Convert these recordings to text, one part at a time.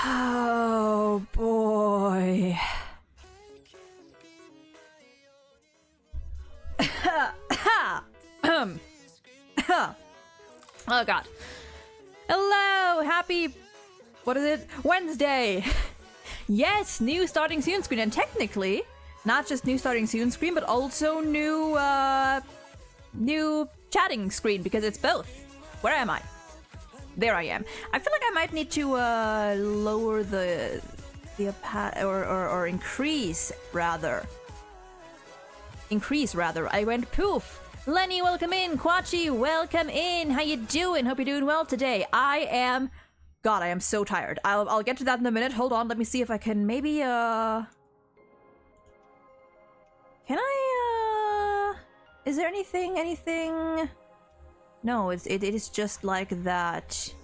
Oh boy. Oh god. Hello, happy, what is it? Wednesday. Yes, new starting soon screen, and technically not just new starting soon screen, but also new new chatting screen, because it's both. Where am I? There I am. I feel like I might need to lower the or increase rather. I went poof. Lenny, welcome in. Quachi, welcome in. How you doing? Hope you're doing well today. I am so tired. I'll get to that in a minute. Hold on. Let me see if I can maybe can I is there anything? No, it is just like that.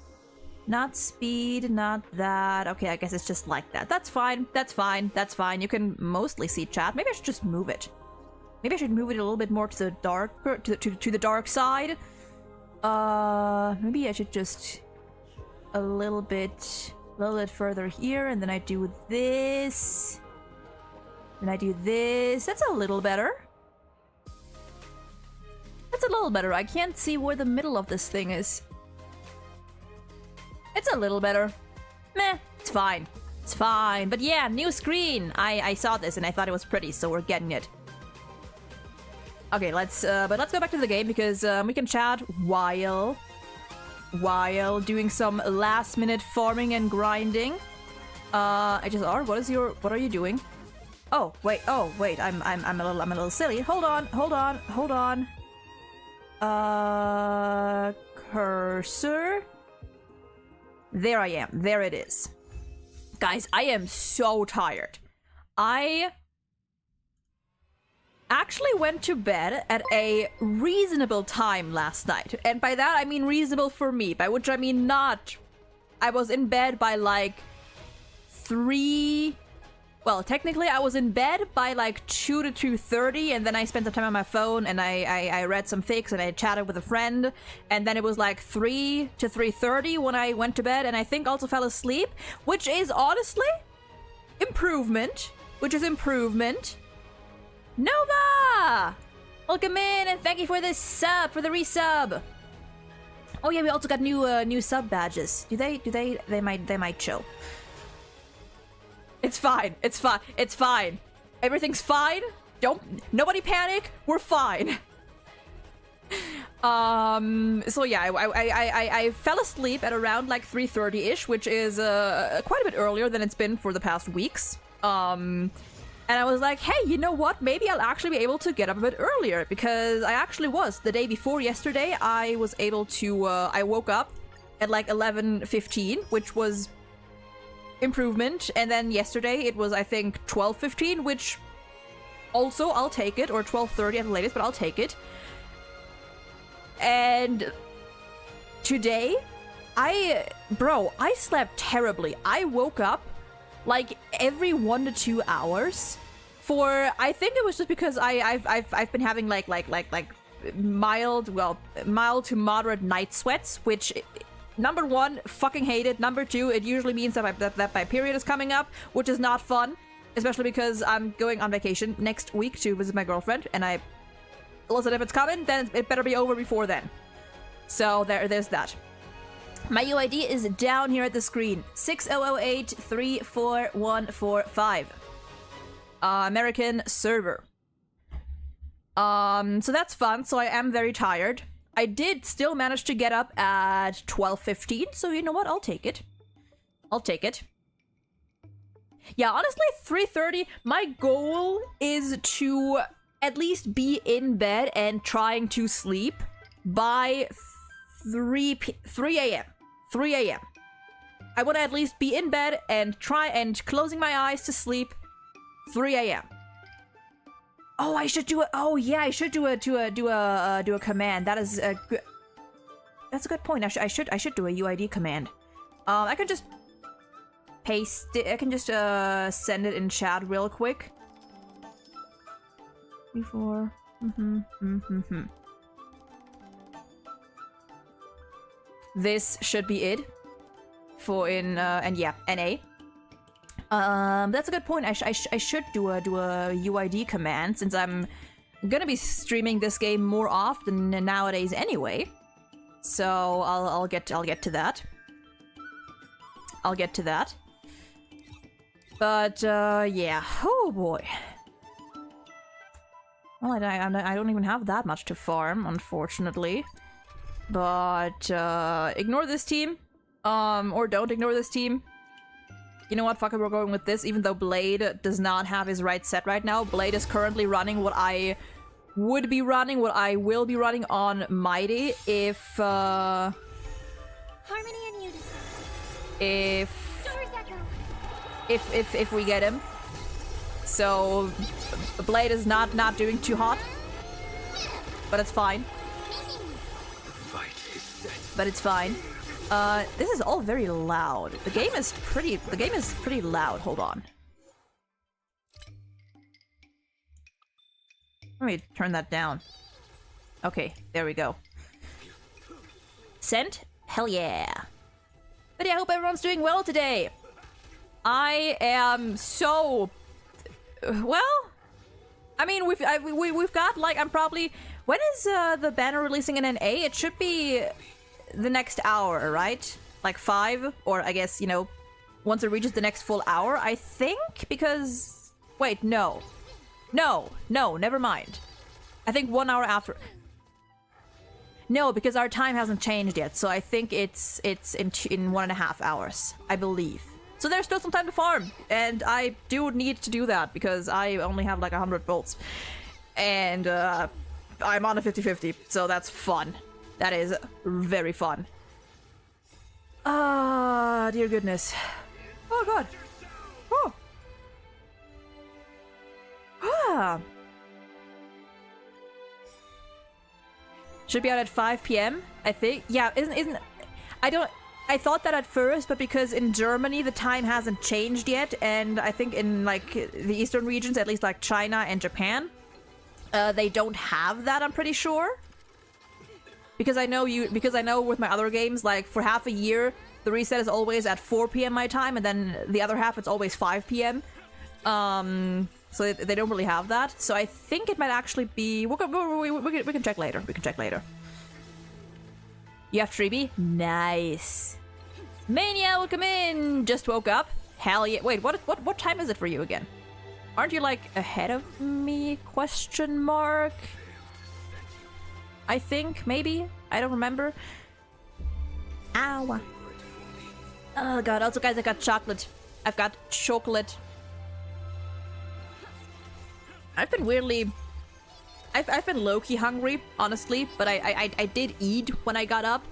Not speed, not that. Okay, I guess it's just like that. That's fine. You can mostly see chat. Maybe I should just move it. Maybe I should move it a little bit more to the dark, to the dark side. Maybe I should just a little bit further here, and then I do this. Then I do this. That's a little better. That's a little better. I can't see where the middle of this thing is. It's a little better. Meh, it's fine. It's fine. But yeah, new screen. I saw this and I thought it was pretty, so we're getting it. Okay, let's go back to the game, because we can chat while doing some last minute farming and grinding. HSR, what are you doing? Oh wait, I'm a little silly. Hold on. Cursor. There I am. There it is. Guys, I am so tired. I actually went to bed at a reasonable time last night. And by that, I mean reasonable for me. By which I mean not... I was in bed by like 3... Well, technically I was in bed by like 2 to 2:30, and then I spent some time on my phone, and I read some fics, and I chatted with a friend, and then it was like 3 to 3:30 when I went to bed, and I think also fell asleep, which is honestly improvement. Nova! Welcome in, and thank you for the sub, for the resub. Oh yeah, we also got new sub badges. They might show. It's fine. Everything's fine. Nobody panic. We're fine. So yeah, I fell asleep at around like 3:30-ish, which is quite a bit earlier than it's been for the past weeks. And I was like, hey, you know what? Maybe I'll actually be able to get up a bit earlier, because I actually was. The day before yesterday, I was able to, I woke up at like 11:15, which was improvement, and then yesterday it was, I think, 12:15, which also I'll take it, or 12:30 at the latest, but I'll take it. And today, I slept terribly. I woke up like every 1 to 2 hours for, I think it was just because I've been having like mild to moderate night sweats, which number one, fucking hate it. Number two, it usually means that my period is coming up, which is not fun. Especially because I'm going on vacation next week to visit my girlfriend, and listen, if it's coming, then it better be over before then. So there's that. My UID is down here at the screen. 6008-34145. American server. So that's fun. So I am very tired. I did still manage to get up at 12:15, so you know what? I'll take it. I'll take it. Yeah, honestly, 3:30, my goal is to at least be in bed and trying to sleep by 3 a.m. 3 a.m. I want to at least be in bed and closing my eyes to sleep 3 a.m. Oh, I should do it. Oh, yeah, I should do a command. That is a good. That's a good point. I should do a UID command. I can just paste it. I can just send it in chat real quick. Before. This should be it for and yeah, NA. That's a good point. I should do a UID command since I'm gonna be streaming this game more often nowadays anyway. So I'll get to that. I'll get to that. But yeah, oh boy. Well, I don't even have that much to farm, unfortunately. But ignore this team, or don't ignore this team. You know what, fuck it, we're going with this, even though Blade does not have his right set right now. Blade is currently running what I would be running, what I will be running on Mighty if, Harmony and unison. If we get him. So, Blade is not doing too hot. But it's fine. But it's fine. This is all very loud. The game is pretty loud. Hold on. Let me turn that down. Okay, there we go. Sent? Hell yeah. But yeah, I hope everyone's doing well today. I am so... Well... I mean, we've got, like, I'm probably... When is the banner releasing in NA? It should be... the next hour, right? Like 5, or I guess, you know, once it reaches the next full hour, I think, because... Wait, no. No, never mind. I think 1 hour after... No, because our time hasn't changed yet, so I think it's in 1.5 hours, I believe. So there's still some time to farm, and I do need to do that, because I only have like 100 volts. And I'm on a 50-50, so that's fun. That is very fun. Ah, dear goodness. Oh god. Oh. Ah. Should be out at 5 p.m. I think. Yeah, isn't I thought that at first, but because in Germany the time hasn't changed yet, and I think in like the eastern regions, at least like China and Japan, they don't have that, I'm pretty sure. Because I know with my other games, like for half a year, the reset is always at 4 p.m. my time, and then the other half it's always 5 p.m. So they don't really have that. So I think it might actually be. We can check later. We can check later. You have Treeby? Nice. Mania, welcome in. Just woke up. Hell yeah. Wait, what time is it for you again? Aren't you like ahead of me? Question mark. I think, maybe? I don't remember. Ow. Oh god, also guys, I got chocolate. I've got chocolate. I've been weirdly... I've been low-key hungry, honestly, but I did eat when I got up.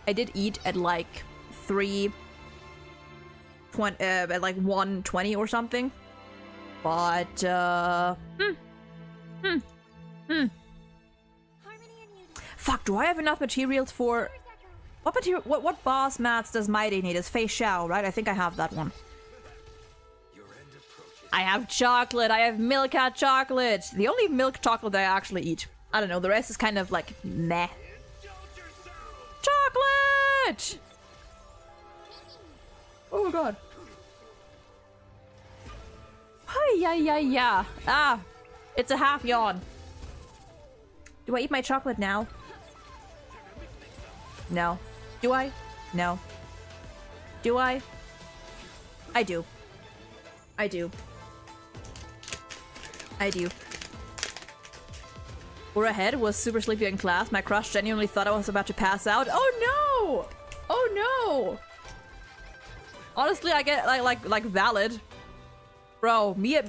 I did eat at like 1:20 or something. But, Fuck, do I have enough materials for... What boss mats does Mighty need? Is Fei Xiao, right? I think I have that one. I have chocolate. I have milk hot chocolate. The only milk chocolate that I actually eat. I don't know. The rest is kind of like meh. Chocolate! Oh god. Yeah. Ah, it's a half yawn. Do I eat my chocolate now? No. Do I? No. Do I? I do. I do. I do. We're ahead, was super sleepy in class. My crush genuinely thought I was about to pass out. Oh no! Oh no! Honestly, I get like valid. Bro, you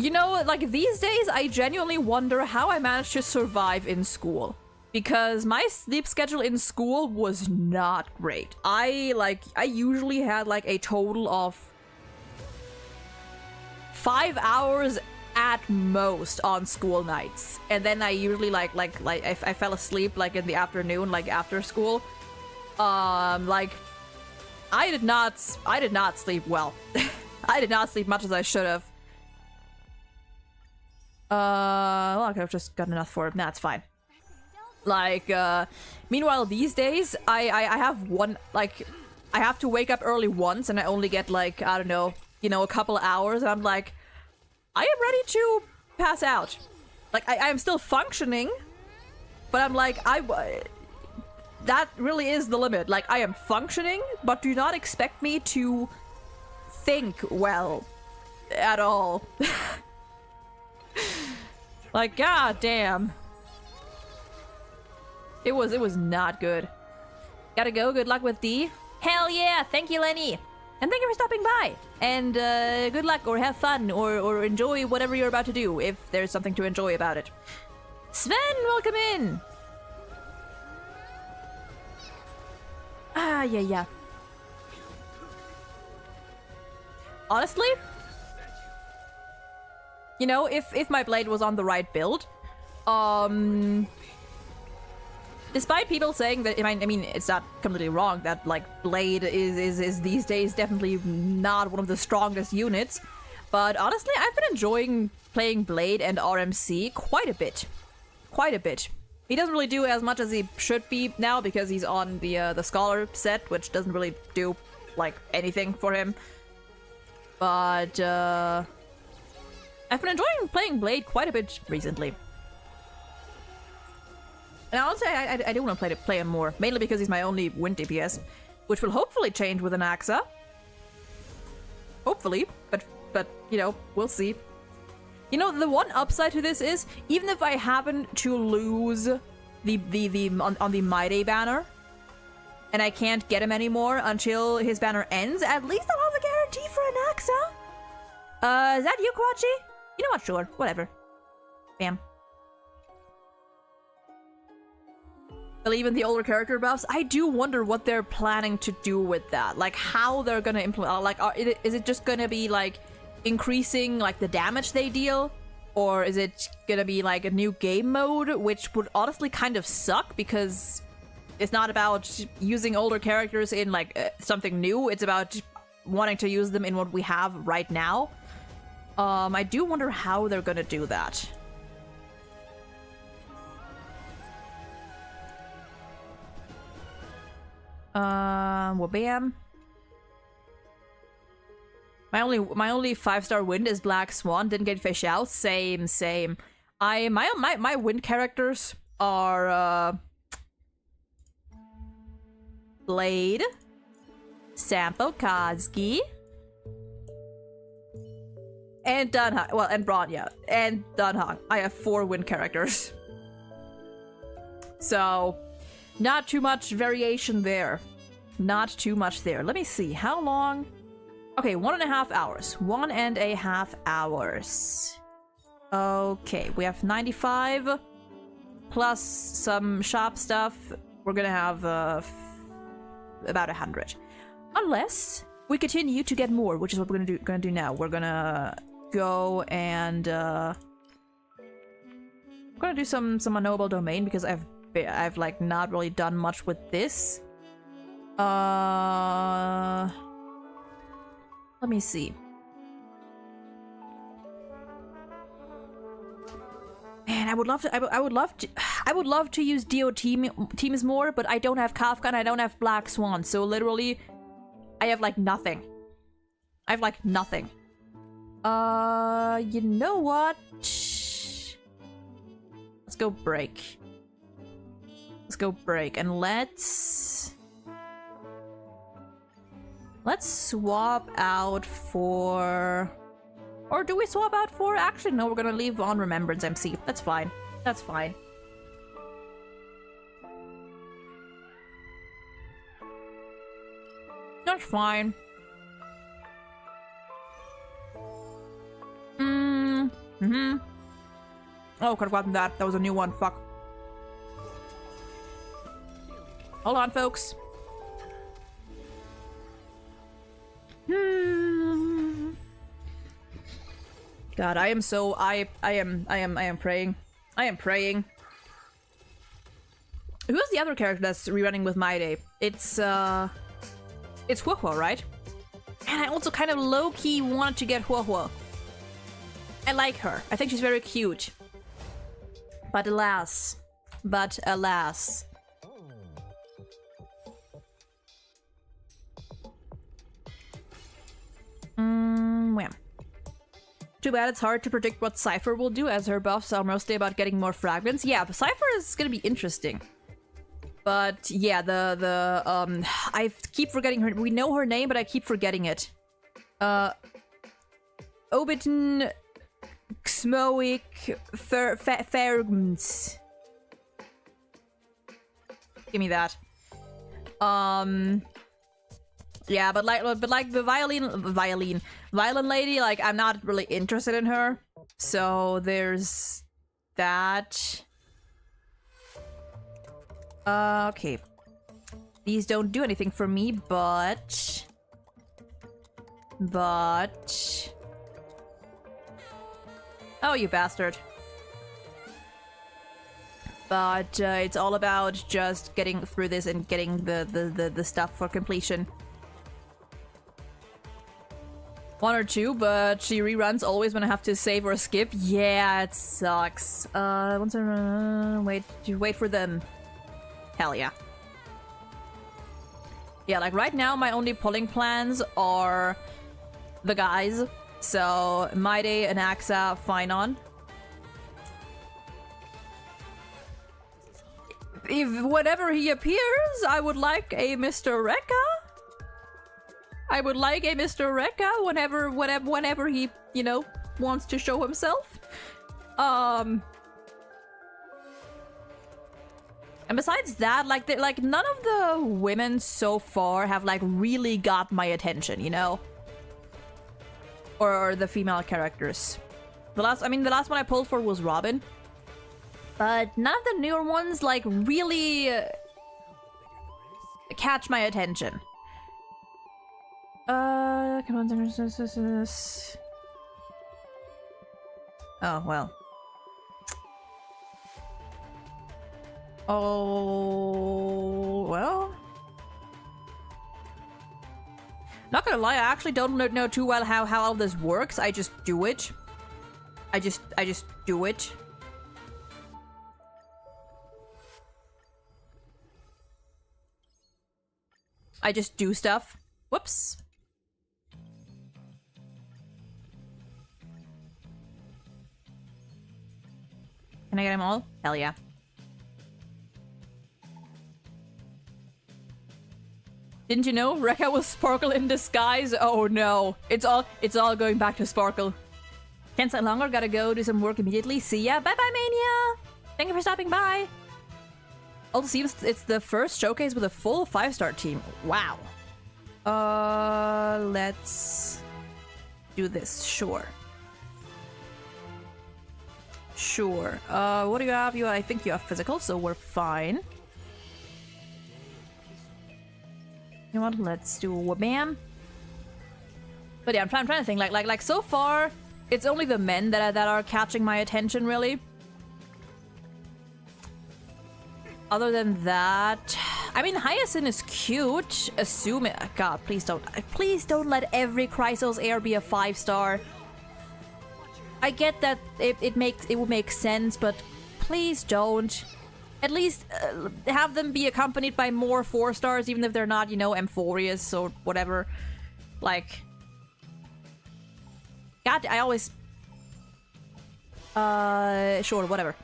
know, like these days I genuinely wonder how I managed to survive in school. Because my sleep schedule in school was not great. I usually had like a total of 5 hours at most on school nights, and then I usually I fell asleep like in the afternoon, like after school. Like I did not sleep well. I did not sleep much as I should have. Well, I could have just gotten enough for it. Nah, it's fine. Like, meanwhile, these days, I have one, like, I have to wake up early once, and I only get, like, I don't know, you know, a couple of hours, and I'm like, I am ready to pass out. Like, I am still functioning, but I'm like, that really is the limit. Like, I am functioning, but do not expect me to think well at all. Like, god damn. It was not good. Gotta go. Good luck with D. Hell yeah! Thank you, Lenny! And thank you for stopping by! And good luck, or have fun, or enjoy whatever you're about to do, if there's something to enjoy about it. Sven, welcome in! Ah, yeah. Honestly, you know, if my blade was on the right build, despite people saying that, I mean, it's not completely wrong that, like, Blade is these days definitely not one of the strongest units, but honestly, I've been enjoying playing Blade and RMC quite a bit. Quite a bit. He doesn't really do as much as he should be now because he's on the Scholar set, which doesn't really do, like, anything for him. But, I've been enjoying playing Blade quite a bit recently. And I would say I do want to play him more, mainly because he's my only wind DPS, which will hopefully change with an AXA. Hopefully, but you know, we'll see. You know, the one upside to this is, even if I happen to lose on the My Day banner, and I can't get him anymore until his banner ends, at least I'll have a guarantee for an AXA. Is that you, Kwachi? You know what? Sure, whatever. Bam. Believe in the older character buffs. I do wonder what they're planning to do with that. Like, how they're gonna implement. Like, is it just gonna be like increasing like the damage they deal, or is it gonna be like a new game mode, which would honestly kind of suck because it's not about using older characters in like something new. It's about wanting to use them in what we have right now. I do wonder how they're gonna do that. Well, bam. My only 5-star wind is Black Swan. Didn't get fish out. Same. My wind characters are Blade, Sampo Kazgi, and Dunhang. Well, and Bronya and Dunhang. I have 4 wind characters. So, not too much variation there. Not too much there. Let me see. How long? Okay, 1.5 hours. 1.5 hours. Okay, we have 95 plus some shop stuff. We're gonna have about 100. Unless we continue to get more, which is what we're gonna do now. We're gonna go and we're gonna do some unknowable domain because I've like not really done much with this. Let me see. Man, I would love to use DO teams more, but I don't have Kafka and I don't have Black Swan, so literally I have like nothing. I have like nothing. You know what? Let's go break. Let's go break, and let's swap out for... Or do we swap out for... Actually, no, we're gonna leave on Remembrance MC. That's fine. That's fine. That's fine. Oh, could've gotten that. That was a new one. Fuck. Hold on, folks. God, I am so... I am praying. I am praying. Who's the other character that's rerunning with my day? It's Huohuo, right? And I also kind of low-key wanted to get Huohuo. I like her. I think she's very cute. But alas. But alas. Wham. Too bad it's hard to predict what Cypher will do, as her buffs are mostly about getting more fragments. Yeah, but Cypher is gonna be interesting. But yeah, I keep forgetting her. We know her name, but I keep forgetting it. Obiton Xmoic Fergms. Give me that. Yeah, but like the violin lady, like I'm not really interested in her. So there's that. Okay. These don't do anything for me, but oh, you bastard. But it's all about just getting through this and getting the stuff for completion. 1 or 2, but she reruns always when I have to save or skip. Yeah, it sucks. Once I wait for them. Hell yeah. Yeah, like right now my only pulling plans are the guys. So Maide, Anaxa, Finon. If whenever he appears, I would like a Mr. Rekka. I would like a Mr. Rekka whenever he, you know, wants to show himself. And besides that, like none of the women so far have like really got my attention, you know? Or the female characters. The last one I pulled for was Robin. But none of the newer ones like really catch my attention. Come on. Oh, well. Oh, well. Not gonna lie, I actually don't know too well how all this works. I just do it. I just do it. I just do stuff. Whoops. Can I get them all? Hell yeah. Didn't you know? Rekka was Sparkle in disguise? Oh no. It's all going back to Sparkle. Can't stay longer, gotta go do some work immediately. See ya. Bye bye, Mania! Thank you for stopping by. Also seems it's the first showcase with a full 5-star team. Wow. Let's do this. Sure. Sure. What do you have? I think you have physical, so we're fine. You know what? Let's do a bam. But yeah, I'm trying to think. Like so far, it's only the men that are catching my attention, really. Other than that, I mean, Hyacinth is cute. Assuming, God, please don't let every Chrysos Air be a 5-star. I get that it would make sense, but please don't. At least have them be accompanied by more 4-stars, even if they're not, you know, Amphorius or whatever. Like, God, I always. Sure, whatever.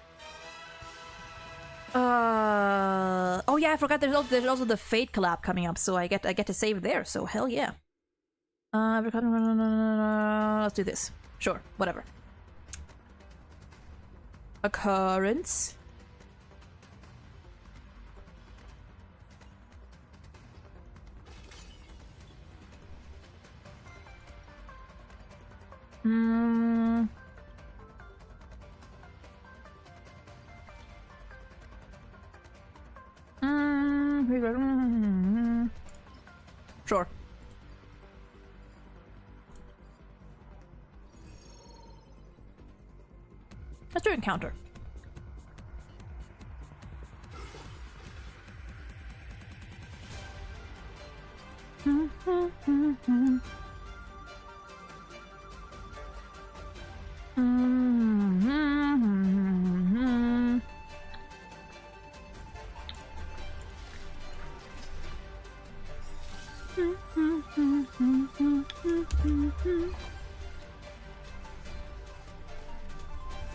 Oh yeah, I forgot. There's also the Fate collab coming up, so I get to save there. So hell yeah. Let's do this. Sure, whatever. Occurrence. Sure. Let's do encounter.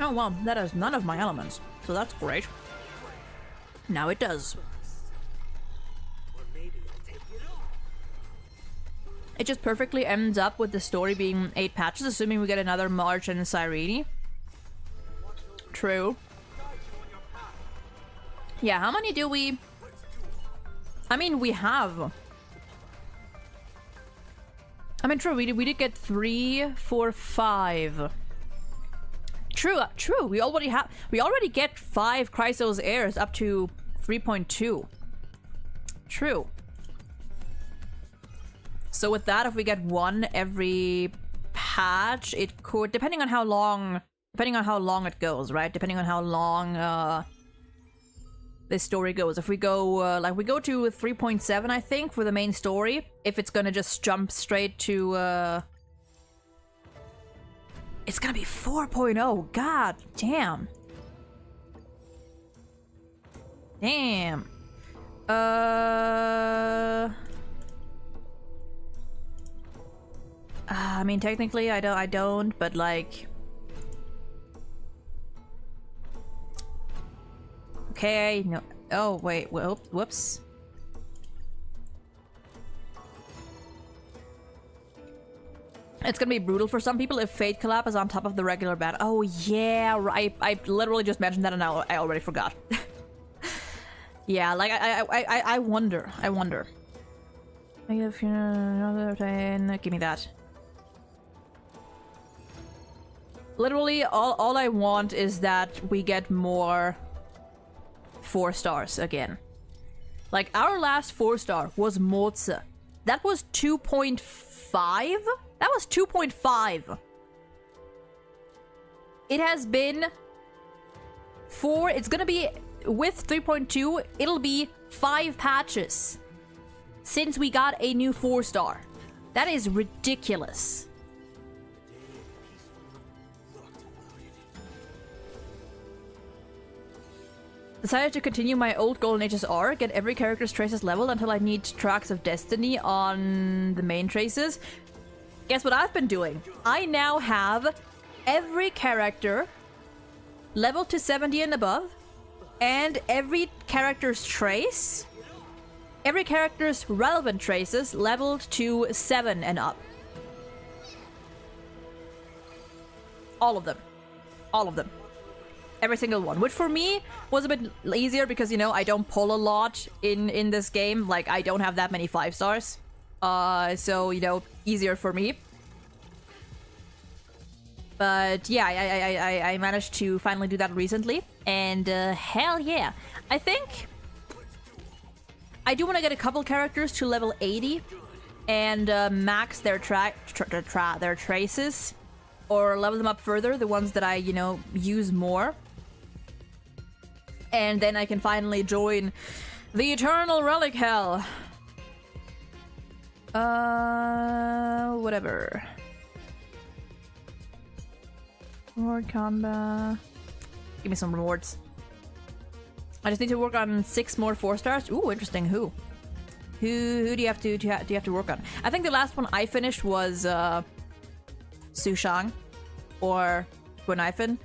Oh well, that has none of my elements, so that's great. Now it does. It just perfectly ends up with the story being 8 patches, assuming we get another March and Cyrene. True. Yeah, how many do we... I mean, we have... I mean, true, we did get 3, 4, 5. True, true. We already get 5 Chrysos heirs up to 3.2. True. So with that, if we get 1 every patch, it could, depending on how long it goes, right? Depending on how long this story goes. If we go like we go to 3.7, I think, for the main story. If it's gonna just jump straight to it's gonna be 4.0. God damn. Damn. I mean, technically, I don't, but like... Okay, no... Oh, wait, whoops. It's gonna be brutal for some people if Fate Collab is on top of the regular ban. Oh, yeah, right. I literally just mentioned that and now I already forgot. Yeah, like, I wonder. Give me that. Literally, all I want is that we get more 4 stars again. Like, our last 4-star was Motze. That was 2.5? That was 2.5. It has been 4. It's gonna be, with 3.2, it'll be 5 patches since we got a new 4-star. That is ridiculous. Decided to continue my old Golden Ages R, get every character's traces leveled until I need Tracks of Destiny on the main traces. Guess what I've been doing? I now have every character leveled to 70 and above, and every character's trace, every character's relevant traces leveled to 7 and up. All of them. All of them. Every single one, which for me was a bit easier because, you know, I don't pull a lot in this game. Like, I don't have that many 5-stars. So, you know, easier for me. But yeah, I managed to finally do that recently. And hell yeah. I think I do want to get a couple characters to level 80 and max their traces, or level them up further, the ones that I, you know, use more. And then I can finally join the Eternal Relic Hell. Whatever. Reward combat. Give me some rewards. I just need to work on 6 more 4-stars. Ooh, interesting. Who do you have to work on? I think the last one I finished was Su Shang or Guanifan.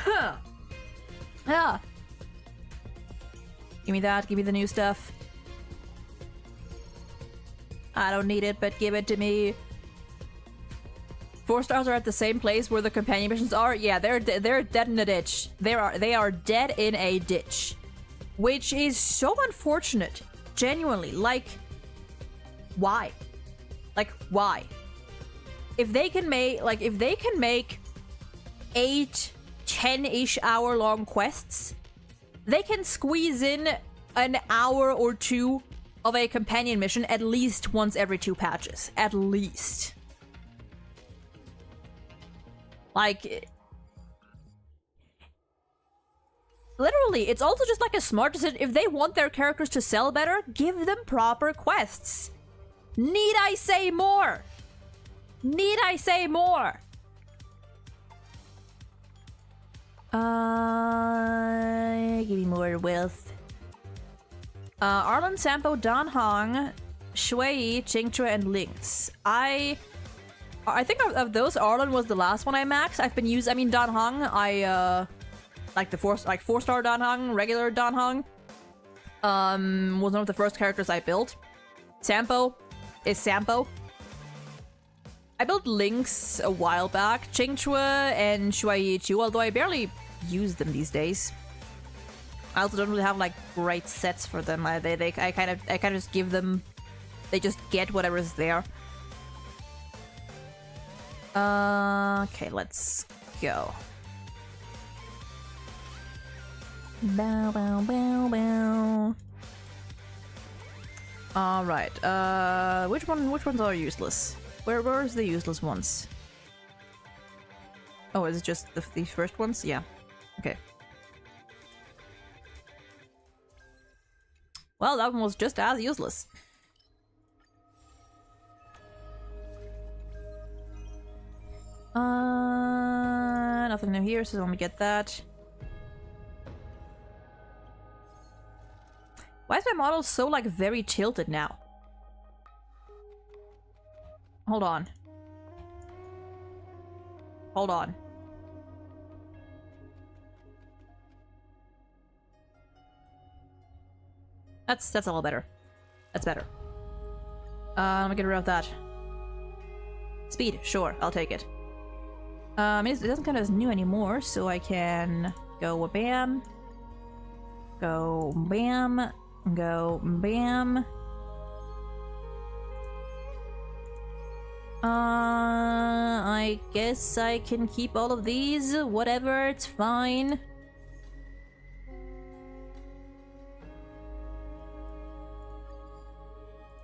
Ah. Give me that. Give me the new stuff. I don't need it, but give it to me. 4 stars are at the same place where the companion missions are. Yeah, they're dead in a ditch. They are dead in a ditch, which is so unfortunate. Genuinely, like, why? Like, why? If they can make 8, 10-ish hour long quests, they can squeeze in an hour or 2 of a companion mission at least once every 2 patches. At least. Like, literally, it's also just like a smart decision. If they want their characters to sell better, give them proper quests. Need I say more? Need I say more? Give me more wealth. Arlen, Sampo, Dan Hong, Shui, Qingchue, and Lynx. I think of those, Arlen was the last one I maxed. I've been using, I mean, Dan Hong, like the 4-star Dan Hong, regular Dan Hong, was one of the first characters I built. Sampo is Sampo. I built Lynx a while back, Qingchue and Shuai too, although I barely use them these days. I also don't really have like great sets for them. I kind of just give them, they just get whatever's there. Okay, let's go. Bow, bow, bow, bow. All right. Which ones are useless? Where's the useless ones? Oh, is it just the first ones? Yeah. Okay. Well, that one was just as useless. Nothing new here, so let me get that. Why is my model so, like, very tilted now? Hold on. Hold on. That's a little better. That's better. Let me get rid of that. Speed, sure, I'll take it. It doesn't count as new anymore, so I can go bam, go bam, go bam. I guess I can keep all of these. Whatever, it's fine.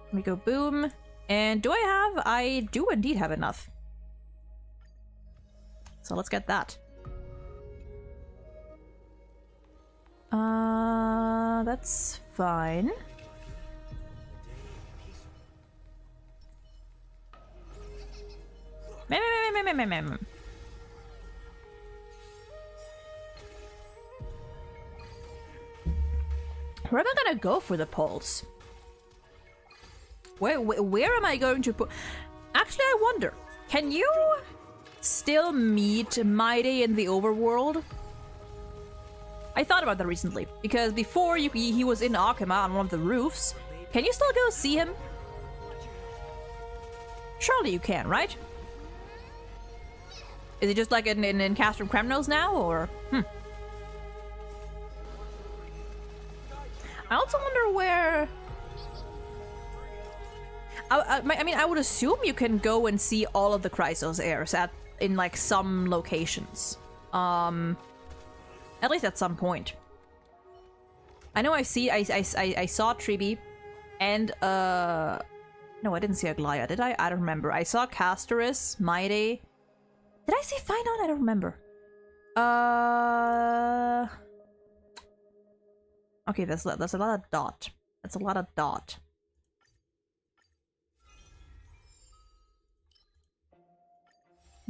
Let me go boom. And do I have? I do indeed have enough. So let's get that. That's fine. Where am I gonna go for the polls? Where am I going to put? Actually, I wonder. Can you still meet Mighty in the overworld? I thought about that recently because before he was in Akima on one of the roofs. Can you still go see him? Surely you can, right? Is he just like in Castrum Kremnos now, or? I also wonder where. I mean, I would assume you can go and see all of the Chrysos heirs in like some locations. At least at some point. I know I saw Tribi and no, I didn't see Aglaya, did I? I don't remember. I saw Castoris, Mighty. Did I see Finon? I don't remember. Okay, that's a lot of dot. That's a lot of dot.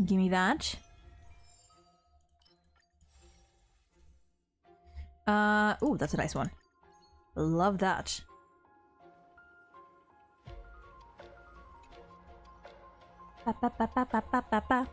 Give me that. Ooh, that's a nice one. Love that. Ba, ba, ba, ba, ba, ba, ba, ba.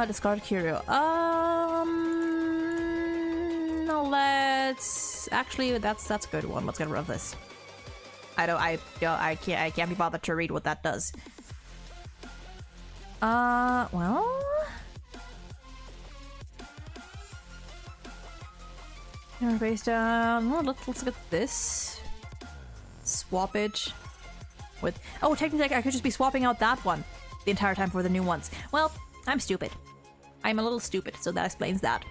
Discard curio. No, let's actually that's a good one. Let's get rid of this. I can't be bothered to read what that does. Well, face down. Well, let's look at this. Swap it with. Oh, technically, I could just be swapping out that one the entire time for the new ones. Well, I'm stupid. I'm a little stupid, so that explains that.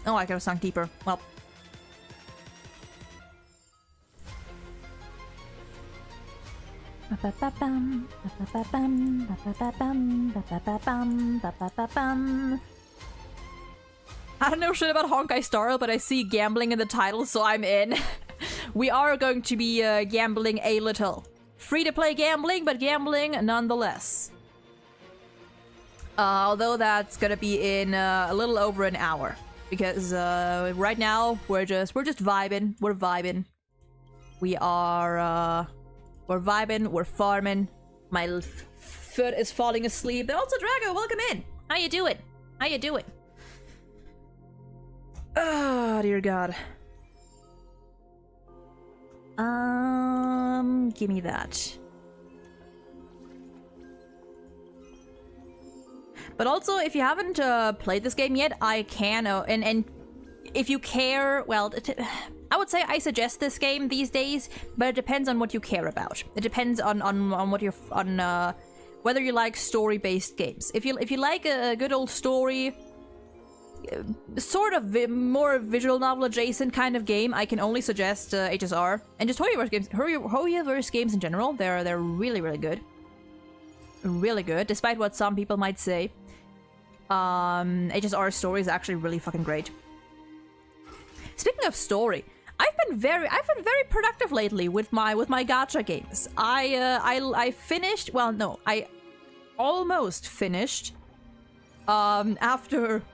Oh, I could have sunk deeper. Well. I don't know shit about Honkai Star, but I see gambling in the title, so I'm in. We are going to be gambling a little. Free-to-play gambling, but gambling nonetheless. Although that's gonna be in a little over an hour, because right now we're just vibing. We're vibing. We're vibing. We're farming. My foot is falling asleep. And also, Drago, welcome in. How you doing? How you doing? Oh, dear God. Give me that. But also, if you haven't played this game yet, I can, and if you care, well, I would say I suggest this game these days, but it depends on what you care about. It depends on what you're on, whether you like story-based games. If you like a good old story, sort of more visual novel adjacent kind of game, I can only suggest HSR and just Hoyoverse games. Hoyoverse games in general, they're really good, really good, despite what some people might say. HSR story is actually really fucking great. Speaking of story, I've been very productive lately with my gacha games. I finished, well, no, I almost finished. After,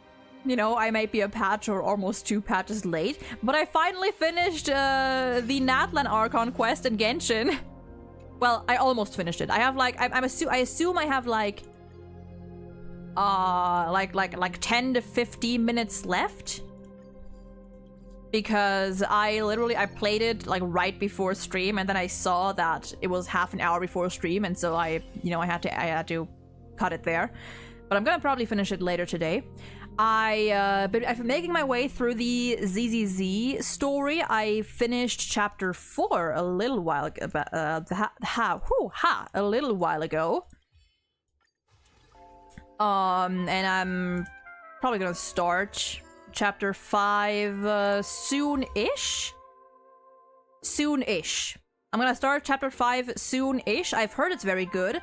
you know, I might be a patch or almost 2 patches late, but I finally finished the Natlan Archon quest in Genshin. Well, I almost finished it. I have like I assume I have like 10 to 15 minutes left, because I played it like right before stream, and then I saw that it was half an hour before stream, and so I had to cut it there. But I'm gonna probably finish it later today. I've been making my way through the ZZZ story. I finished chapter 4 a little while ago. A little while ago. And I'm probably gonna start chapter 5 soon-ish. Soon-ish. I'm gonna start chapter 5 soon-ish. I've heard it's very good.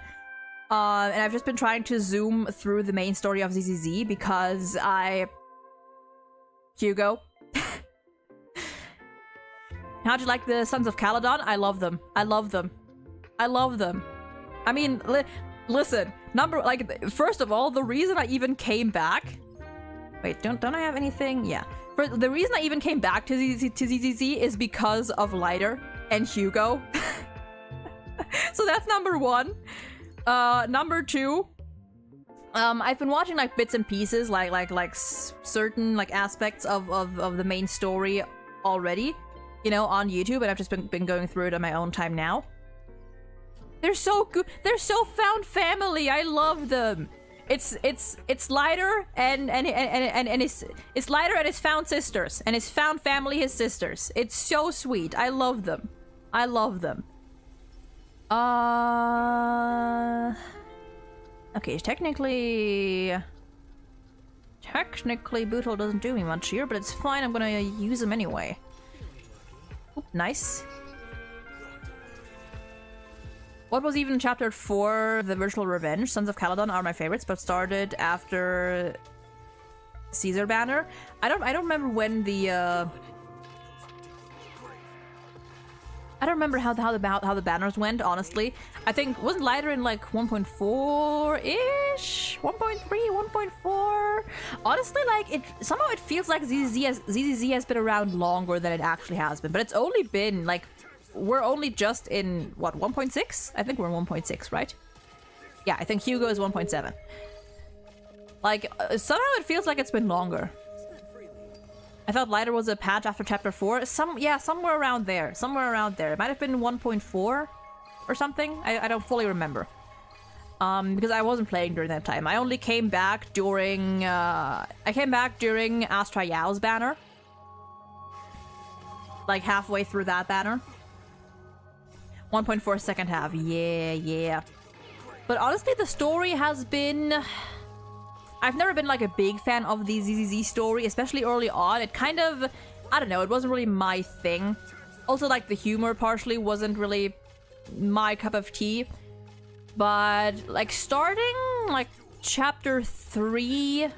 And I've just been trying to zoom through the main story of ZZZ because Hugo. How'd you like the Sons of Caledon? I love them. I love them. I love them. I mean, listen. First of all, the reason I even came back... Wait, don't I have anything? Yeah. The reason I even came back to ZZZ is because of Lighter and Hugo. So that's number 1. Number 2, I've been watching like bits and pieces, like certain like aspects of the main story already, you know, on YouTube, and I've just been going through it on my own time now. They're so good. They're so found family. I love them. It's Lighter and it's Lighter and his found sisters, and his found family, his sisters. It's so sweet. I love them. I love them. Okay, technically Bootle doesn't do me much here, but it's fine, I'm gonna use him anyway. Oop, nice. What was even chapter 4? The Virtual Revenge. Sons of Caledon are my favorites, but started after Caesar Banner. I don't remember when the I don't remember how the banners went, honestly. I think wasn't lighter in like 1.4-ish? 1.3, 1.4? Honestly, like it somehow it feels like ZZZ has been around longer than it actually has been. But it's only been like we're only just in what, 1.6? I think we're in 1.6, right? Yeah, I think Hugo is 1.7. Like somehow it feels like it's been longer. I thought lighter was a patch after chapter 4. Somewhere around there. Somewhere around there. It might have been 1.4 or something. I don't fully remember. Because I wasn't playing during that time. I only came back during Astra Yao's banner. Like halfway through that banner. 1.4 second half. Yeah. But honestly, the story has been... I've never been like a big fan of the ZZZ story, especially early on. It kind of, I don't know, it wasn't really my thing. Also, like the humor partially wasn't really my cup of tea. But like starting like chapter 3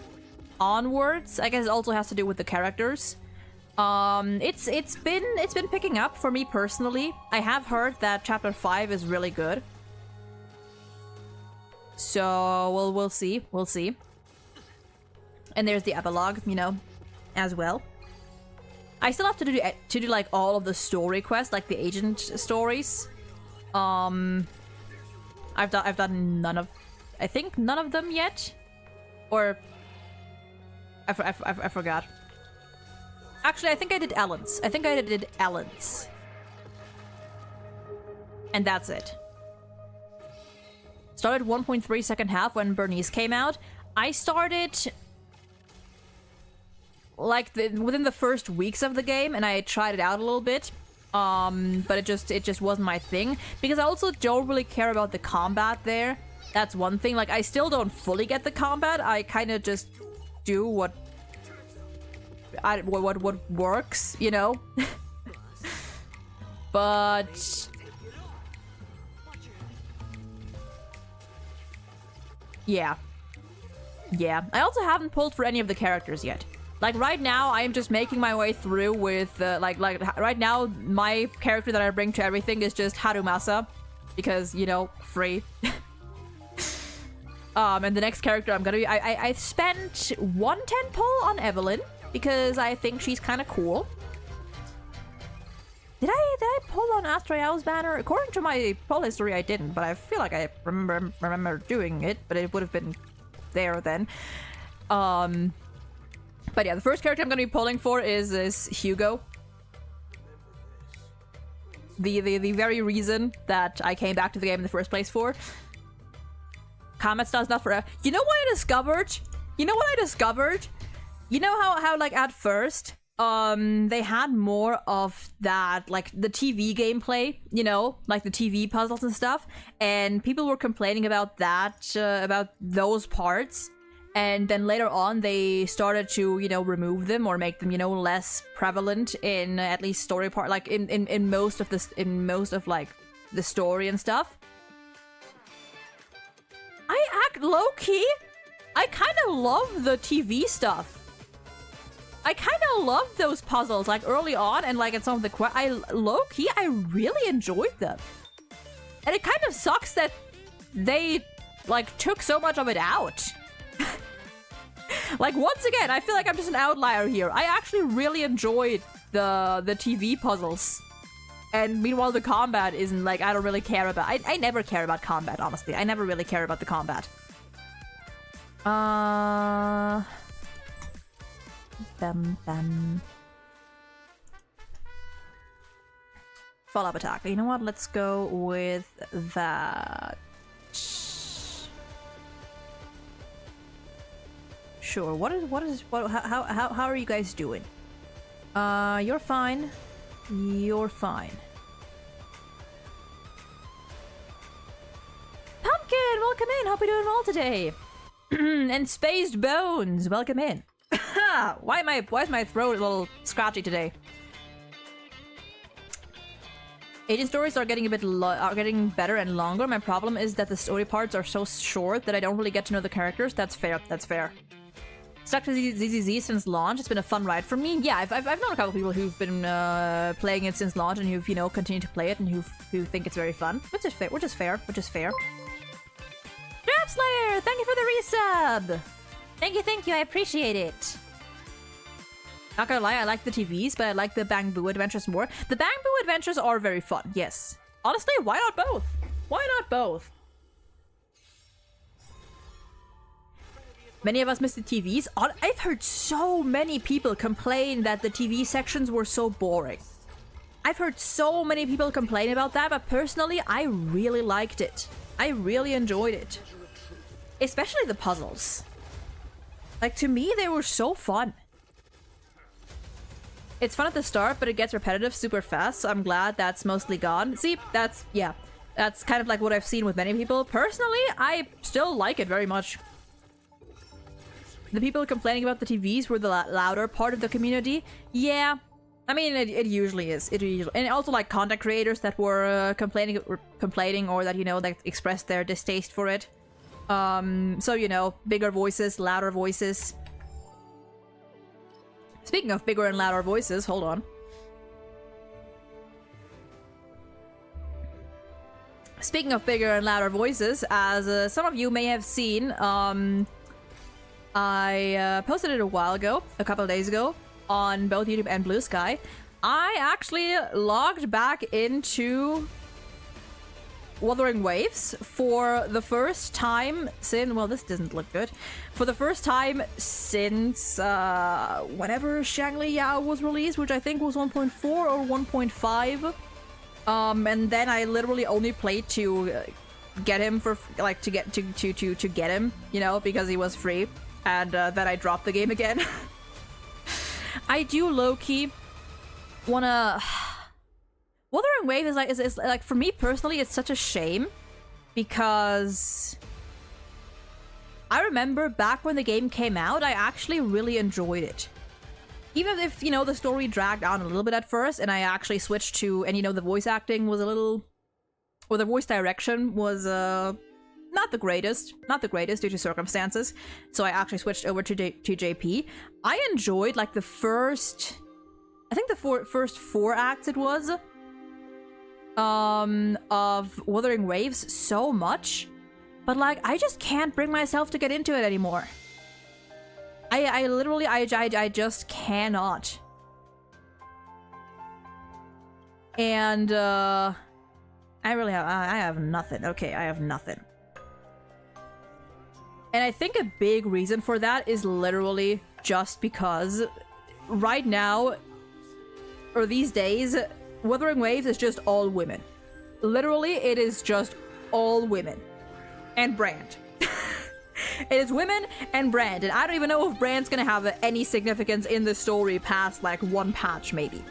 onwards, I guess it also has to do with the characters. It's been picking up for me personally. I have heard that chapter 5 is really good. So we'll see. And there's the epilogue, you know, as well. I still have to do like all of the story quests, like the agent stories. I've done none of, I think none of them yet, or I forgot. Actually, I think I did Ellen's. And that's it. Started 1.3 second half when Bernice came out. I started like within the first weeks of the game, and I tried it out a little bit, but it just wasn't my thing, because I also don't really care about the combat there. That's one thing. Like, I still don't fully get the combat. I kind of just do what works, you know. But yeah. I also haven't pulled for any of the characters yet. Like, right now, I am just making my way through with, right now, my character that I bring to everything is just Harumasa. Because, you know, free. And the next character I'm gonna be... I spent 110 pull on Evelyn, because I think she's kind of cool. Did I pull on Astra Yao's banner? According to my pull history, I didn't, but I feel like I remember doing it, but it would have been there then. But yeah, the first character I'm going to be pulling for is Hugo. The very reason that I came back to the game in the first place for. Combat style's not for... You know what I discovered? You know how like at first, they had more of that, like the TV gameplay, you know, like the TV puzzles and stuff, and people were complaining about that, about those parts. And then later on, they started to, you know, remove them or make them, you know, less prevalent in at least story part, like in most of like the story and stuff. I act low key. I kind of love the TV stuff. I kind of love those puzzles, like early on, and like in some of the low key, I really enjoyed them. And it kind of sucks that they like took so much of it out. Like, once again, I feel like I'm just an outlier here. I actually really enjoyed the TV puzzles. And meanwhile, the combat isn't, like, I don't really care about... I never care about combat, honestly. I never really care about the combat. Follow-up attack. You know what? Let's go with that. Sure. How are you guys doing? You're fine. You're fine. Pumpkin, welcome in. Hope you're doing well today. And Spaced Bones, welcome in. Why is my throat a little scratchy today? Agent stories are getting getting better and longer. My problem is that the story parts are so short that I don't really get to know the characters. That's fair. Stuck to ZZZ since launch. It's been a fun ride for me. Yeah, I've known a couple people who've been playing it since launch and who've, you know, continued to play it and who think it's very fun. Which is fair. Drap Slayer, thank you for the resub. Thank you, I appreciate it. Not gonna lie, I like the TVs, but I like the Bang Boo adventures more. The Bang Boo adventures are very fun, yes. Honestly, why not both? Why not both? Many of us missed the TVs. I've heard so many people complain that the TV sections were so boring. I've heard so many people complain about that, but personally, I really liked it. I really enjoyed it. Especially the puzzles. Like, to me, they were so fun. It's fun at the start, but it gets repetitive super fast, so I'm glad that's mostly gone. See, that's kind of like what I've seen with many people. Personally, I still like it very much. The people complaining about the TVs were the louder part of the community. Yeah, I mean, it usually is. And also like content creators that were complaining or that, you know, that expressed their distaste for it. So, you know, bigger voices, louder voices. Speaking of bigger and louder voices, hold on. Speaking of bigger and louder voices, as some of you may have seen, I posted it a couple of days ago, on both YouTube and Blue Sky. I actually logged back into Wuthering Waves for the first time since... Well, this doesn't look good. For the first time since whenever Shangli Yao was released, which I think was 1.4 or 1.5. And then I literally only played to get him for... Like, to get him, you know, because he was free. And then I dropped the game again. I do low-key wanna... Wuthering Wave is like, for me personally, it's such a shame because I remember back when the game came out, I actually really enjoyed it. Even if, you know, the story dragged on a little bit at first and I actually switched to, and you know, the voice acting was a little, or the voice direction was not the greatest due to circumstances. So I actually switched over to JP. I enjoyed like the first, I think the first 4 acts it was, of Wuthering Waves so much, but like I just can't bring myself to get into it anymore. I literally just cannot. And I have nothing. Okay, I have nothing. And I think a big reason for that is literally just because right now, or these days, Wuthering Waves is just all women. Literally, it is just all women. And Brand. It is women and Brand, and I don't even know if Brand's gonna have any significance in the story past, like, 1 patch, maybe.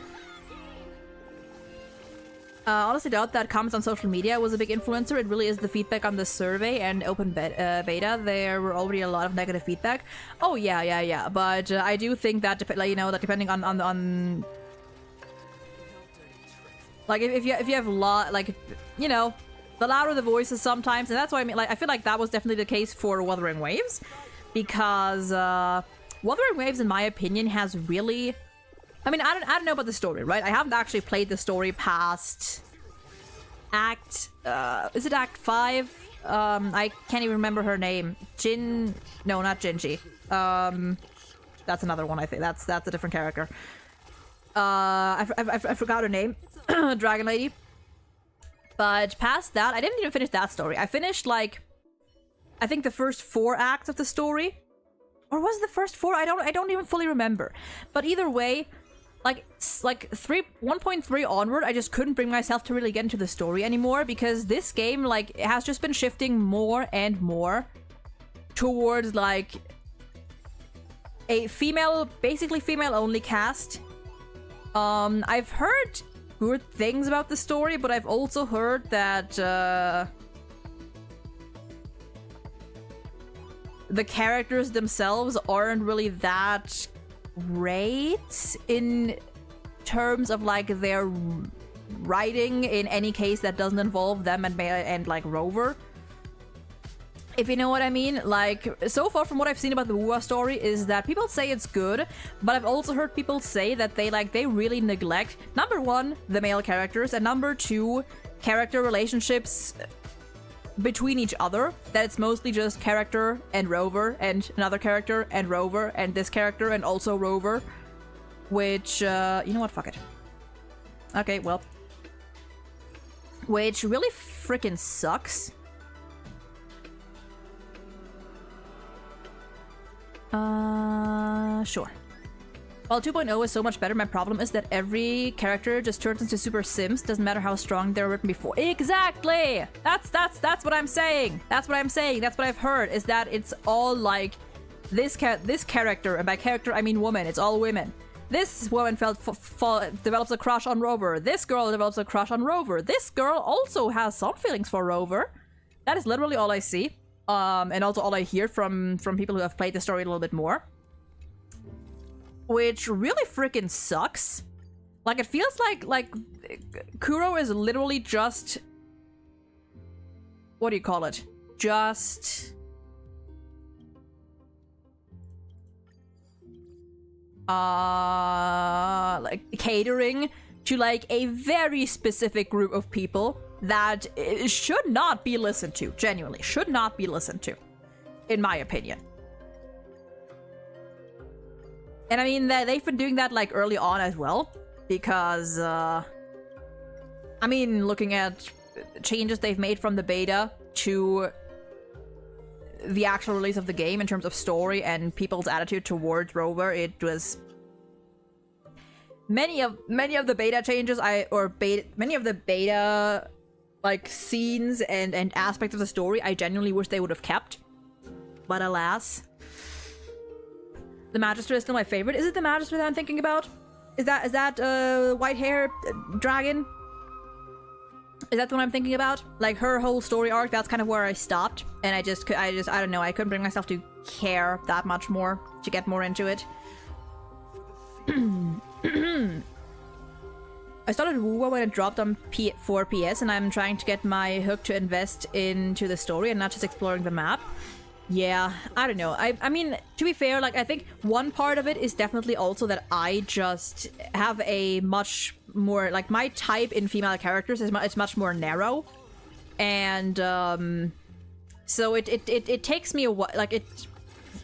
Honestly doubt that comments on social media was a big influencer. It really is the feedback on the survey and open beta. There were already a lot of negative feedback. Oh, yeah. But I do think that, you know, that depending on like, if you have like, you know, the louder the voices sometimes, and that's what I mean. Like, I feel like that was definitely the case for Wuthering Waves, because Wuthering Waves, in my opinion, has really... I mean, I don't know about the story, right? I haven't actually played the story past Act... is it Act 5? I can't even remember her name. No, not Jinji. That's another one, I think. That's a different character. I forgot her name. Dragon Lady. But past that, I didn't even finish that story. I finished, like, I think the first 4 acts of the story. Or was it the first 4? I don't even fully remember. But either way, like 1.3 onward, I just couldn't bring myself to really get into the story anymore, because this game, like, has just been shifting more and more towards, like, a basically female-only cast. I've heard good things about the story, but I've also heard that the characters themselves aren't really that great in terms of, like, their writing in any case that doesn't involve them and like Rover. If you know what I mean. Like, so far from what I've seen about the Wua story is that people say it's good, but I've also heard people say that they really neglect, number one, the male characters, and number two, character relationships between each other. That it's mostly just character and Rover and another character and Rover and this character and also Rover. Which, you know what, fuck it. Okay, well. Which really freaking sucks. Sure. While 2.0 is so much better, my problem is that every character just turns into super sims. Doesn't matter how strong they were written before. Exactly! That's what I'm saying. That's what I'm saying. That's what I've heard, is that it's all like this character, and by character I mean woman. It's all women. This woman develops a crush on Rover. This girl develops a crush on Rover. This girl also has some feelings for Rover. That is literally all I see. And also all I hear from people who have played the story a little bit more. Which really freaking sucks. Like, it feels like Kuro is literally just... What do you call it? Just... like, catering to, like, a very specific group of people that should not be listened to. Genuinely, should not be listened to. In my opinion. And I mean, they've been doing that, like, early on as well. Because, I mean, looking at changes they've made from the beta to the actual release of the game in terms of story and people's attitude towards Rover, it was... Many of the beta changes, many of the beta, like, scenes and aspects of the story, I genuinely wish they would have kept. But alas... The Magister is still my favorite. Is it the Magister that I'm thinking about? Is that white hair dragon? Is that the one I'm thinking about? Like, her whole story arc, that's kind of where I stopped. And I don't know, I couldn't bring myself to care that much more, to get more into it. I started Wuwa when it dropped on 4PS, and I'm trying to get my hook to invest into the story and not just exploring the map. Yeah, I don't know. I mean, to be fair, like, I think one part of it is definitely also that I just have a much more, like, my type in female characters is it's much more narrow. And, so it takes me a while, like,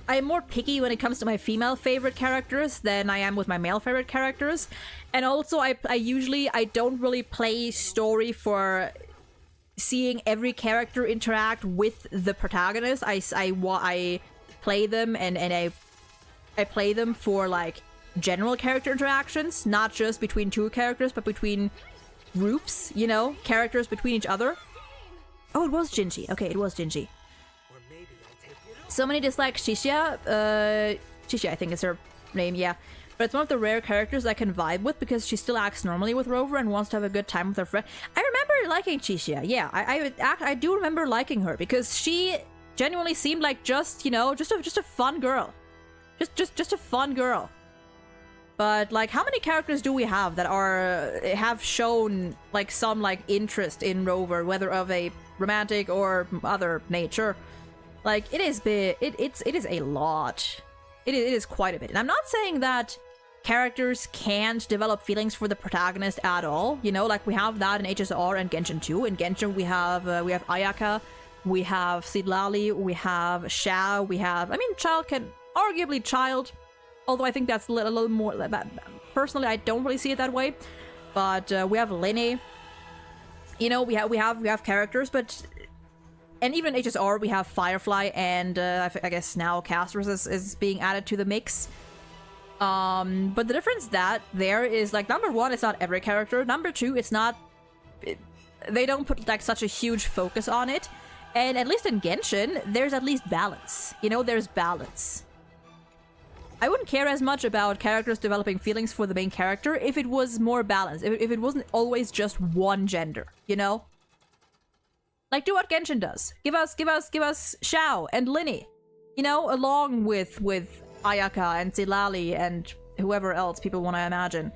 I'm more picky when it comes to my female favorite characters than I am with my male favorite characters. And also, I don't really play story for seeing every character interact with the protagonist. I play them and I play them for, like, general character interactions, not just between two characters, but between groups, you know, characters between each other. Oh, it was Jinji. Okay, it was Jinji. So many dislike Shisha. Shisha, I think is her name, yeah. But it's one of the rare characters I can vibe with because she still acts normally with Rover and wants to have a good time with her friend. I remember liking Chisha, yeah. I do remember liking her because she genuinely seemed like just, you know, just a fun girl. Just a fun girl. But, like, how many characters do we have that have shown, like, some, like, interest in Rover, whether of a romantic or other nature? Like, it is a lot. It is quite a bit. And I'm not saying that characters can't develop feelings for the protagonist at all. You know, like, we have that in HSR and Genshin 2. In Genshin, we have Ayaka, we have Sidlali, we have Xiao, we have... I mean, arguably Child, although I think that's a little more... Personally, I don't really see it that way. But we have Lene. You know, we have characters, but... And even in HSR, we have Firefly, and I guess now Casterus is being added to the mix. But the difference there is, like, number one, it's not every character. Number two, it's not... they don't put, like, such a huge focus on it. And at least in Genshin, there's at least balance. You know, there's balance. I wouldn't care as much about characters developing feelings for the main character if it was more balanced. If it wasn't always just one gender, you know? Like, do what Genshin does. Give us Xiao and Lini, you know, along with Ayaka and Zilali and whoever else people want to imagine.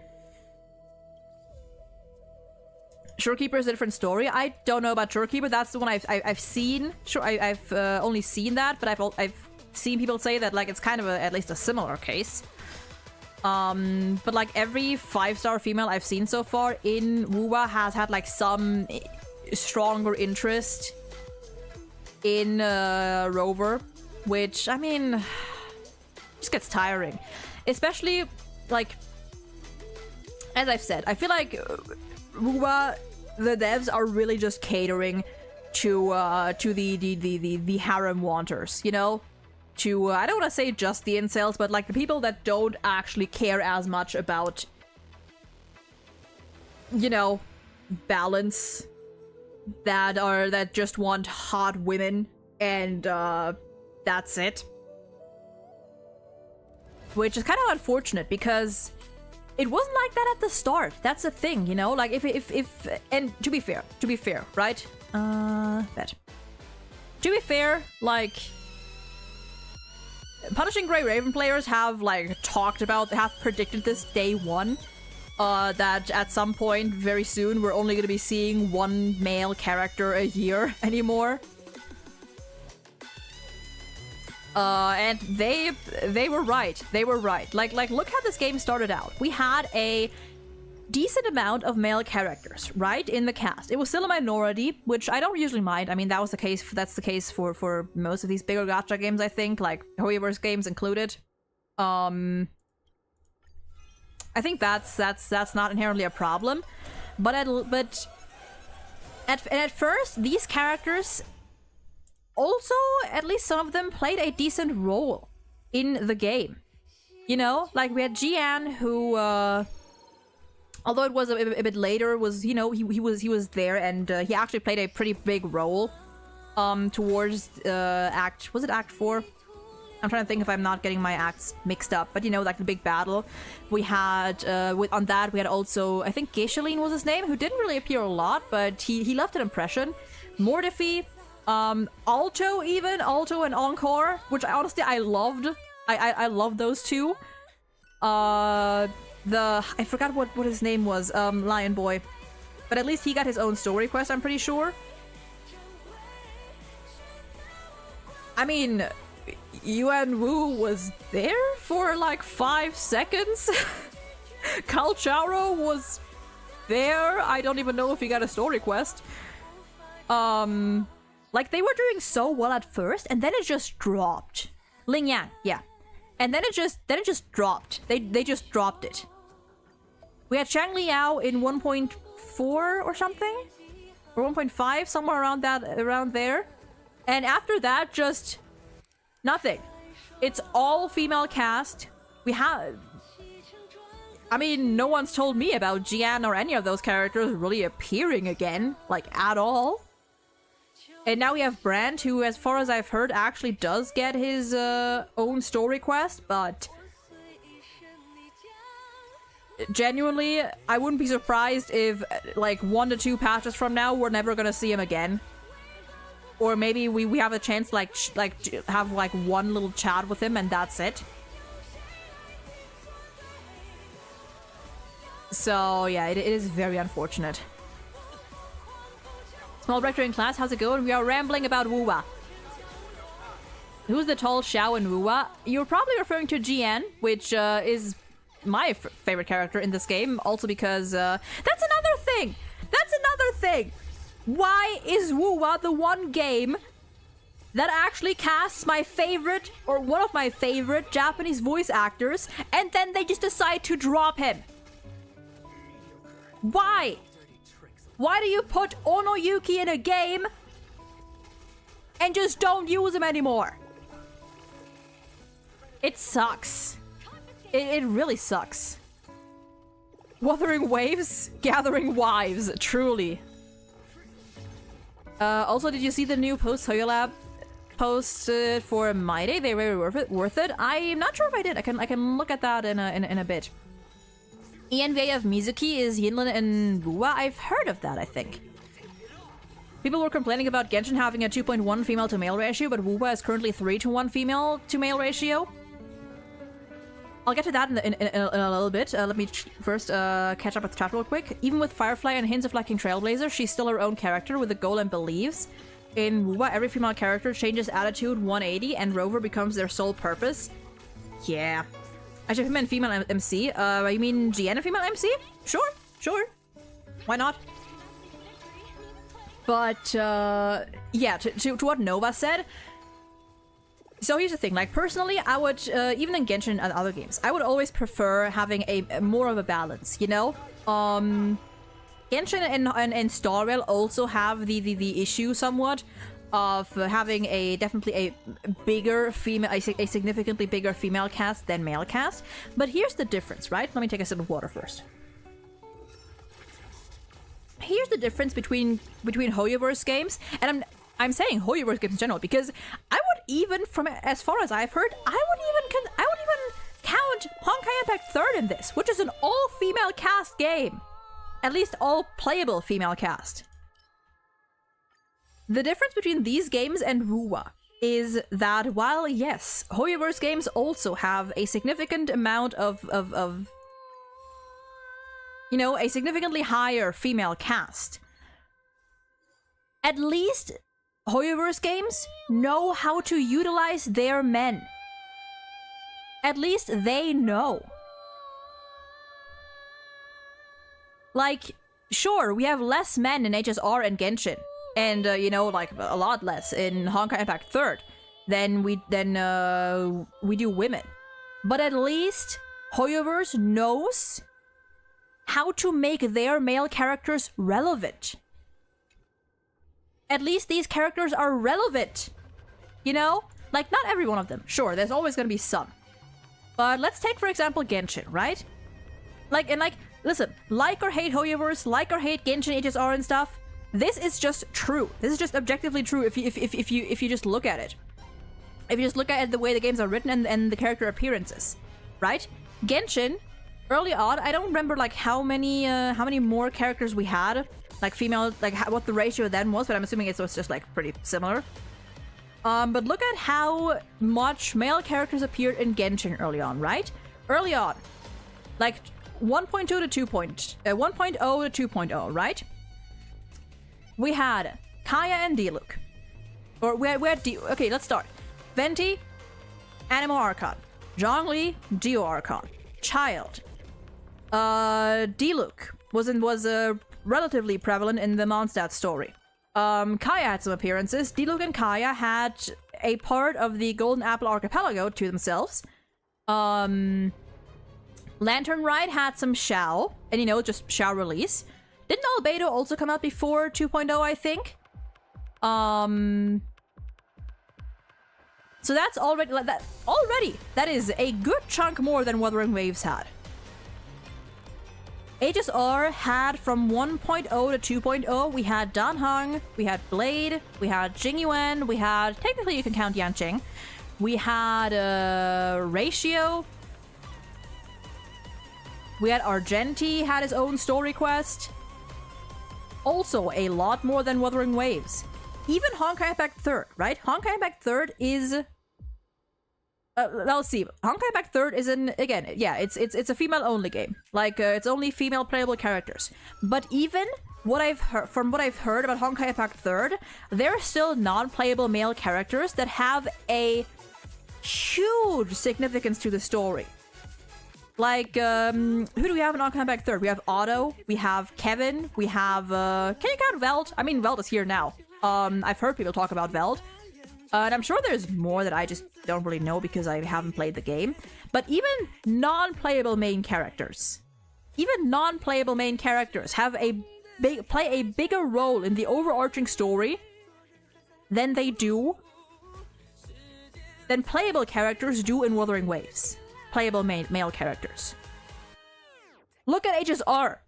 Shorekeeper is a different story. I don't know about Shorekeeper. That's the one I've seen. Sure, I've only seen that, but I've seen people say that like it's kind of at least a similar case. But like every 5-star female I've seen so far in WUWA has had like some stronger interest in Rover, which I mean just gets tiring, especially like as I've said. I feel like WUWA, the devs are really just catering to the harem wanters, you know. To I don't want to say just the incels, but like the people that don't actually care as much about, you know, balance, that just want hot women and that's it. Which is kind of unfortunate because it wasn't like that at the start. That's the thing, you know. Like if and to be fair, right? That. To be fair, like. Punishing Grey Raven players have like have predicted this day one, that at some point very soon we're only going to be seeing one male character a year anymore. And they were right. They were right. Like look how this game started out. We had a decent amount of male characters, right, in the cast. It was still a minority, which I don't usually mind. I mean, that's the case for most of these bigger gacha games, I think, like Hoyoverse games included. I think that's not inherently a problem, but at first these characters also, at least some of them, played a decent role in the game. You know, like we had Jian, who although it was a bit later, was, you know, he was there, and he actually played a pretty big role towards Act 4? I'm trying to think if I'm not getting my acts mixed up, but you know, like the big battle we had on that. We had also, I think Gesheline was his name, who didn't really appear a lot, but he left an impression. Mordefi, Alto and Encore, which honestly I loved. I loved those two. I forgot what his name was, Lion Boy. But at least he got his own story quest, I'm pretty sure. I mean, Yuan Wu was there for like 5 seconds. Cal Charo was there. I don't even know if he got a story quest. Like they were doing so well at first, and then it just dropped. Ling Yang, yeah. And then it just dropped. They just dropped it. We had Chang Liao in 1.4 or something, or 1.5, somewhere around there. And after that, just nothing. It's all female cast. We have, I mean, no one's told me about Jian or any of those characters really appearing again, like at all. And now we have Brand, who, as far as I've heard, actually does get his own story quest, but genuinely, I wouldn't be surprised if, like, 1 to 2 patches from now, we're never gonna see him again. Or maybe we have a chance to, have, like, one little chat with him and that's it. So, yeah, it is very unfortunate. Small Rector in class, how's it going? We are rambling about WUWA. Who's the tall Xiao in WUWA? You're probably referring to Jian, which is my favorite character in this game. Also because, that's another thing! That's another thing! Why is WUWA the one game that actually casts my favorite, or one of my favorite, Japanese voice actors, and then they just decide to drop him? Why? Why do you put Onoyuki in a game and just don't use him anymore? It sucks. It really sucks. Wuthering waves, gathering wives, truly. Also, did you see the new post-Hoyolab post for My Day? They're very worth it. I'm not sure if I did. I can look at that in a bit. ENVA of Mizuki is Yinlin and WUWA. I've heard of that, I think. People were complaining about Genshin having a 2.1 female to male ratio, but WUWA is currently 3 to 1 female to male ratio. I'll get to that in a little bit. Let me first catch up with the chat real quick. Even with Firefly and hints of lacking Trailblazer, she's still her own character with a goal and beliefs. In WoWa, every female character changes attitude 180 and Rover becomes their sole purpose. Yeah. Actually, if you meant female MC, you mean GN a female MC? Sure. Why not? But, yeah, to what Nova said. So here's the thing, like, personally, I would, even in Genshin and other games, I would always prefer having a more of a balance, you know? Genshin and Star Rail also have the issue somewhat of having definitely a bigger female, a significantly bigger female cast than male cast. But here's the difference, right? Let me take a sip of water first. Here's the difference between Hoyoverse games, and I'm saying Hoyoverse games in general because I would even, from as far as I've heard, I would even count Honkai Impact 3rd in this, which is an all-female cast game. At least all playable female cast. The difference between these games and WoWa is that while, yes, Hoyoverse games also have a significant amount of you know, a significantly higher female cast, at least Hoyoverse games know how to utilize their men. At least they know. Like, sure, we have less men in HSR and Genshin, and you know, like a lot less in Honkai Impact 3rd than we do women. But at least Hoyoverse knows how to make their male characters relevant. At least these characters are relevant, you know? Like, not every one of them. Sure, there's always gonna be some. But let's take, for example, Genshin, right? Listen, like or hate Hoyoverse, like or hate Genshin HSR and stuff, this is just true. This is just objectively true if you just look at it. If you just look at the way the games are written and the character appearances, right? Genshin, early on, I don't remember like how many more characters we had, like female, like what the ratio then was, but I'm assuming it was just like pretty similar. But look at how much male characters appeared in Genshin early on, right? Early on, like 1.2 to 1.0 to 2.0, right? We had Kaya and Diluc. Or we had okay, let's start. Venti, Animal Archon. Zhongli, Geo Archon. Child. Diluc was relatively prevalent in the Mondstadt story. Kaya had some appearances. Diluc and Kaya had a part of the Golden Apple Archipelago to themselves. Lantern Ride had some Xiao, and you know, just Xiao release. Didn't Albedo also come out before 2.0, I think? So that's already, that is a good chunk more than Wuthering Waves had. HSR had from 1.0 to 2.0, we had Danheng, we had Blade, we had Jingyuan, we had, technically you can count Yanqing, we had Ratio, we had Argenti had his own story quest. Also a lot more than Wuthering Waves. Even Honkai Impact 3rd, right? Honkai Impact 3rd is... let's see. Honkai Impact 3rd is again, yeah, it's a female-only game. Like, it's only female playable characters. But even what I've heard about Honkai Impact 3rd, there are still non-playable male characters that have a huge significance to the story. Like, who do we have in Honkai Impact 3rd? We have Otto, we have Kevin, we have, can you count Veld? I mean, Veld is here now. I've heard people talk about Veld. And I'm sure there's more that I just don't really know because I haven't played the game. But even non-playable main characters, have play a bigger role in the overarching story than playable characters do in Wuthering Waves. Playable male characters. Look at HSR.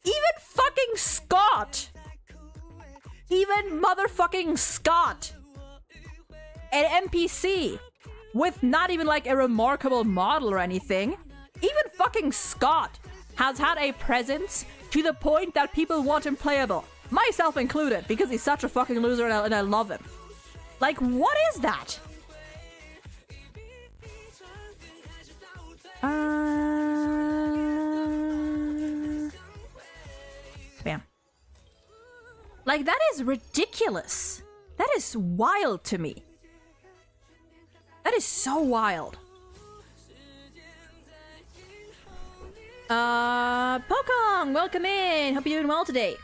Even fucking Scott. Even motherfucking Scott. An NPC with not even like a remarkable model or anything. Even fucking Scott has had a presence to the point that people want him playable. Myself included, because he's such a fucking loser and I love him. Like, what is that? Bam. Like, that is ridiculous. That is wild to me. That is so wild. Pokong, welcome in. Hope you're doing well today.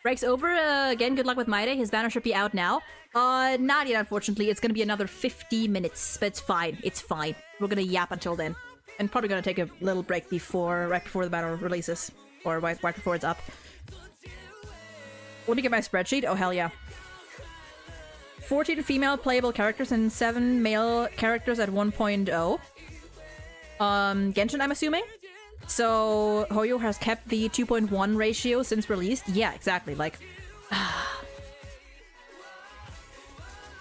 Breaks over again. Good luck with my day. His banner should be out now. Not yet, unfortunately. It's gonna be another 50 minutes, but it's fine. It's fine. We're gonna yap until then, and probably gonna take a little break right before the banner releases, or right before it's up. Let me get my spreadsheet. Oh hell yeah! 14 female playable characters and 7 male characters at 1.0. Genshin, I'm assuming. So Hoyo has kept the 2.1 ratio since released. Yeah, exactly. Like, I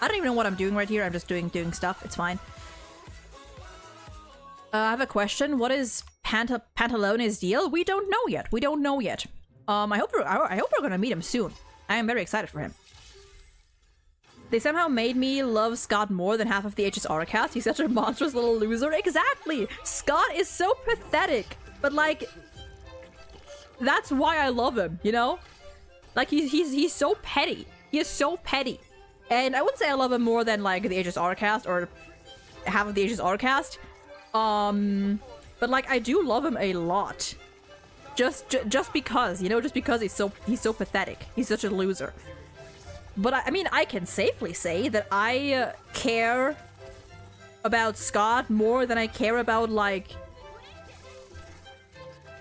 don't even know what I'm doing right here. I'm just doing stuff. It's fine. I have a question. What is Pantalone's deal? We don't know yet. We don't know yet. I hope we're gonna meet him soon. I am very excited for him. They somehow made me love Scott more than half of the HSR cast. He's such a monstrous little loser. Exactly. Scott is so pathetic. But like, that's why I love him, you know? Like, he's so petty. He is so petty. And I wouldn't say I love him more than like the HSR cast or half of the HSR cast. But like, I do love him a lot. Just because, you know, just because he's so pathetic. He's such a loser. But I mean, I can safely say that I care about Scott more than I care about like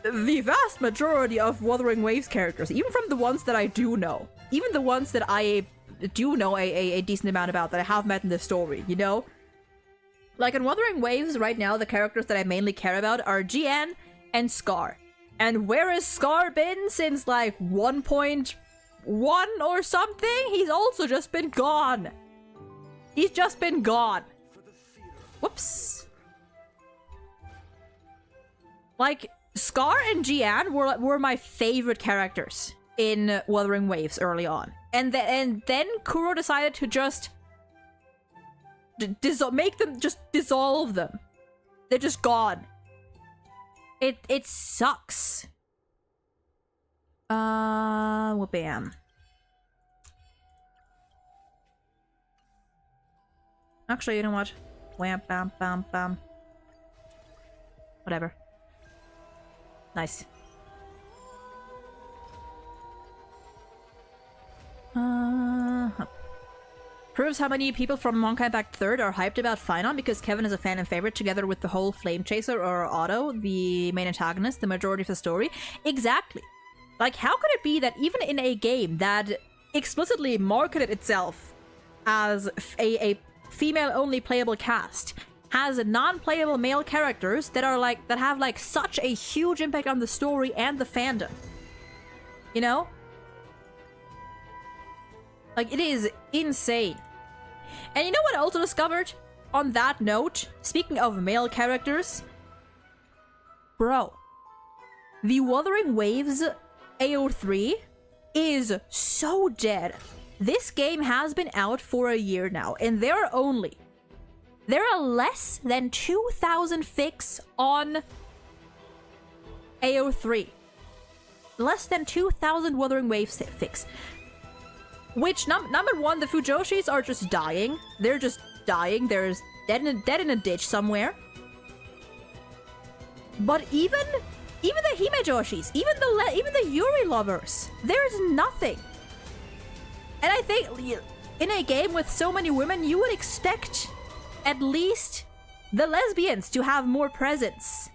the vast majority of Wuthering Waves characters, even from the ones that I do know. Even the ones that I do know a decent amount about, that I have met in the story, you know? Like, in Wuthering Waves right now, the characters that I mainly care about are GN and Scar. And where has Scar been since, like, 1.1 or something? He's also just been gone. He's just been gone. Whoops. Like, Scar and Jian were my favorite characters in Wuthering Waves early on. And then Kuro decided to just make them just dissolve them. They're just gone. It sucks. Well, bam. Actually, you know what? Wham, bam, bam, bam. Whatever. Nice. Proves how many people from Honkai back third are hyped about Phynon because Kevin is a fan and favorite, together with the whole Flame Chaser or Otto, the main antagonist, the majority of the story. Exactly. Like, how could it be that even in a game that explicitly marketed itself as a female-only playable cast, has non-playable male characters that are like, that have like such a huge impact on the story and the fandom? You know? Like, it is insane. And you know what I also discovered? On that note, speaking of male characters, bro, the Wuthering Waves AO3 is so dead. This game has been out for a year now, and there are less than 2,000 fics on AO3. Less than 2,000 Wuthering Waves fics. Which, number one, the Fujoshis are just dying. They're just dying. They're dead in a ditch somewhere. But even the Himejoshis, even the Yuri lovers, there's nothing. And I think in a game with so many women, you would expect at least the lesbians to have more presence.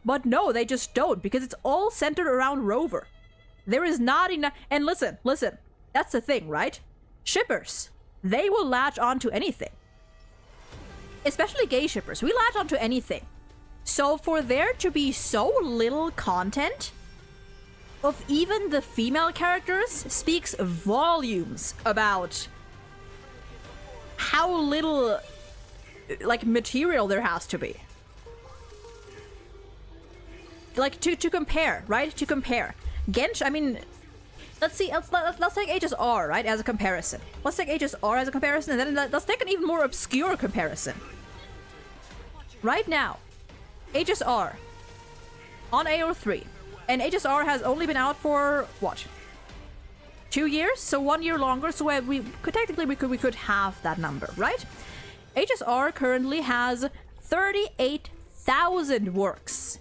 But no, they just don't, because it's all centered around Rover. There is not enough. And listen. That's the thing, right? Shippers, they will latch onto anything. Especially gay shippers. We latch onto anything. So for there to be so little content of even the female characters speaks volumes about how little, like, material there has to be. Like, to compare, right? To compare. Genshin, I mean, let's see, let's take HSR, right, as a comparison. Let's take HSR as a comparison, and then let's take an even more obscure comparison. Right now, HSR on AO3. And HSR has only been out for, what? 2 years? So 1 year longer, so we could have that number, right? HSR currently has 38,000 works.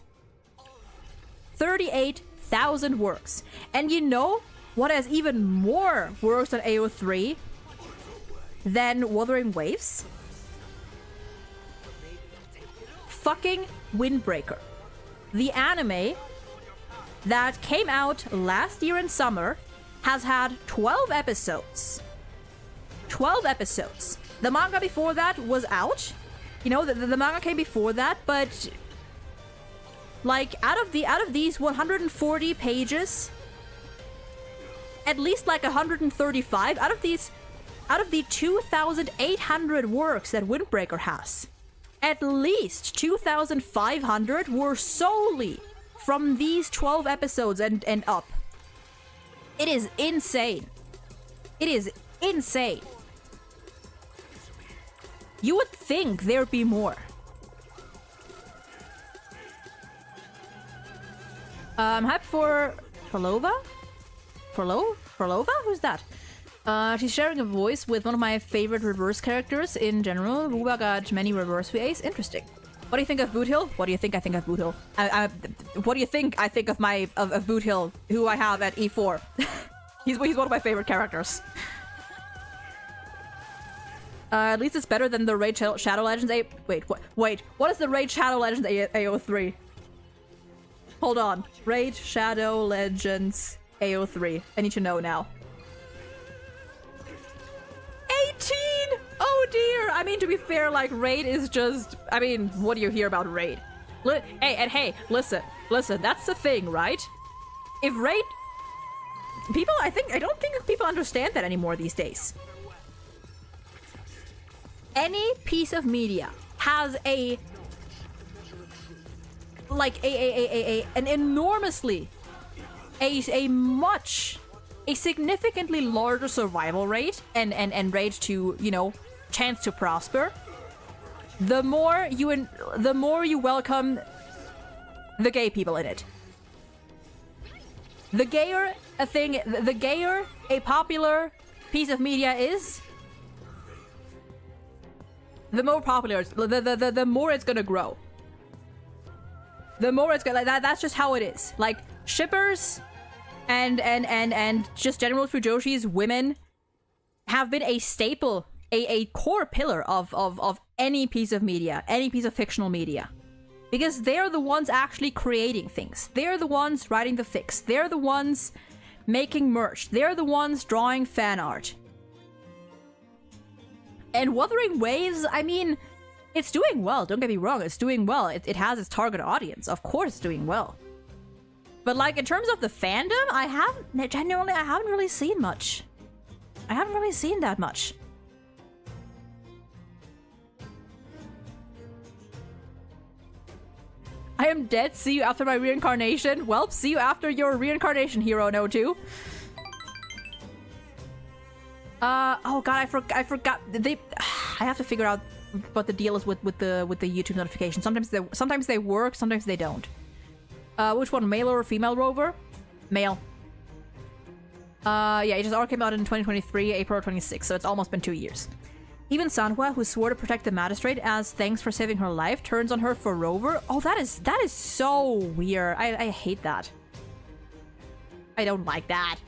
38,000 works. And you know what has even more works on AO3 than Wuthering Waves? Fucking Windbreaker. The anime that came out last year in summer has had 12 episodes. 12 episodes. The manga before that was out. You know, the manga came before that, but like out of these 140 pages, at least like 135 out of the 2,800 works that Windbreaker has, at least 2,500 were solely from these 12 episodes and up. It is insane. It is insane. You would think there'd be more. I'm happy for Forlova? Forlova? Who's that? She's sharing a voice with one of my favorite reverse characters in general. Wuba got many reverse VAs. Interesting. What do you think of Boothill? What do you think I think of Boothill? What do you think I think of of Boothill, who I have at E4? he's one of my favorite characters. At least it's better than the Raid Shadow Legends A... Wait, what is the Raid Shadow Legends AO3? Hold on. Raid Shadow Legends AO3. I need to know now. 18! Oh dear! I mean, to be fair, like, Raid is just... I mean, what do you hear about Raid? Hey, listen, that's the thing, right? If Raid... People, I don't think people understand that anymore these days. Any piece of media has an enormously, a significantly larger survival rate and rate to, you know, chance to prosper. The more you welcome the gay people in it. The gayer a popular piece of media is, the more popular, the more it's gonna grow. The more it's gonna, that's just how it is. Like, shippers and just general Fujoshis, women, have been a staple, a core pillar of any piece of media, any piece of fictional media. Because they're the ones actually creating things. They're the ones writing the fics. They're the ones making merch. They're the ones drawing fan art. And Wuthering Waves, I mean, it's doing well. Don't get me wrong, it's doing well. It has its target audience. Of course it's doing well. But like, in terms of the fandom, I haven't really seen much. I haven't really seen that much. I am dead. See you after my reincarnation. Well, see you after your reincarnation, Hero No 2. Oh god, I forgot. I have to figure out what the deal is with the YouTube notification. Sometimes they work, sometimes they don't. Which one, male or female rover? Male. Yeah, it just all came out in 2023, April 26, so it's almost been 2 years. Even Sanhua, who swore to protect the magistrate as thanks for saving her life, turns on her for rover. Oh, that is so weird. I hate that. I don't like that.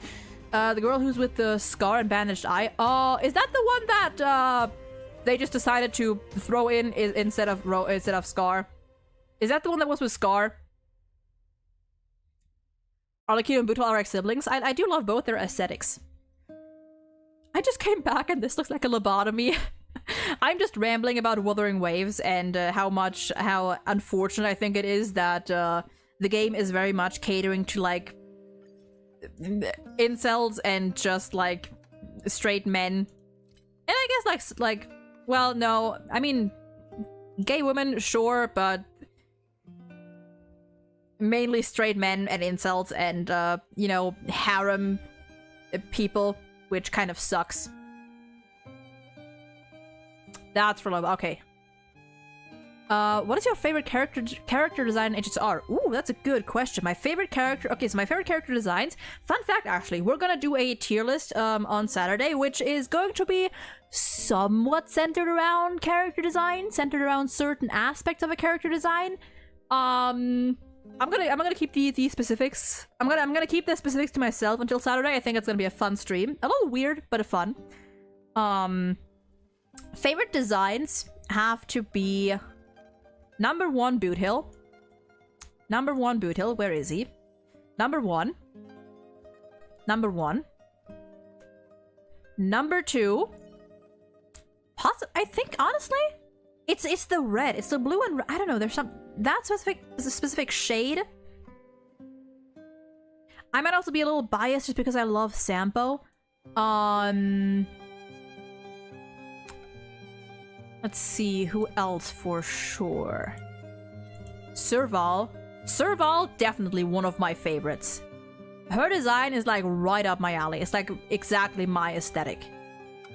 The girl who's with the scar and bandaged eye. Oh, is that the one that they just decided to throw in instead of Scar? Is that the one that was with Scar? Arlecchino and Buto are like siblings. I do love both their aesthetics. I just came back and this looks like a lobotomy. I'm just rambling about Wuthering Waves and how unfortunate I think it is that the game is very much catering to like incels and just like straight men. And I guess like well, no, I mean gay women, sure, but mainly straight men and incels and you know, harem people, which kind of sucks. That's for love. Okay. What is your favorite character design in HSR? Ooh, that's a good question. My favorite character... Okay, so my favorite character designs... Fun fact, actually, we're gonna do a tier list on Saturday, which is going to be somewhat centered around character design, centered around certain aspects of a character design. I'm gonna keep the specifics. I'm gonna keep the specifics to myself until Saturday. I think it's gonna be a fun stream. A little weird, but a fun. Favorite designs have to be... Number 1, Boot Hill. Number 1, Boot Hill. Where is he? Number 1. Number 1. Number 2. I think, honestly, it's the red. It's the blue and I don't know. There's some... That specific shade. I might also be a little biased just because I love Sampo. Let's see, who else for sure? Serval. Serval, definitely one of my favorites. Her design is like right up my alley. It's like exactly my aesthetic.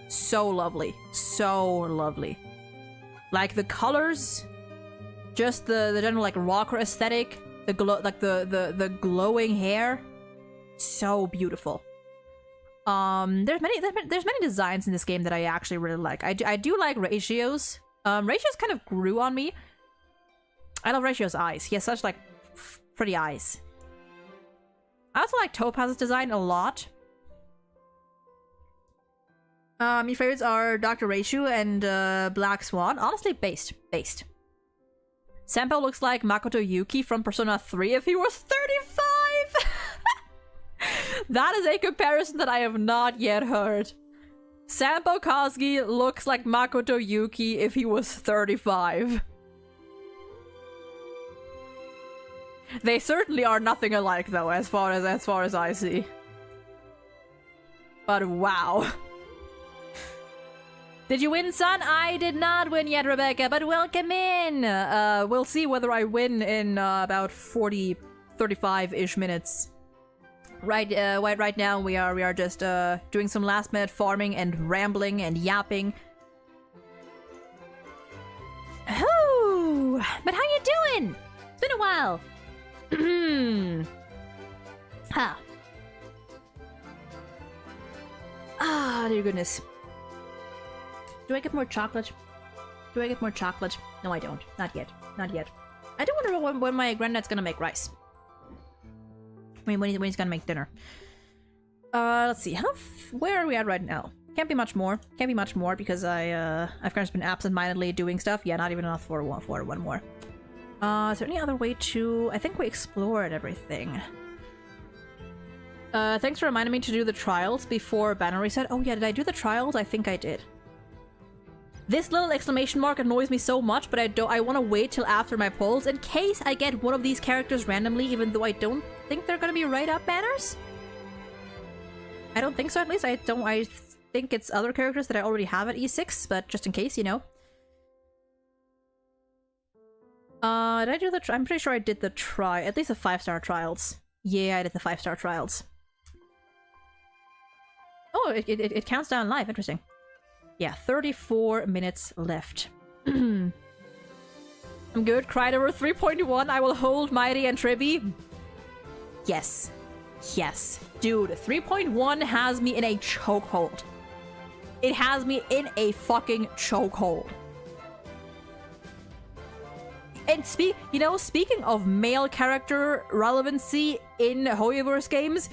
So lovely. So lovely. Like the colors, just the general like rocker aesthetic, the glow, like the glowing hair. So beautiful. There's many designs in this game that I actually really like. I do like Ratio's. Ratio's kind of grew on me. I love Ratio's eyes. He has such like pretty eyes. I also like Topaz's design a lot. Your favorites are Dr. Ratio and Black Swan. Honestly, based. Sampo looks like Makoto Yuki from Persona 3 if he was 35. That is a comparison that I have not yet heard. Sampo Kosugi looks like Makoto Yuki if he was 35. They certainly are nothing alike, though, as far as I see. But wow. Did you win, son? I did not win yet, Rebecca, but welcome in. We'll see whether I win in about 35-ish minutes. Right now we are just doing some last minute farming and rambling and yapping. Oh, but how you doing? It's been a while. Ha. Ah, dear goodness. Do I get more chocolate? Do I get more chocolate? No, I don't. Not yet. Not yet. I do wonder when my granddad's gonna make rice. I mean, when he's gonna make dinner. Let's see. Where are we at right now? Can't be much more. Can't be much more because I've kind of been absent-mindedly doing stuff. Yeah, not even enough for one more. Is there any other way to... I think we explored everything. Thanks for reminding me to do the trials before banner reset. Oh yeah, did I do the trials? I think I did. This little exclamation mark annoys me so much, but I want to wait till after my polls in case I get one of these characters randomly, even though I don't think they're gonna be right-up banners. I don't think so, at least. I think it's other characters that I already have at E6, but just in case, you know. Did I do the... I'm pretty sure I did the at least the 5-star trials. Yeah, I did the 5-star trials. Oh, it counts down live. Interesting. Yeah, 34 minutes left. I'm good. Cried over 3.1. I will hold Mighty and Tribby. Yes. Yes. Dude, 3.1 has me in a chokehold. It has me in a fucking chokehold. And speaking of male character relevancy in Hoyoverse games,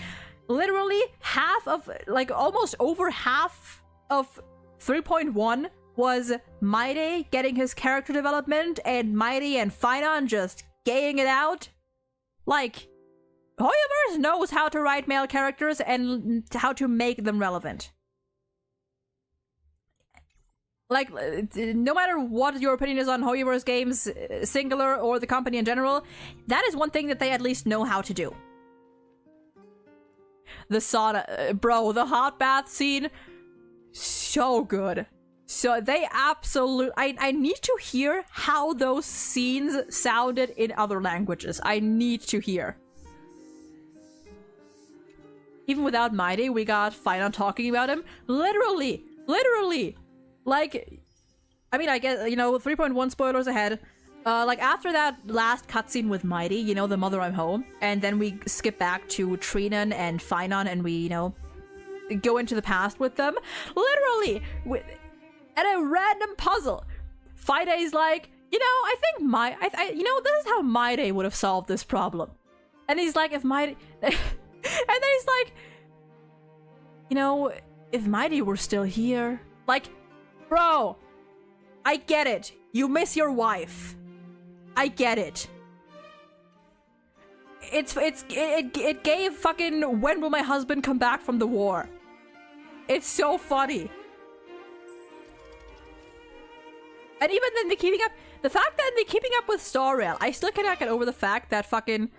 literally half of, like, almost over half of 3.1 was Maide getting his character development and Mighty and Finon just gaying it out. Like, Hoyoverse knows how to write male characters and how to make them relevant. Like, no matter what your opinion is on Hoyoverse games, singular or the company in general, that is one thing that they at least know how to do. The sauna, bro, the hot bath scene, so good. So they absolutely... I need to hear how those scenes sounded in other languages. I need to hear. Even without Mighty, we got Finon talking about him. Literally! Like, I mean, I guess, 3.1 spoilers ahead. Like after that last cutscene with Mighty, you know, the Mother I'm Home, and then we skip back to Trinan and Finon, and we, you know, go into the past with them. Literally, at a random puzzle, Fiday's like, you know, I think you know, this is how Mighty would have solved this problem. And he's like, if Mighty, and then he's like, you know, if Mighty were still here, like, bro, I get it. You miss your wife. I get it. It gave fucking when will my husband come back from the war? It's so funny. And even then, the fact that they're keeping up with Star Rail, I still cannot get over the fact that fucking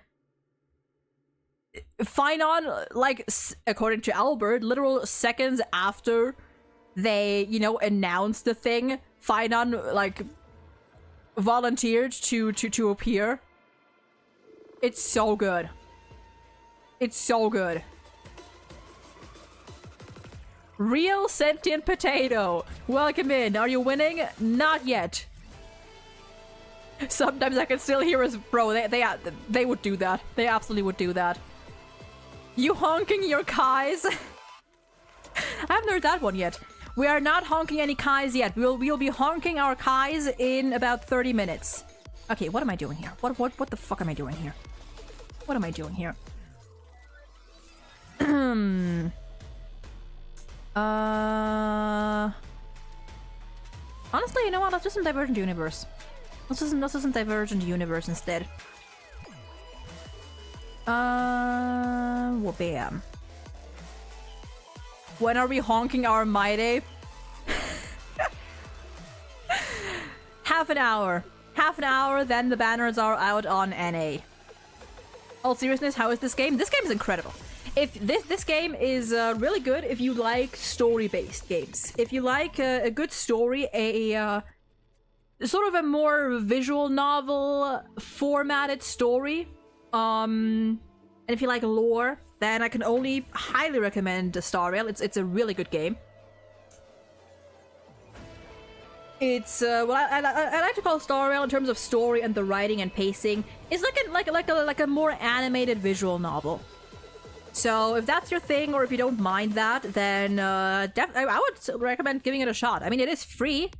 Finon, like, according to Albert, literal seconds after they, you know, announced the thing, Finon, like, volunteered to appear. It's so good. It's so good. Real sentient potato. Welcome in. Are you winning? Not yet. Sometimes I can still hear us, bro. They would do that. They absolutely would do that. You honking your Kais? I haven't heard that one yet. We are not honking any Kais yet. We'll be honking our Kais in about 30 minutes. Okay, what am I doing here? What the fuck am I doing here? What am I doing here? Honestly, you know what? Let's do some Divergent Universe. Let's do some Divergent Universe instead. Well, bam. When are we honking our Mighty? Half an hour. Half an hour, then the banners are out on NA. All seriousness, how is this game? This game is incredible. If this game is really good if you like story-based games. If you like a good story, a sort of a more visual novel formatted story, and if you like lore, then I can only highly recommend Star Rail. It's a really good game. It's what I like to call Star Rail in terms of story and the writing and pacing. It's like a more animated visual novel. So if that's your thing, or if you don't mind that, then I would recommend giving it a shot. I mean, it is free.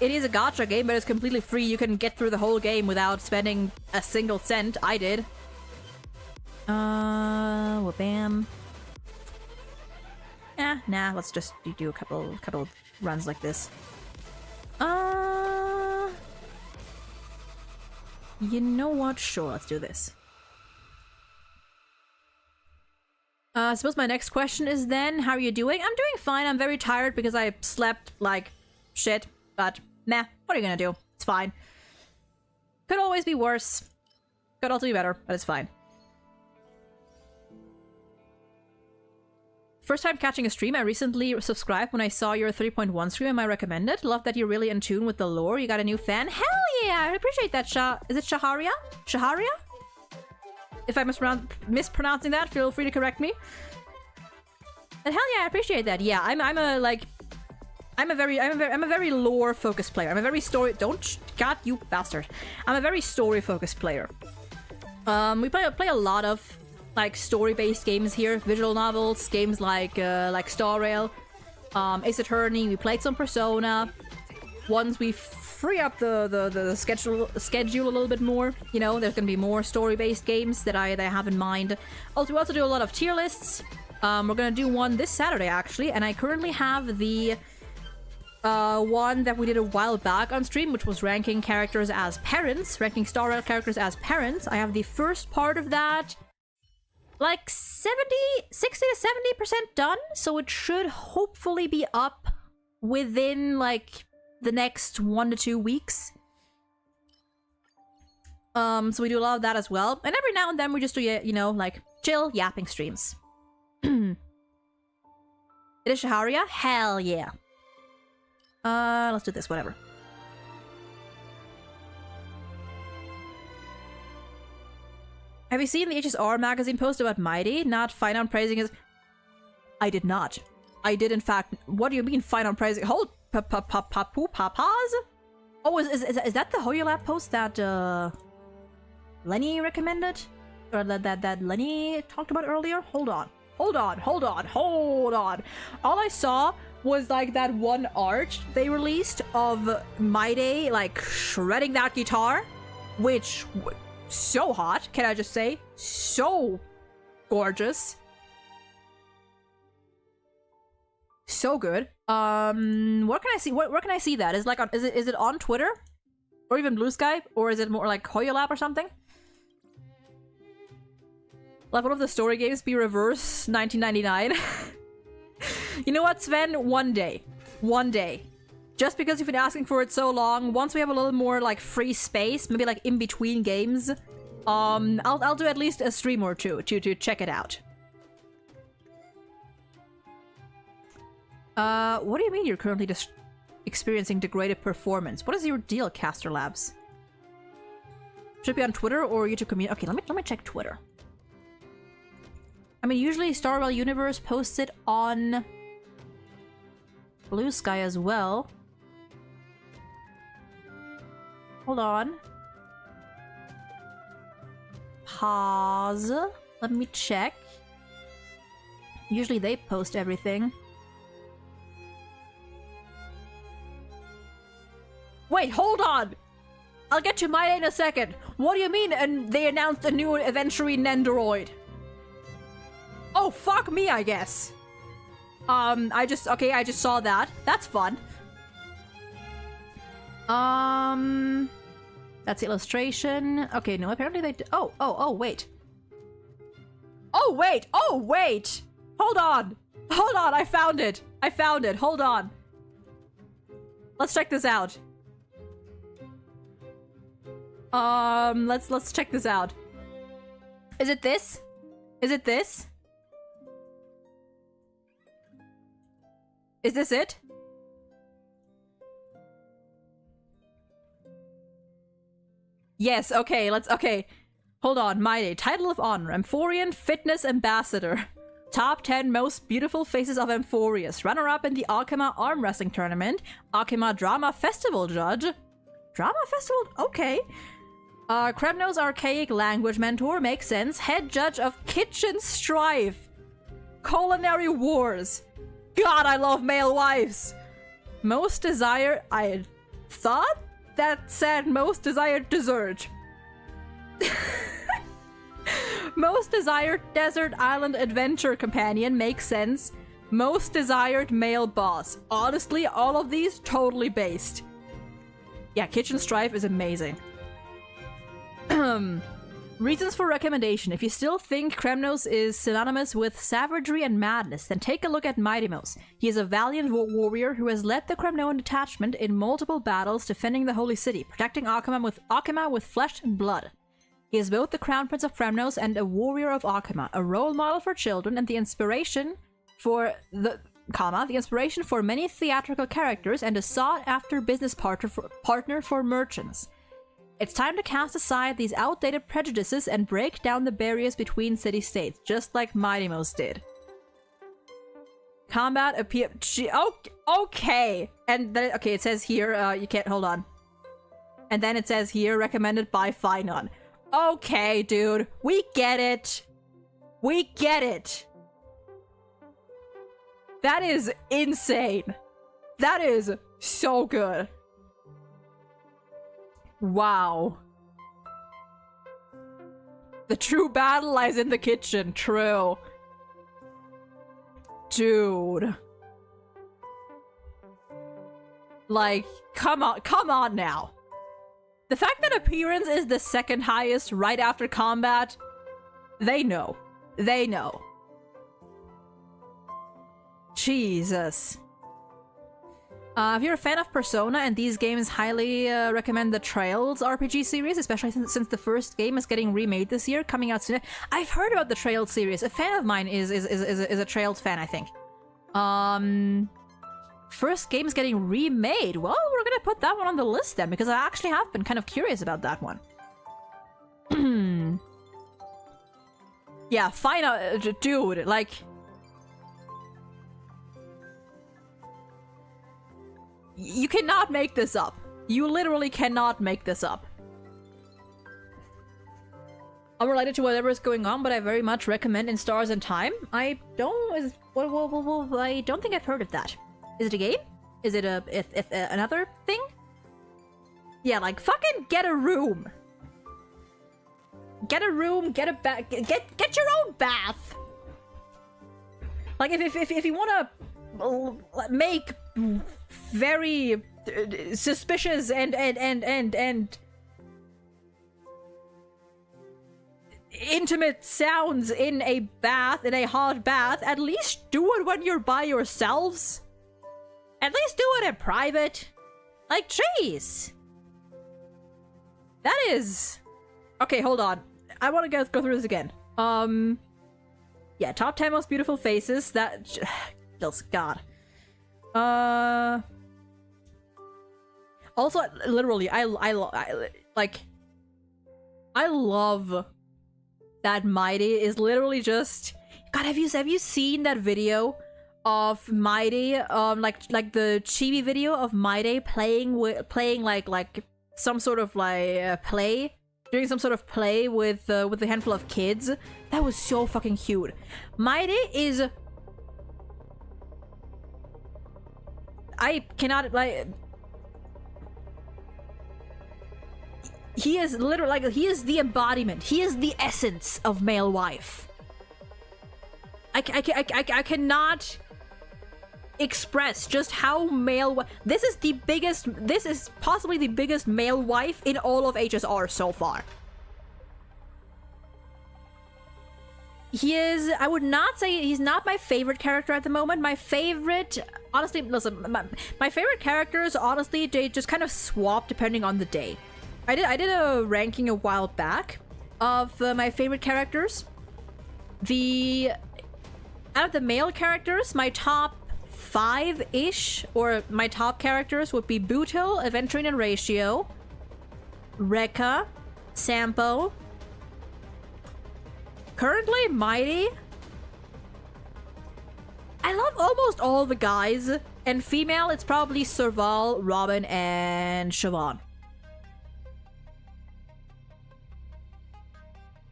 It is a gacha game, but it's completely free. You can get through the whole game without spending a single cent. I did. Well, bam. Nah, let's just do a couple runs like this. You know what? Sure, let's do this. I suppose my next question is then, how are you doing? I'm doing fine. I'm very tired because I slept like shit, but nah, what are you gonna do? It's fine. Could always be worse. Could also be better, but it's fine. First time catching a stream, I recently subscribed when I saw your 3.1 stream. Am I recommended? Love that you're really in tune with the lore. You got a new fan? Hell yeah! I appreciate that, Is it Shaharia? Shaharia? If I'm mispronouncing that, feel free to correct me. And hell yeah, I appreciate that. Yeah, I'm a very lore focused player. I'm a very God, you bastard. I'm a very story focused player. We play a lot of like story-based games here, visual novels, games like Star Rail, Ace Attorney. We played some Persona. Once we free up the schedule a little bit more, you know, there's gonna be more story-based games that I have in mind. Also, we also do a lot of tier lists. We're gonna do one this Saturday actually, and I currently have the one that we did a while back on stream, which was ranking characters as parents, ranking Star Rail characters as parents. I have the first part of that like 60 to 70% done, so it should hopefully be up within like the next 1 to 2 weeks. So we do a lot of that as well, and every now and then we just do, you know, like chill yapping streams. It is Shaharia? Hell yeah. Let's do this, whatever. Have you seen the HSR magazine post about Mighty? Not fine on praising his... I did not. I did in fact... What do you mean fine on praising... Hold... Papas? Oh, is that the Hoyolab post that Lenny recommended? Or that Lenny talked about earlier? Hold on. All I saw was like that one art they released of Maide like shredding that guitar, which so hot, can I just say? So gorgeous. So good. Where can I see where can I see that? Is like on, is it on Twitter? Or even Blue Sky? Or is it more like Hoyolab or something? Like one of the story games be reverse 1999. You know what, Sven? One day. Just because you've been asking for it so long, once we have a little more like free space, maybe like in between games, I'll do at least a stream or two to check it out. What do you mean you're currently just experiencing degraded performance? What is your deal, Caster Labs? Should it be on Twitter or YouTube community? Okay, let me check Twitter. I mean, usually Starwell Universe posts it on Blue Sky as well. Hold on. Pause. Let me check. Usually they post everything. Wait, hold on! I'll get to mine in a second. What do you mean and they announced a new adventure Nendoroid? Oh, fuck me, I guess. I just saw that. That's fun. That's the illustration. Okay, no, apparently they oh, wait. Oh, wait! Hold on, I found it. Hold on. Let's check this out. Let's check this out. Is it this? Is this it? Yes, okay, okay. Hold on, my day. Title of Honor, Amphorian Fitness Ambassador. Top 10 Most Beautiful Faces of Amphorius. Runner-up in the Alchema Arm Wrestling Tournament. Alchema Drama Festival Judge. Drama Festival? Okay. Kremno's Archaic Language Mentor, makes sense. Head Judge of Kitchen Strife. Culinary Wars. God, I love male wives. Most desired... I thought that said most desired dessert. Most desired desert island adventure companion, makes sense. Most desired male boss. Honestly, all of these totally based. Yeah, Kitchen Strife is amazing. Reasons for recommendation. If you still think Kremnos is synonymous with savagery and madness, then take a look at Midimos. He is a valiant warrior who has led the Kremnoan detachment in multiple battles defending the Holy City, protecting Alchema with flesh and blood. He is both the Crown Prince of Kremnos and a warrior of Alchema, a role model for children and the inspiration for many theatrical characters and a sought-after business partner for merchants. It's time to cast aside these outdated prejudices and break down the barriers between city-states, just like Midimos did. Combat appear... Okay! And then, okay, it says here, you can't... Hold on. And then it says here, recommended by Finon. Okay, dude. We get it. That is insane. That is so good. Wow. The true battle lies in the kitchen. True. Dude. Like, come on now. The fact that appearance is the second highest right after combat, they know. Jesus. If you're a fan of Persona and these games, highly recommend the Trails RPG series, especially since the first game is getting remade this year, coming out soon. I've heard about the Trails series. A fan of mine is a Trails fan, I think. First game is getting remade. Well, we're gonna put that one on the list then, because I actually have been kind of curious about that one. Yeah, fine, dude, like... You cannot make this up. You literally cannot make this up. Unrelated to whatever is going on, but I very much recommend In Stars and Time. I don't think I've heard of that. Is it a game? Is it another thing? Yeah, like fucking get a room. Get a room, get a bath, get your own bath. Like if you want to make very suspicious and intimate sounds in a bath, in a hot bath, at least do it when you're by yourselves. At least do it in private. Like, jeez. That is... Okay, hold on. I want to go through this again. Yeah, top 10 most beautiful faces. That... God. Also, literally, I love that Mighty is literally just... God, have you seen that video of Mighty? Like the chibi video of Mighty playing like some sort of play, doing some sort of play with a handful of kids. That was so fucking cute. Mighty is... I cannot like... He is literally like, he is the embodiment. He is the essence of male wife. I cannot express just how male... This is possibly the biggest male wife in all of HSR so far. He is... I would not say he's not my favorite character at the moment. My favorite... Honestly, listen, my favorite characters, honestly, they just kind of swap depending on the day. I did a ranking a while back of my favorite characters. Out of the male characters, my top 5-ish, or my top characters would be Butil, Aventurine and Ratio, Rekka, Sampo, currently Mighty. I love almost all the guys, and female, it's probably Serval, Robin, and Siobhan.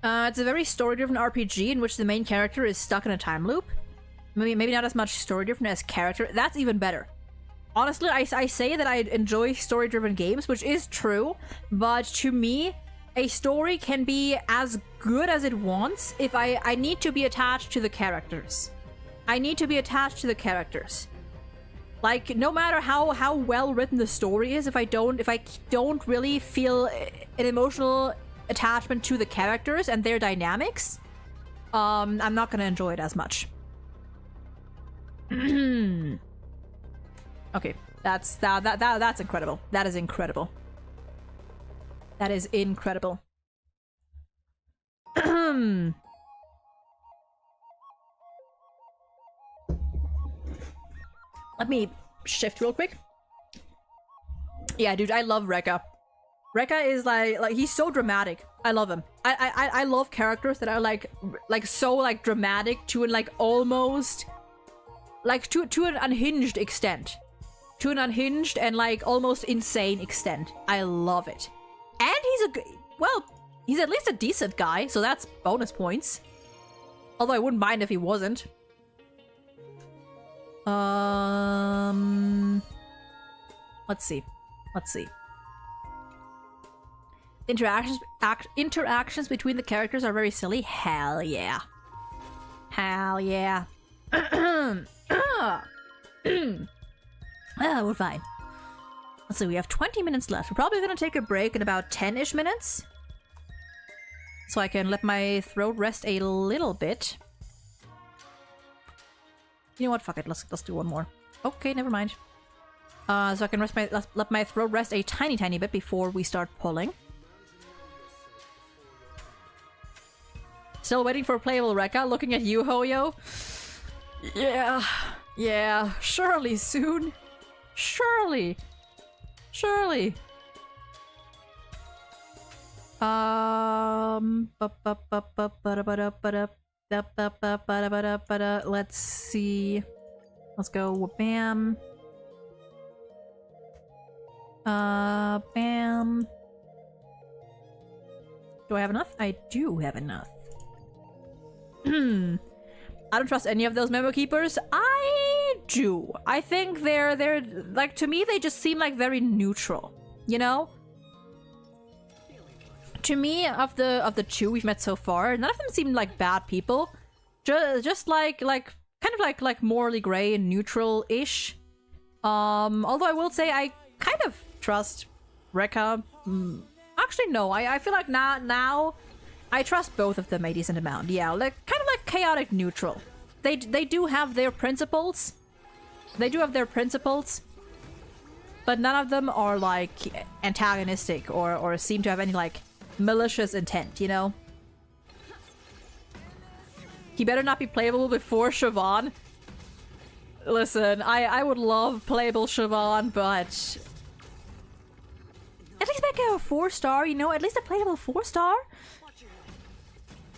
It's a very story-driven RPG in which the main character is stuck in a time loop. Maybe not as much story-driven as character. That's even better. Honestly, I say that I enjoy story-driven games, which is true, but to me, a story can be as good as it wants if I need to be attached to the characters. I need to be attached to the characters. Like, no matter how well written the story is, if I don't really feel an emotional attachment to the characters and their dynamics, I'm not gonna enjoy it as much. Okay, that's incredible. That is incredible. That is incredible. Let me shift real quick. Yeah, dude, I love Rekka. Rekka is like he's so dramatic. I love him. I love characters that are like so like dramatic to like almost like to an unhinged extent. To an unhinged and like almost insane extent. I love it. And he's at least a decent guy, so that's bonus points. Although I wouldn't mind if he wasn't. Let's see. Interactions between the characters are very silly. Hell yeah. Hell yeah. We're fine. Let's see, we have 20 minutes left. We're probably gonna take a break in about 10-ish minutes. So I can let my throat rest a little bit. You know what? Fuck it. Let's do one more. Okay, never mind. So I can let my throat rest a tiny bit before we start pulling. Still waiting for playable Rekka. Looking at you, Hoyo. Yeah. Surely soon. Surely. Let's see. Let's go. Bam. Bam. Do I have enough? I do have enough. I don't trust any of those memo keepers. I do. I think they're like, to me they just seem like very neutral, you know? To me, of the two we've met so far, none of them seem like bad people. Just like kind of like morally gray and neutral-ish. Although I will say I kind of trust Rekka. Actually, no. I feel like now I trust both of them a decent amount. Yeah, like kind of like chaotic neutral. They do have their principles. They do have their principles. But none of them are like antagonistic or seem to have any like malicious intent, you know? He better not be playable before Siobhan. Listen, I would love playable Siobhan, but at least make it a 4-star, you know? At least a playable 4-star?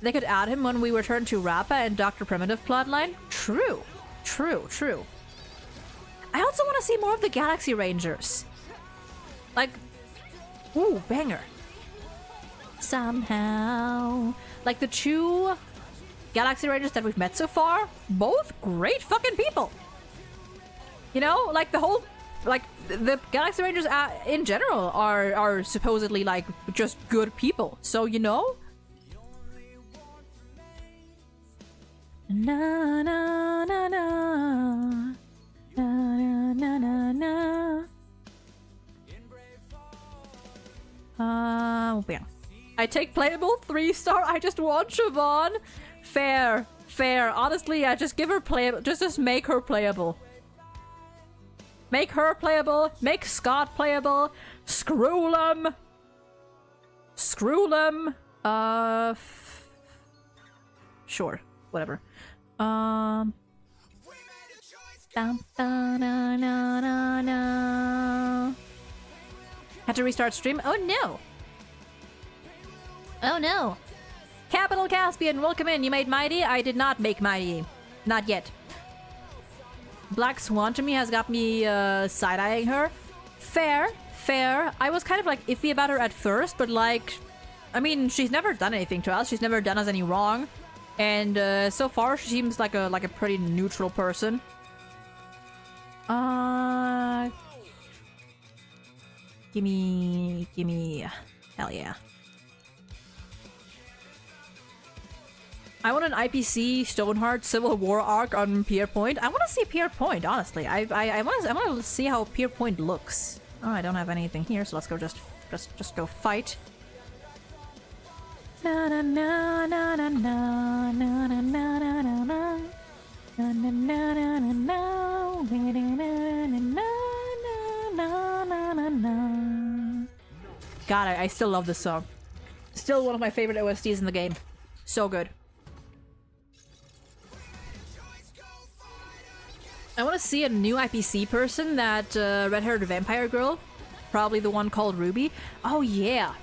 They could add him when we return to Rappa and Dr. Primitive plotline. True. True, true. I also want to see more of the Galaxy Rangers. Like, ooh, banger. Somehow. Like the 2 Galaxy Rangers that we've met so far, both great fucking people. You know, like the whole, like the Galaxy Rangers in general are supposedly like just good people. So, you know? Na na na na. Na na na na. Yeah. I take playable 3-star. I just want Siobhan. Fair, fair. Honestly, I just give her playable. Just make her playable. Make her playable. Make Scott playable. Screw them. Screw them. Sure. Whatever. Da, da, na, na, na, na. Had to restart stream? Oh no! Oh no! Capital Caspian, welcome in. You made Mighty? I did not make Mighty. Not yet. Black Swan to me has got me side-eyeing her. Fair, fair. I was kind of like iffy about her at first, but like, I mean, she's never done anything to us. She's never done us any wrong. And so far, she seems like a pretty neutral person. Gimme, hell yeah. I want an IPC Stoneheart Civil War arc on Pierpoint. I want to see Pierpoint, honestly. I want to see how Pierpoint looks. Oh, I don't have anything here, so let's go just go fight. Na na na na na na na na na na na. Na na na na na na. God, I still love this song. Still one of my favorite OSTs in the game. So good. I want to see a new IPC person, that red-haired vampire girl. Probably the one called Ruby. Oh yeah.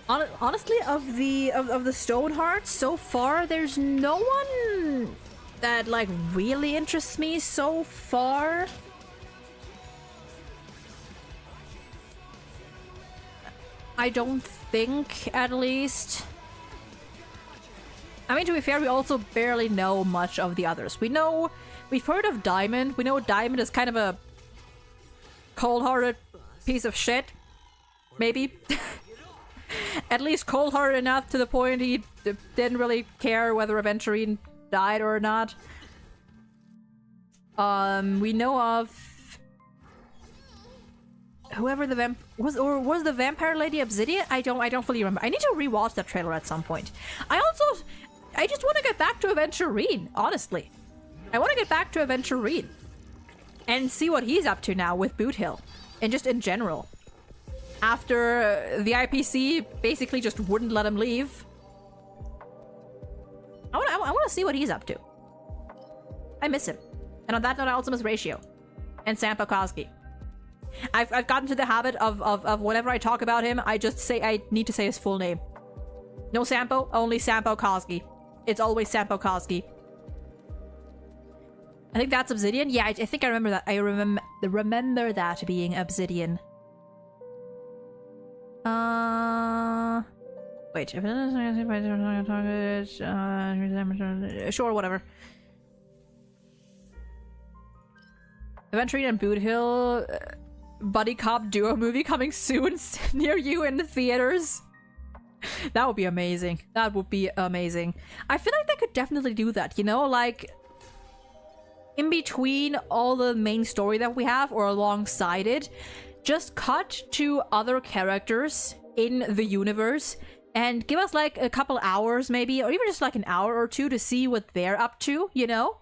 Honestly, of the Stonehearts so far, there's no one that like really interests me so far. I don't think, at least. I mean, to be fair, we also barely know much of the others. We've heard of Diamond. We know Diamond is kind of a cold-hearted piece of shit. Maybe. At least cold-hearted enough to the point he didn't really care whether Aventurine died or not. We know of whoever the was the vampire lady Obsidian? I don't fully remember. I need to rewatch that trailer at some point. I just want to get back to Aventurine, honestly. I want to get back to Aventurine and see what he's up to now with Boot Hill and just in general. After the IPC basically just wouldn't let him leave. I want to see what he's up to. I miss him. And on that note, I also miss Ratio and Sampo Koski. I've gotten to the habit of whenever I talk about him, I just say I need to say his full name. No Sampo, only Sampo Koski. It's always Sampo Koski. I think that's Obsidian. Yeah, I think I remember that. I remember that being Obsidian. Wait. Sure, whatever. Adventuring and Boot Hill buddy cop duo movie coming soon near you in the theaters. That would be amazing. That would be amazing. I feel like they could definitely do that, you know? Like, in between all the main story that we have, or alongside it, just cut to other characters in the universe and give us like a couple hours maybe, or even just like an hour or two to see what they're up to, you know?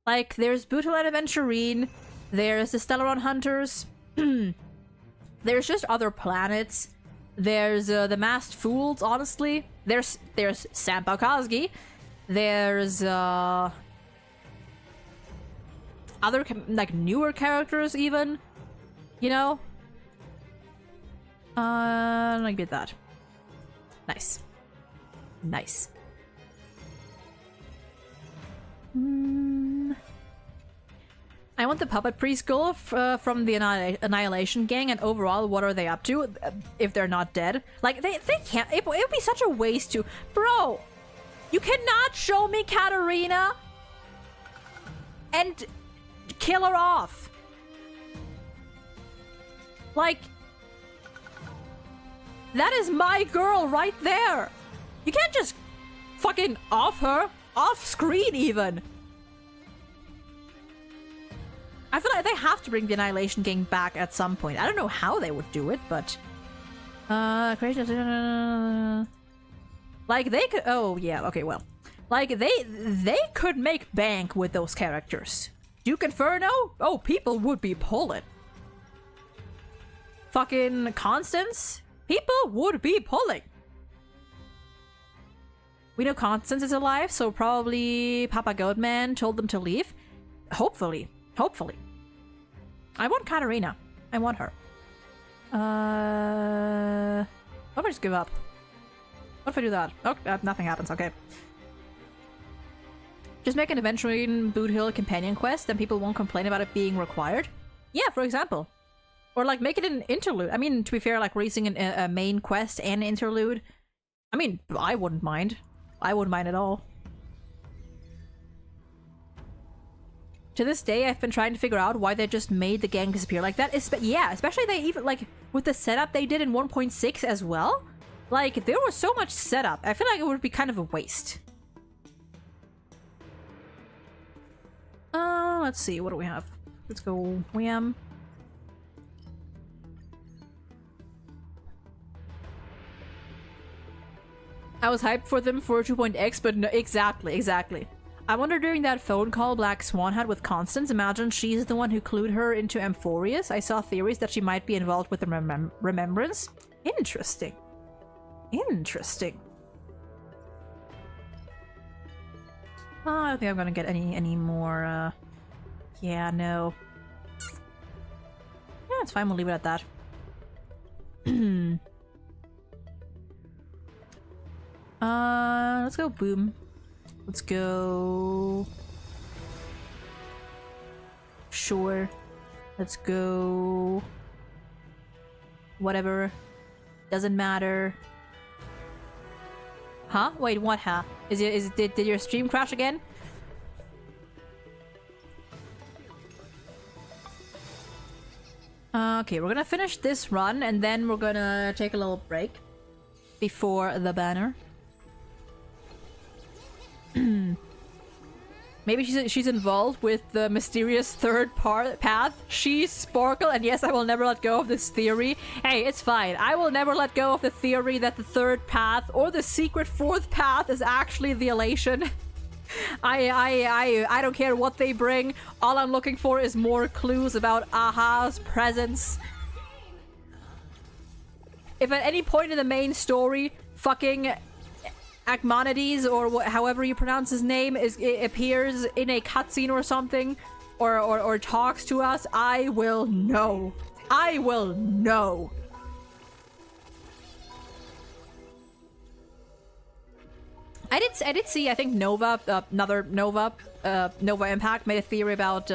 Like, there's Bootle and Aventurine, there's the Stellaron Hunters, there's just other planets, there's the Masked Fools, honestly, there's Sam Balkowski, there's other like newer characters even, you know? Like get that. Nice. Nice. I want the puppet preschool from the Annihilation Gang, and overall, what are they up to if they're not dead? Like, they can't. It would be such a waste to. Bro, you cannot show me Katarina and kill her off. Like, that is my girl right there. You can't just fucking off her, off screen even. I feel like they have to bring the Annihilation Gang back at some point. I don't know how they would do it, but like they could. Oh yeah, okay, well, like they could make bank with those characters. Duke Inferno. Oh, people would be pulling. Fucking Constance. People would be pulling. We know Constance is alive, so probably Papa Goatman told them to leave. Hopefully. Hopefully. I want Katarina. I want her. What if I just give up? What if I do that? Oh, nothing happens. Okay. Just make an Adventuring Boot Hill companion quest, then people won't complain about it being required. Yeah, for example. Or like make it an interlude. I mean, to be fair, like releasing a main quest and an interlude. I mean, I wouldn't mind. I wouldn't mind at all. To this day, I've been trying to figure out why they just made the gang disappear like that. Yeah, especially they even, like, with the setup they did in 1.6 as well. Like, there was so much setup. I feel like it would be kind of a waste. Let's see. What do we have? Let's go wham. I was hyped for them for 2.x, but no, exactly. I wonder during that phone call Black Swan had with Constance, imagine she's the one who clued her into Amphorius. I saw theories that she might be involved with the remembrance. Interesting. Interesting. I don't think I'm gonna get any more, yeah, no. Yeah, it's fine, we'll leave it at that. Let's go boom. Let's go... Sure. Let's go... Whatever. Doesn't matter. Huh? Wait, what, huh? Did your stream crash again? Okay, we're gonna finish this run, and then we're gonna take a little break before the banner. Maybe she's involved with the mysterious third path. She's Sparkle, and yes, I will never let go of this theory. Hey, it's fine. I will never let go of the theory that the third path or the secret fourth path is actually the Elation. I don't care what they bring. All I'm looking for is more clues about Aha's presence. If at any point in the main story, fucking Achmonides, or however you pronounce his name, appears in a cutscene or something, or talks to us, I will know. I will know. I did see, I think Nova, another Nova Impact made a theory about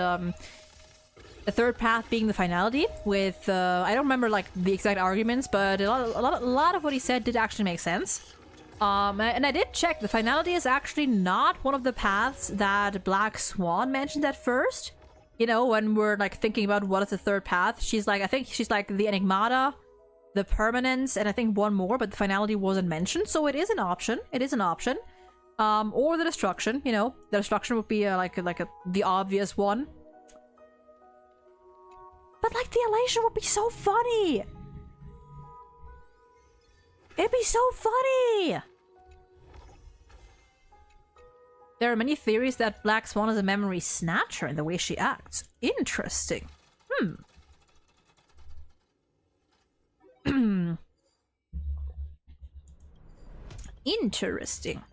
The third path being the finality with, I don't remember like the exact arguments, but a lot of what he said did actually make sense. And I did check, the finality is actually not one of the paths that Black Swan mentioned at first. You know, when we're like thinking about what is the third path, she's like, I think she's like the Enigmata, the Permanence, and I think one more, but the finality wasn't mentioned, so it is an option. It is an option. Or the destruction, you know, the destruction would be the obvious one. But like the elation would be so funny. It'd be so funny. There are many theories that Black Swan is a memory snatcher in the way she acts. Interesting. Interesting.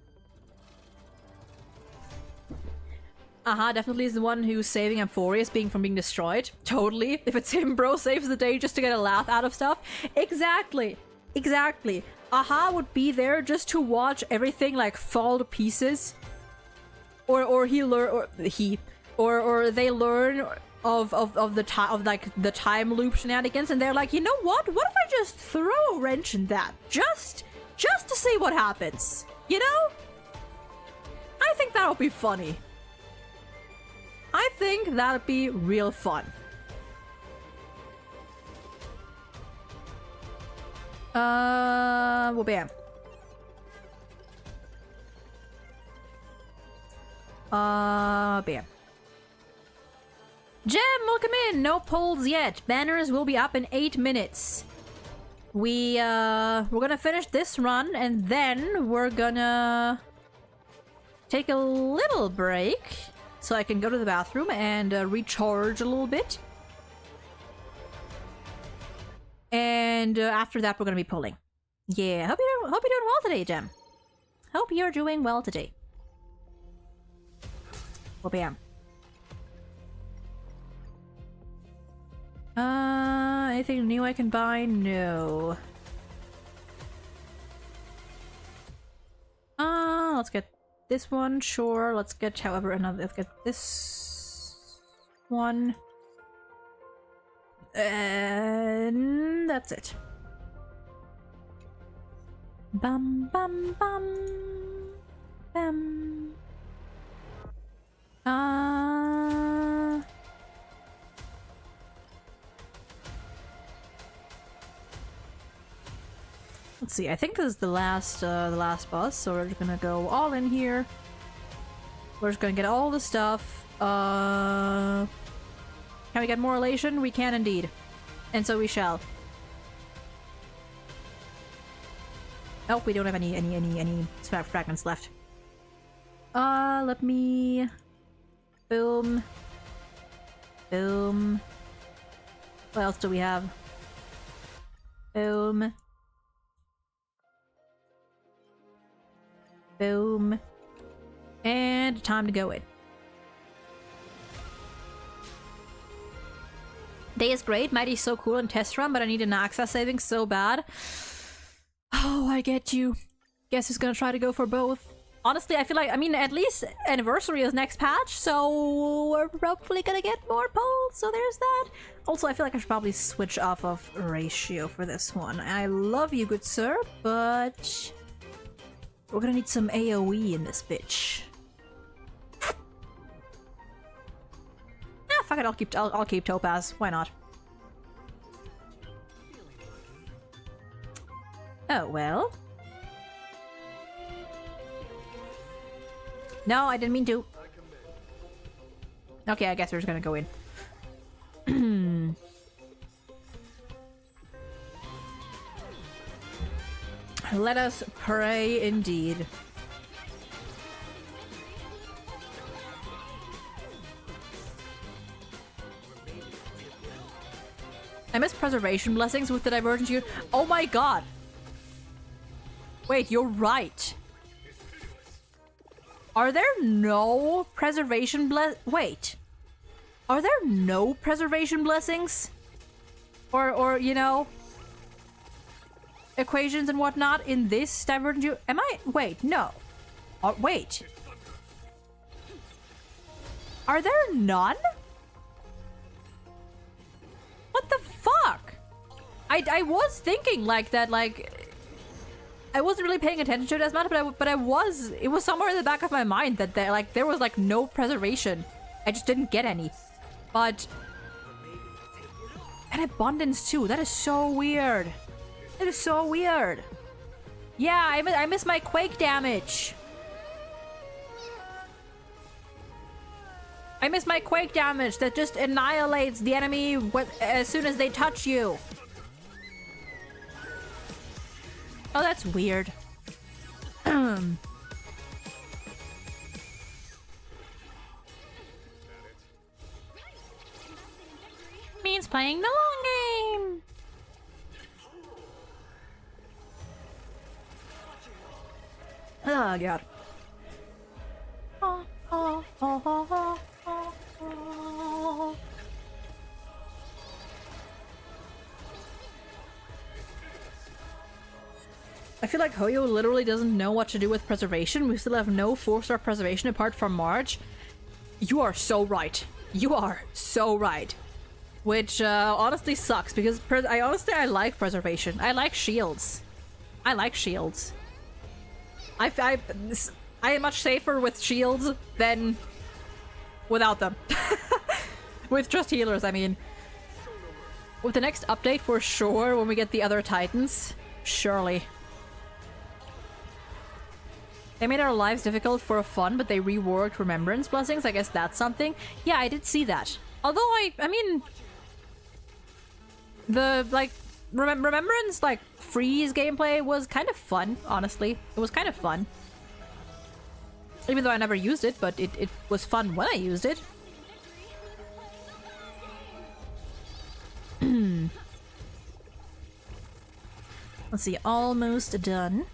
Definitely is the one who's saving Amphorius from being destroyed. Totally. If it's him, bro saves the day just to get a laugh out of stuff. Exactly. Exactly. Would be there just to watch everything like fall to pieces. Or they learn of the time loop shenanigans, and they're like, you know what? What if I just throw a wrench in that? Just to see what happens. You know? I think that would be funny. I think that'd be real fun. Well, bam. Bam. Gem, welcome in. No polls yet. Banners will be up in 8 minutes. We're gonna finish this run, and then we're gonna take a little break so I can go to the bathroom and recharge a little bit. And after that, we're gonna be pulling. Yeah, hope you're doing well today, Gem. Hope you're doing well today. Well, bam. Anything new I can buy? No. Let's get this one, sure. Let's get, however, another. Let's get this one. And that's it. Bum bum bum. Bum. Let's see. I think this is the last boss, so we're just gonna go all in here. We're just gonna get all the stuff. Can we get more elation? We can indeed, and so we shall. Oh, we don't have any scrap fragments left. Let me... Boom. Boom. What else do we have? Boom. Boom. And time to go in. Day is great. Mighty's so cool in test run, but I need an access saving so bad. Oh, I get you. Guess who's gonna try to go for both? Honestly, I feel like, I mean, at least Anniversary is next patch, so we're probably gonna get more polls, so there's that. Also, I feel like I should probably switch off of ratio for this one. I love you, good sir, but we're gonna need some AoE in this bitch. Fuck it, I'll keep Topaz. Why not? Oh, well. No, I didn't mean to. Okay, I guess we're just gonna go in. Let us pray indeed. I miss preservation blessings with the divergent unit. Oh my god! Wait, you're right. Are there no preservation Wait. Are there no preservation blessings? Or, you know, equations and whatnot in this divergent... Am I... Wait, no. Wait. Are there none? I was thinking like that, like I wasn't really paying attention to it as much, but it was somewhere in the back of my mind that there was like no preservation. I just didn't get any. But and abundance too. That is so weird. That is so weird. Yeah, I miss my quake damage. I miss my quake damage that just annihilates the enemy as soon as they touch you. Oh, that's weird. Means playing the long game. Oh god. I feel like Hoyo literally doesn't know what to do with preservation. We still have no 4-star preservation apart from March. You are so right. You are so right. Which honestly sucks because I like preservation. I like shields. I like shields. I am much safer with shields than without them. With just healers, I mean. With the next update for sure, when we get the other titans, surely. They made our lives difficult for fun, but they reworked remembrance blessings. I guess that's something. Yeah, I did see that. Although I mean, the like remembrance like freeze gameplay was kind of fun. Honestly, it was kind of fun. Even though I never used it, but it was fun when I used it. Let's see, almost done.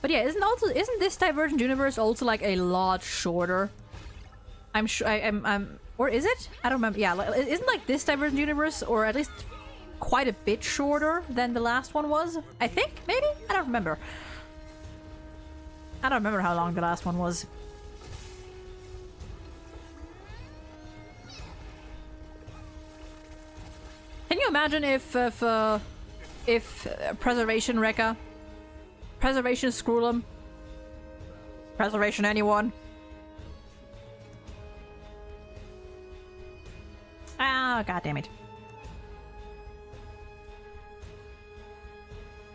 But yeah, isn't this Divergent Universe also like a lot shorter? I'm sure I'm or is it? I don't remember. Yeah, isn't like this Divergent Universe or at least quite a bit shorter than the last one was? I think maybe? I don't remember. I don't remember how long the last one was. Can you imagine if preservation Rekka, preservation Screwlum, preservation anyone? Ah, god damn it.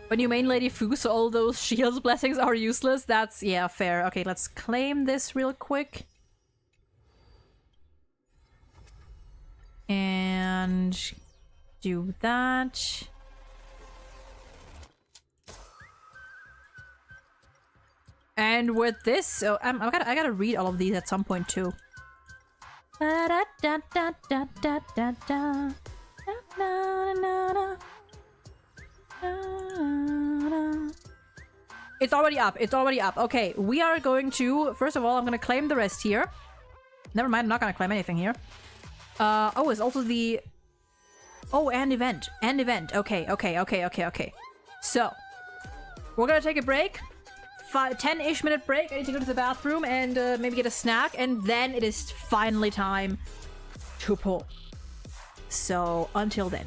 When you main Lady Foos, all those shields blessings are useless. That's, yeah, fair. Okay, let's claim this real quick. And do that. And with this, so I gotta read all of these at some point too. It's already up. It's already up. Okay, we are going to... First of all, I'm gonna claim the rest here. Never mind, I'm not gonna claim anything here. Oh, it's also the... Oh, and event. And event. Okay. So, we're gonna take a break. 10-ish minute break. I need to go to the bathroom and maybe get a snack. And then it is finally time to pull. So, until then.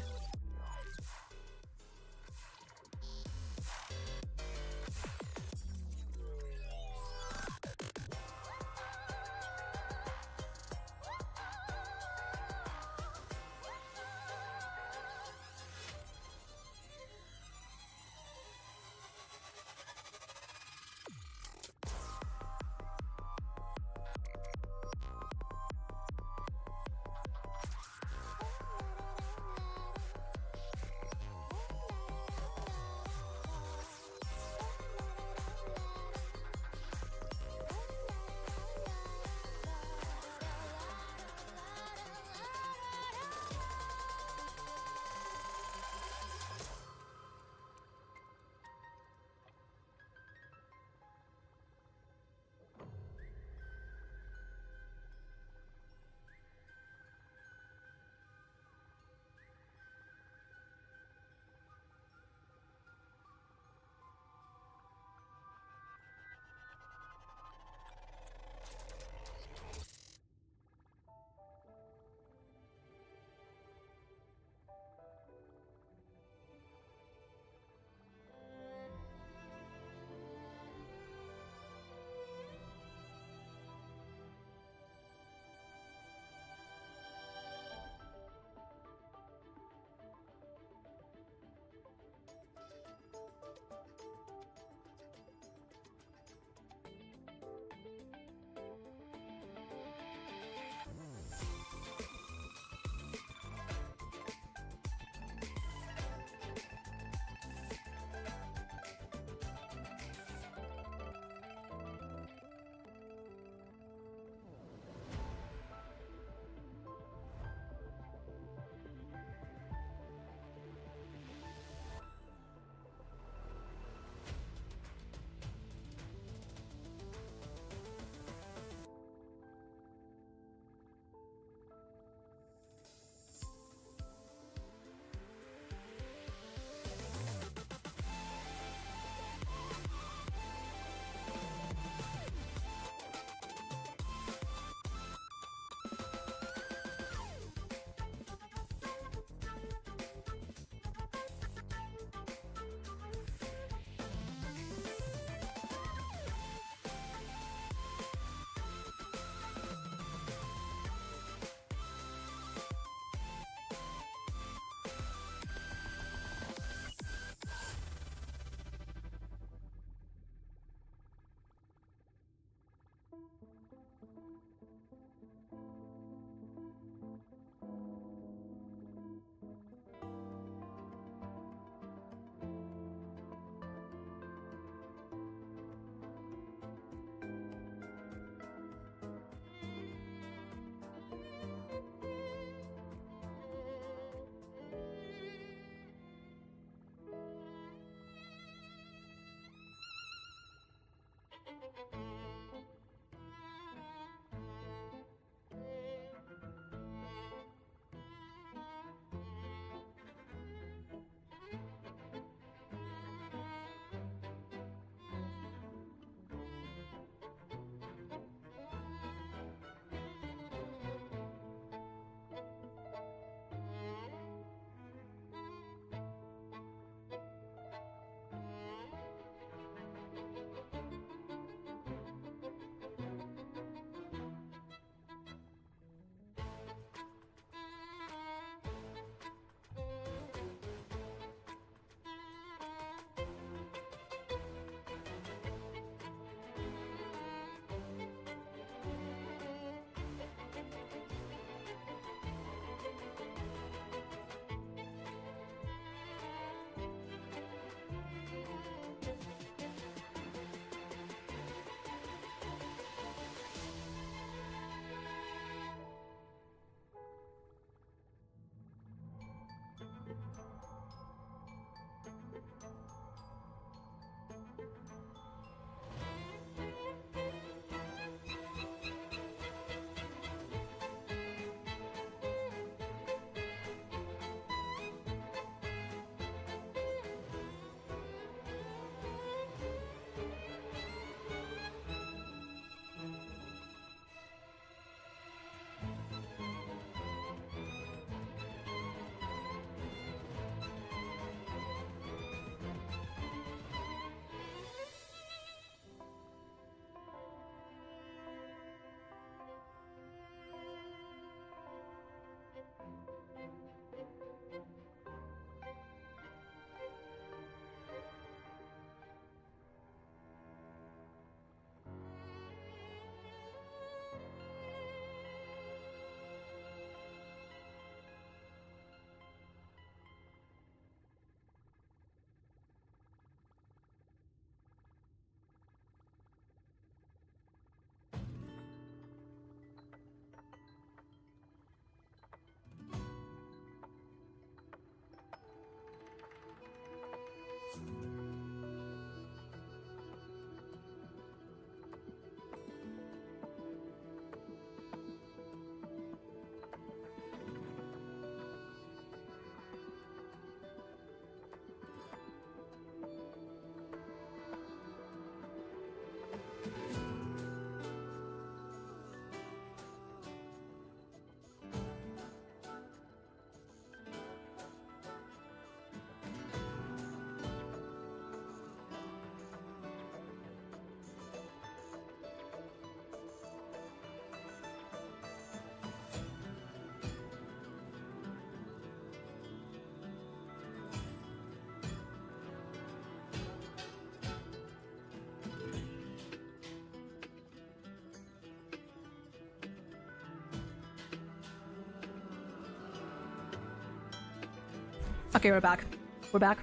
Okay, we're back. We're back.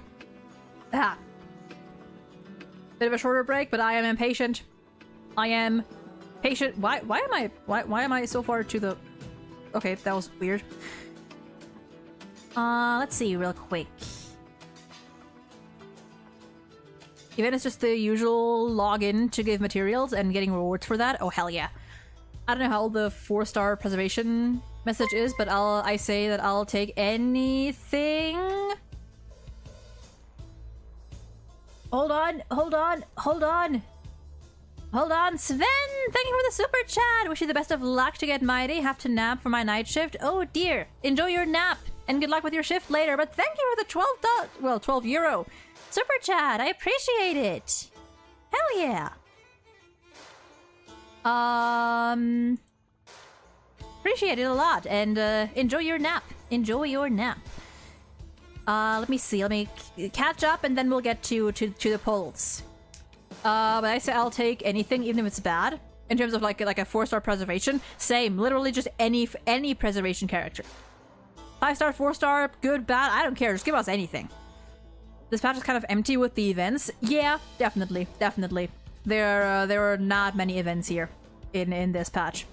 Ah. Bit of a shorter break, but I am impatient. I am patient. Why am I so far to the... Okay, that was weird. Let's see real quick. Even it's just the usual login to give materials and getting rewards for that. Oh, hell yeah. I don't know how the 4-star preservation message is, but I say that I'll take anything. Hold on. Sven! Thank you for the super chat! Wish you the best of luck to get mighty. Have to nap for my night shift. Oh dear. Enjoy your nap and good luck with your shift later. But thank you for the 12 euro super chat. I appreciate it. Hell yeah. Appreciate it a lot, and enjoy your nap. Enjoy your nap. Let me see. Let me catch up, and then we'll get to the polls. But I say I'll take anything, even if it's bad. In terms of like a 4-star preservation, same. Literally just any preservation character. 5-star, 4-star, good, bad. I don't care. Just give us anything. This patch is kind of empty with the events. Yeah, definitely. There are not many events here in this patch.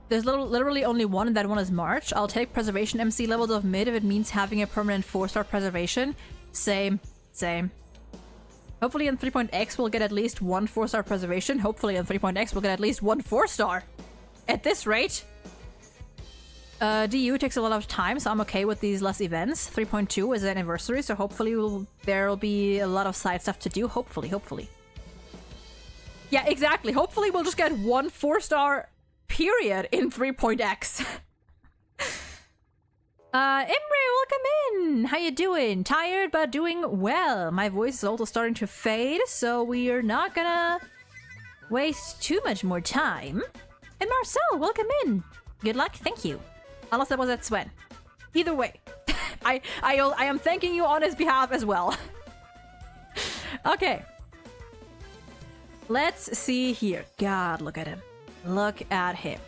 There's literally only one, and that one is March. I'll take preservation MC levels of mid if it means having a permanent 4-star preservation. Same. Hopefully in 3.x we'll get at least one 4-star preservation. Hopefully in 3.x we'll get at least one 4-star. At this rate. DU takes a lot of time, so I'm okay with these less events. 3.2 is an anniversary, so hopefully there'll be a lot of side stuff to do. Hopefully. Yeah, exactly. Hopefully we'll just get one 4-star period in 3.x. Imre, welcome in! How you doing? Tired, but doing well. My voice is also starting to fade, so we are not gonna waste too much more time. And Marcel, welcome in! Good luck, thank you. Unless that was at Sven. Either way, I am thanking you on his behalf as well. Okay. Let's see here. God, look at him. Look at him.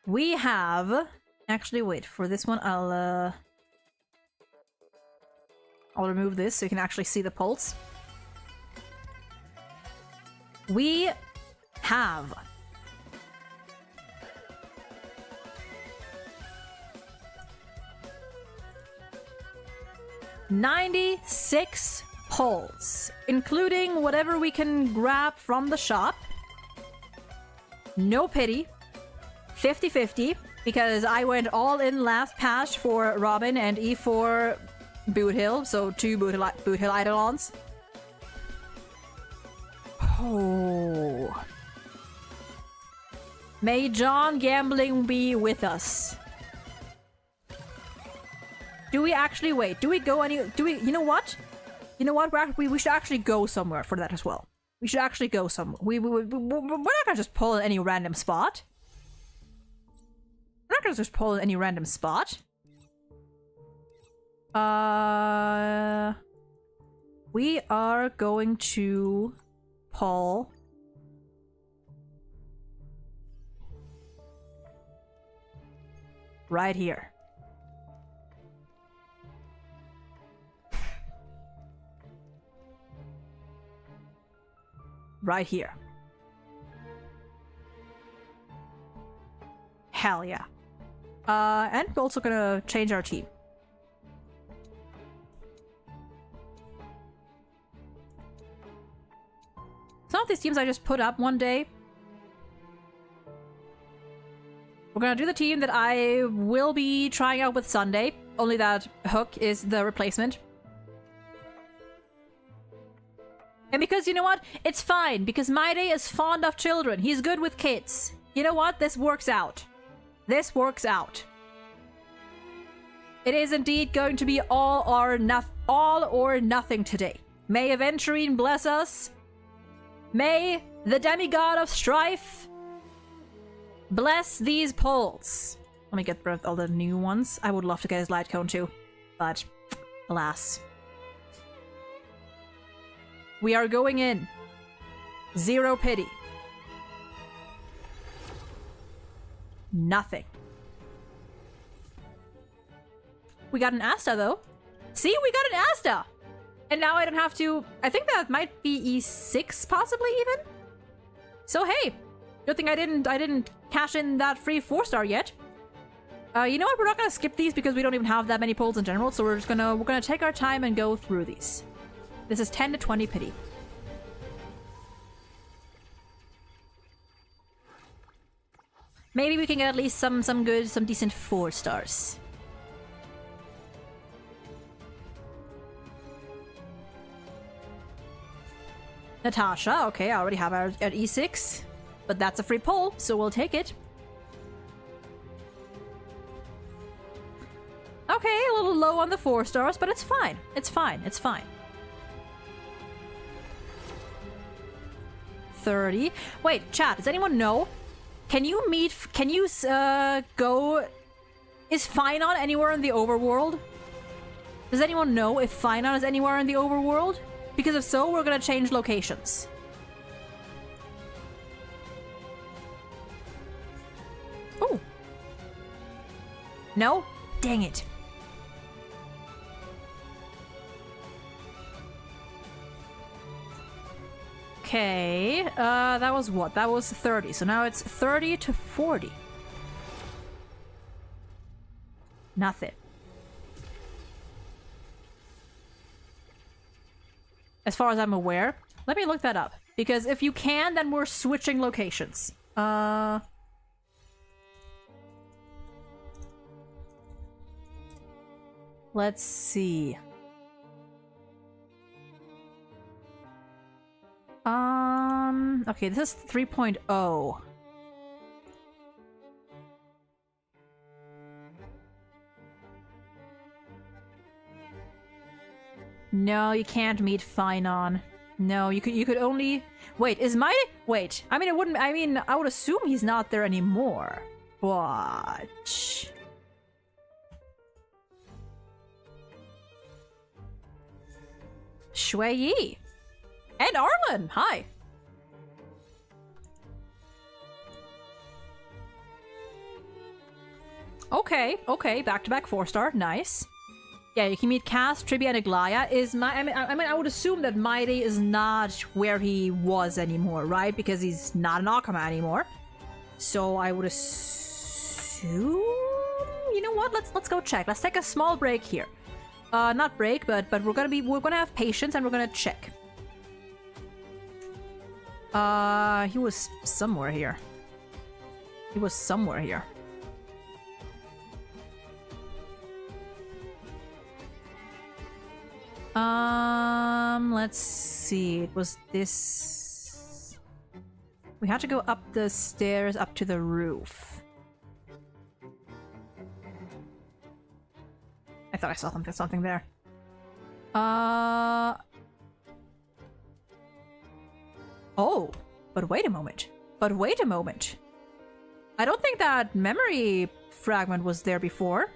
We have... Actually, wait. For this one, I'll remove this so you can actually see the pulse. We have... 96 polls, including whatever we can grab from the shop. No pity. 50-50, because I went all in last patch for Robin and E for Boot Hill, so 2 Boot Hill Eidolons. Oh. May John Gambling be with us. Do we actually wait? Do we go any? Do we? You know what? You know what? We should actually go somewhere for that as well. We should actually go somewhere. We're not gonna just pull in any random spot. We're not gonna just pull in any random spot. We are going to pull right here. Right here. Hell yeah. And we're also gonna change our team. Some of these teams I just put up one day. We're gonna do the team that I will be trying out with Sunday. Only that Hook is the replacement. And because, you know what? It's fine, because Maide is fond of children. He's good with kids. You know what? This works out. This works out. It is indeed going to be all or nothing today. May Aventurine bless us. May the demigod of strife bless these polls. Let me get rid of all the new ones. I would love to get his light cone too, but alas. We are going in. Zero pity. Nothing. We got an Asta, though. See, we got an Asta! And now I don't have to... I think that might be E6, possibly, even? So, hey. Good thing I didn't cash in that free 4-star yet. You know what? We're not gonna skip these because we don't even have that many polls in general, so we're gonna take our time and go through these. This is 10 to 20 pity. Maybe we can get at least some decent 4 stars. Natasha, okay, I already have her at E6, but that's a free poll, so we'll take it. Okay, a little low on the 4 stars, but it's fine. It's fine. It's fine. 30. Wait, chat, does anyone know? Can you go... Is Finon anywhere in the overworld? Does anyone know if Finon is anywhere in the overworld? Because if so, we're gonna change locations. Oh. No? Dang it. Okay, that was what? That was 30, so now it's 30 to 40. Nothing. As far as I'm aware. Let me look that up. Because if you can, then we're switching locations. Let's see. Okay, this is 3.0. No, you can't meet Finon. No, you could only... Wait, is my... Wait, I mean, it wouldn't... I mean, I would assume he's not there anymore. Watch. Shui Yi. And Arlen, hi. Okay, back-to-back 4-star, nice. Yeah, you can meet Cass, Tribia, and Aglaya. I would assume that Mighty is not where he was anymore, right? Because he's not an Akama anymore. So I would assume... You know what? Let's go check. Let's take a small break here. Not break, but we're gonna have patience and we're gonna check. He was somewhere here. He was somewhere here. Let's see. It was this... We had to go up the stairs up to the roof. I thought I saw something there. Oh, but wait a moment. I don't think that memory fragment was there before.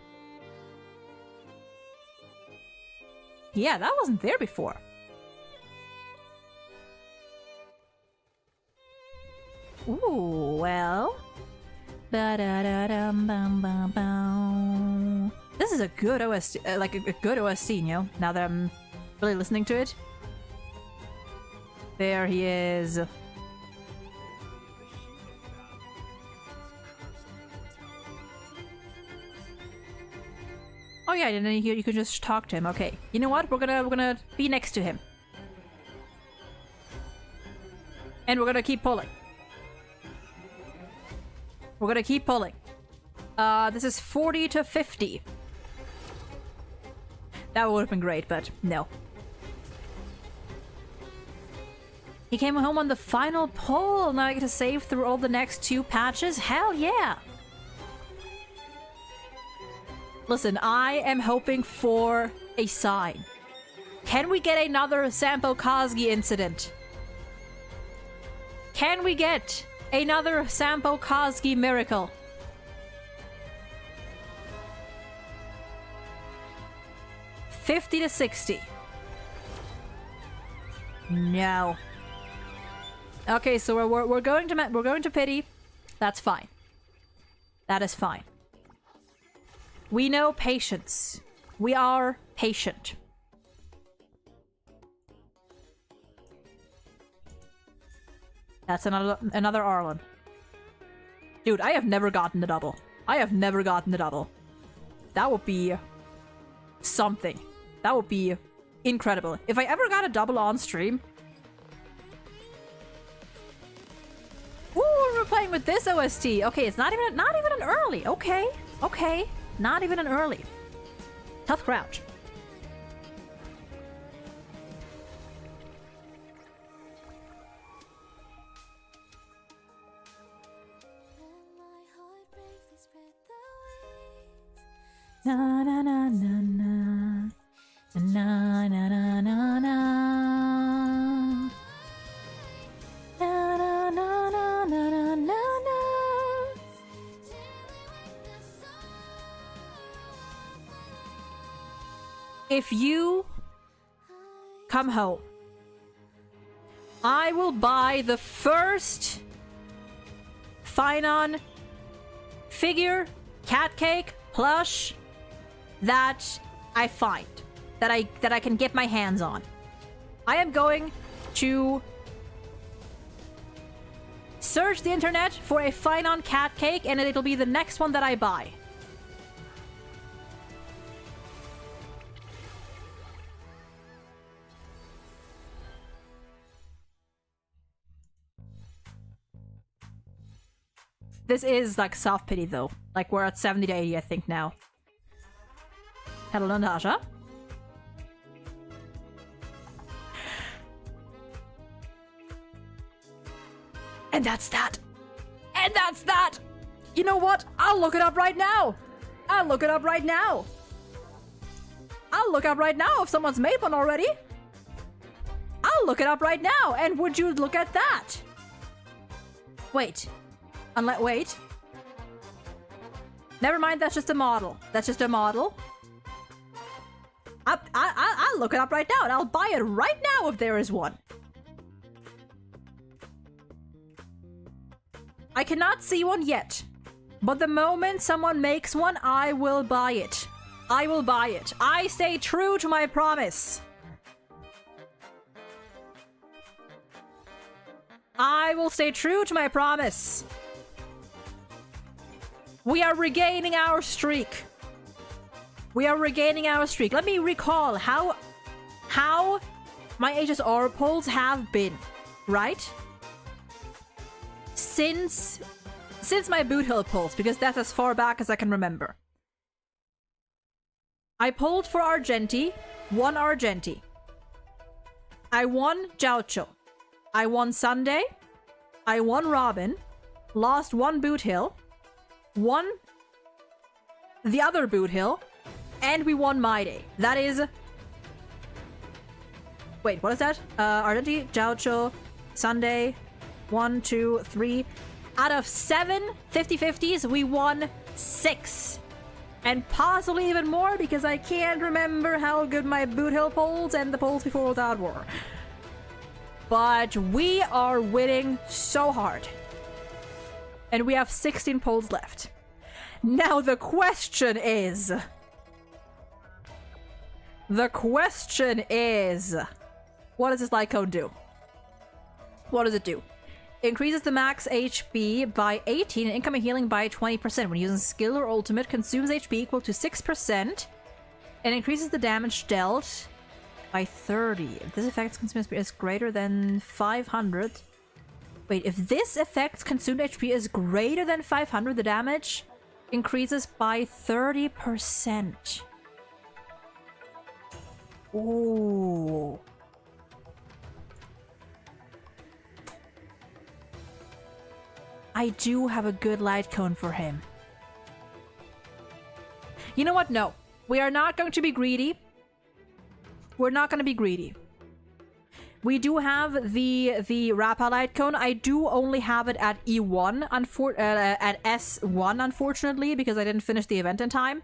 Yeah, that wasn't there before. Ooh, well. This is a good OST, like a good OST, you know, now that I'm really listening to it. There he is. Oh yeah, and then you could just talk to him. Okay, you know what? We're gonna be next to him, and we're gonna keep pulling. We're gonna keep pulling. This is 40 to 50. That would have been great, but no. He came home on the final pull. Now I get to save through all the next 2 patches. Hell yeah! Listen, I am hoping for a sign. Can we get another Sampo Kazgi incident? Can we get another Sampo Kazgi miracle? $50 to $60. No. Okay, so we're going to pity. That's fine. That is fine. We know patience. We are patient. That's another Arlen. Dude, I have never gotten the double. I have never gotten the double. That would be something. That would be incredible. If I ever got a double on stream. Ooh, we're playing with this OST. Okay, it's not even an early. Okay, okay, not even an early. Tough crouch. Na na na na na na na na na na na na na na na. If you come home, I will buy the first Finon figure, cat cake, plush that I find, that I can get my hands on. I am going to search the internet for a Finon cat cake, and it'll be the next one that I buy. This is like soft pity though. Like we're at 70 to 80, I think now. Hello, Natasha. And that's that. And that's that. You know what? I'll look it up right now. I'll look it up right now. I'll look up right now if someone's made one already. I'll look it up right now. And would you look at that? Wait. Wait. Never mind, that's just a model. That's just a model. I'll look it up right now and I'll buy it right now if there is one. I cannot see one yet. But the moment someone makes one, I will buy it. I will buy it. I stay true to my promise. I will stay true to my promise. We are regaining our streak. We are regaining our streak. Let me recall how my HSR polls have been, right? Since my Boot Hill polls, because that's as far back as I can remember. I polled for Argenti, won Argenti. I won Gaucho. I won Sunday. I won Robin. Lost one Boot Hill. Won the other Boot Hill, and we won My Day. That is... Wait, what is that? Argenti, Gaucho, Sunday, 1, 2, 3. Out of 7 50-50s, we won 6. And possibly even more, because I can't remember how good my Boot Hill polls and the polls before that were. But we are winning so hard. And we have 16 polls left. Now the question is... What does this light cone do? What does it do? Increases the max HP by 18 and incoming healing by 20%. When using skill or ultimate, consumes HP equal to 6%. And increases the damage dealt by 30. If this effect's consumed HP is greater than 500... Wait, if this effect's consumed HP is greater than 500, the damage increases by 30%. Ooh. I do have a good light cone for him. You know what? No. We are not going to be greedy. We're not going to be greedy. We do have the Rappa light cone. I do only have it at E1, at S1, unfortunately, because I didn't finish the event in time.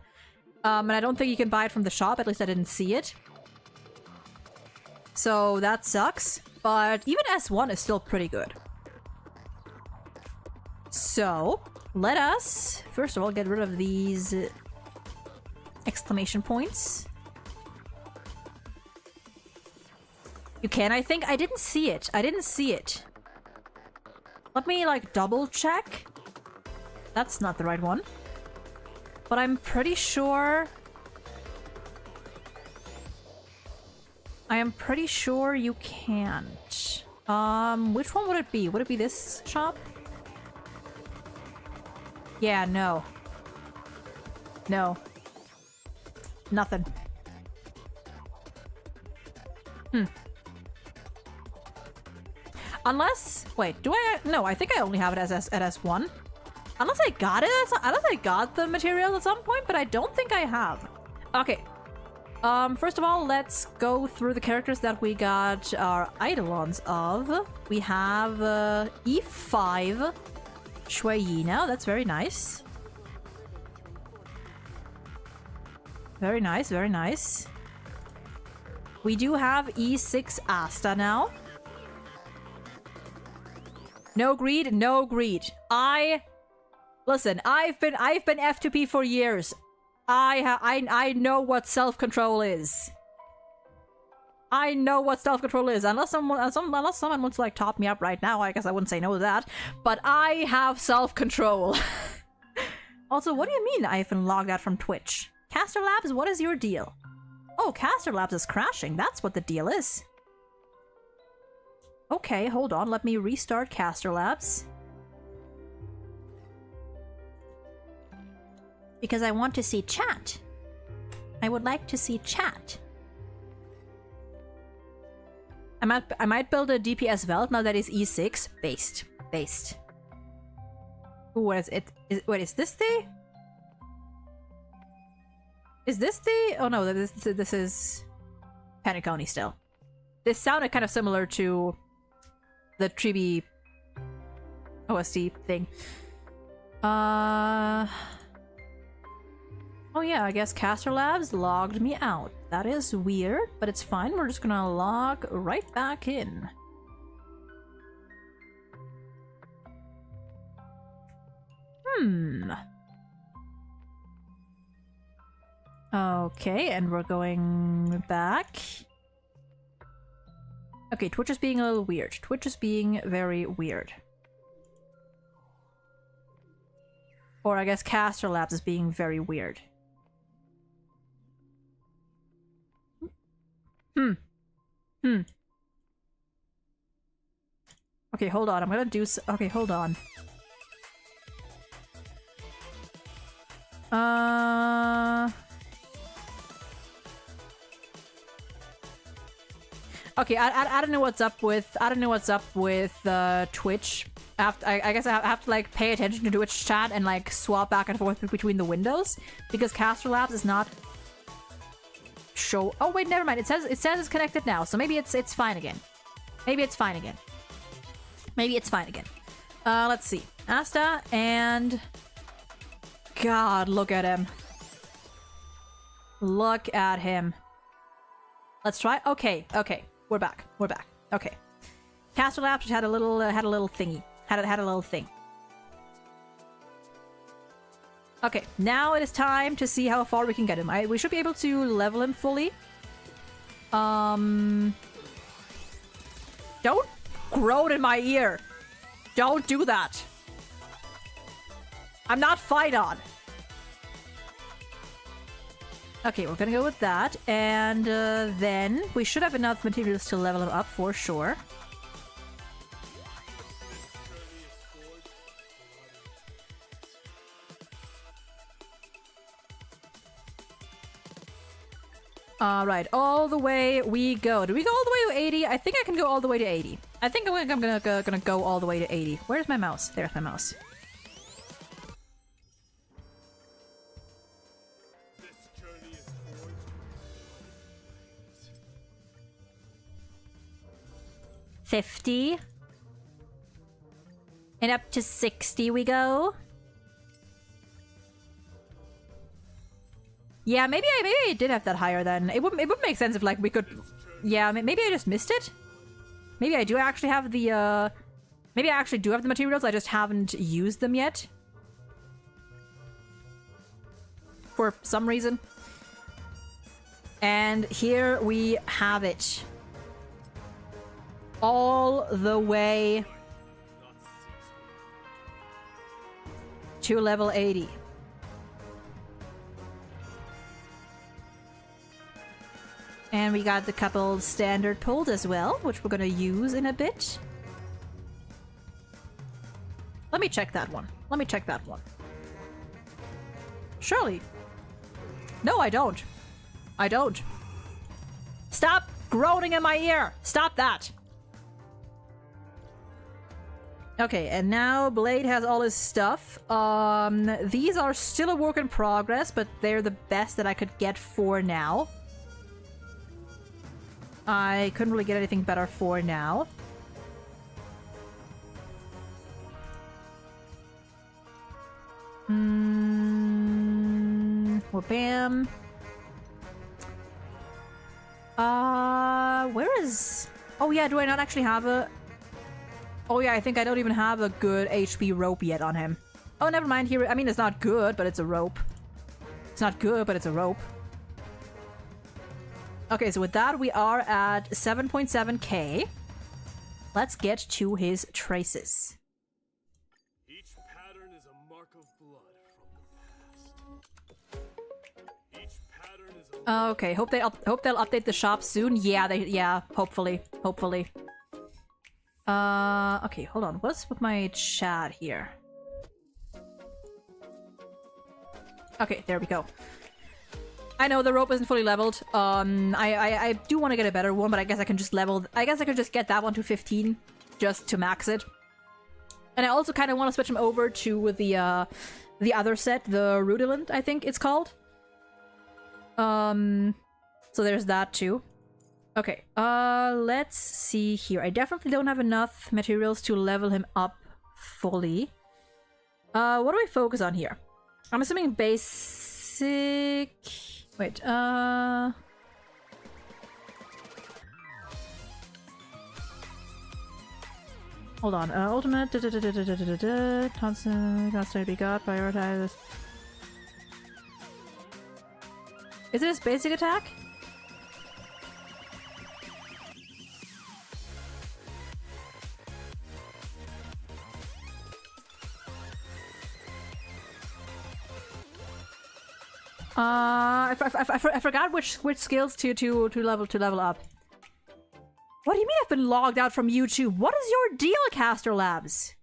And I don't think you can buy it from the shop. At least I didn't see it. So that sucks. But even S1 is still pretty good. So let us, first of all, get rid of these exclamation points. You can, I think. I didn't see it. I didn't see it. Let me, like, double check. That's not the right one. But I'm pretty sure... I am pretty sure you can't. Which one would it be? Would it be this shop? Yeah, no. No. Nothing. Unless... Wait, do I... No, I think I only have it as at S1. Unless I got it unless I got the material at some point, but I don't think I have. Okay. First of all, let's go through the characters that we got our eidolons of. We have E5 Shueyina. That's very nice. Very nice, very nice. We do have E6 Asta now. No greed, no greed. Listen, I've been F2P for years. I know what self-control is. I know what self-control is. Unless someone wants to like top me up right now, I guess I wouldn't say no to that. But I have self-control. Also, what do you mean I've been logged out from Twitch? Caster Labs, what is your deal? Oh, Caster Labs is crashing. That's what the deal is. Okay, hold on. Let me restart Caster Labs. Because I want to see chat. I would like to see chat. I might build a DPS Veld now that is E6. Based. Ooh, what is it? Wait, is this the... Is this the... Oh no, this is... Paniconi still. This sounded kind of similar to... the Chibi OST thing. Oh yeah, I guess Caster Labs logged me out. That is weird, but it's fine. We're just gonna log right back in. Okay, and we're going back. Okay, Twitch is being a little weird. Twitch is being very weird. Or I guess Caster Labs is being very weird. Okay, hold on. I'm gonna do okay, hold on. Okay, I don't know what's up with Twitch. I guess I have to like pay attention to Twitch chat and like swap back and forth between the windows because Caster Labs is not show. Oh wait, never mind. It says it's connected now, so maybe it's fine again. Maybe it's fine again. Let's see. Asta and God, look at him. Look at him. Let's try. Okay. We're back. Okay. Caster Labs just had a little thingy. Had a little thing. Okay, now it is time to see how far we can get him. We should be able to level him fully. Don't groan in my ear. Don't do that. I'm not Phaidon. Okay, we're gonna go with that. And then we should have enough materials to level him up for sure. Right, all the way we go. Do we go all the way to 80? I think I can go all the way to 80. I think I'm gonna go all the way to 80. Where's my mouse? There's my mouse. $50. And up to 60 we go. Yeah, maybe I did have that higher then. It would make sense if like we could. Yeah, maybe I just missed it. Maybe I do actually have the maybe I actually do have the materials. I just haven't used them yet. For some reason. And here we have it. all the way to level 80. And we got the couple standard pulls as well, which we're gonna use in a bit. Let me check that one. Let me check that one. Surely. No, I don't. I don't. Stop groaning in my ear! Stop that! Okay, and now Blade has all his stuff. These are still a work in progress, but they're the best that I could get for now. I couldn't really get anything better for now. Well, bam. Where is... Oh yeah, do I not actually have a... Oh yeah, I think I don't even have a good HP rope yet on him. Oh, never mind. Here, I mean, it's not good, but it's a rope. It's not good, but it's a rope. Okay, so with that, we are at 7.7k. Let's get to his traces. Each pattern is a mark of blood from the past. Each pattern is a Okay, hope they'll update the shop soon. Yeah, hopefully. Okay, hold on. What's with my chat here? Okay, there we go. I know the rope isn't fully leveled. I do want to get a better one, but I guess I can just get that one to 15 just to max it. And I also kind of want to switch him over to the other set, the Rudilant, I think it's called. So there's that too. Okay, let's see here. I definitely don't have enough materials to level him up fully. What do I focus on here? I'm assuming basic... Wait, hold on, ultimate, constant be got, prioritize. Is it his basic attack? I forgot which skills to level up. What do you mean I've been logged out from YouTube? What is your deal, Caster Labs?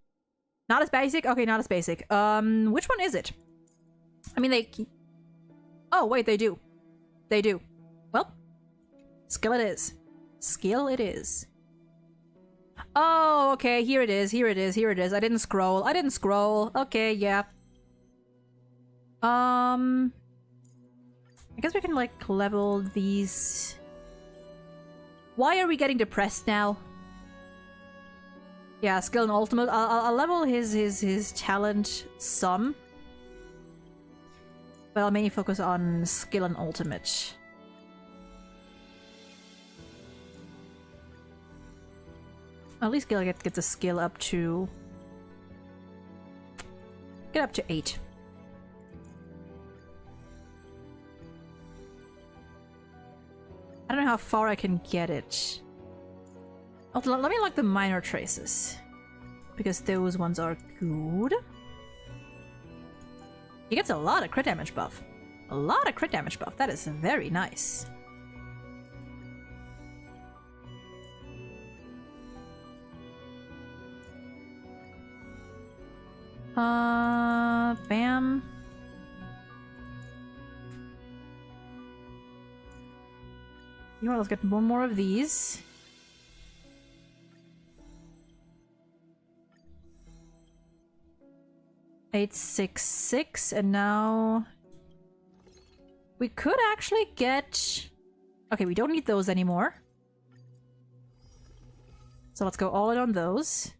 Not as basic? Okay, not as basic. Which one is it? I mean, they... Oh, wait, they do. They do. Well, skill it is. Skill it is. Oh, okay, here it is, here it is, here it is. I didn't scroll. Okay, yeah. I guess we can, like, level these... Why are we getting depressed now? Yeah, skill and ultimate. I'll level his talent some. But I'll mainly focus on skill and ultimate. At least get the skill up to... Get up to 8. I don't know how far I can get it. Oh, let me lock the minor traces. Because those ones are good. He gets a lot of crit damage buff. A lot of crit damage buff. That is very nice. Bam. You know what, let's get one more of these. $866, and now we could actually get... Okay, we don't need those anymore. So let's go all in on those.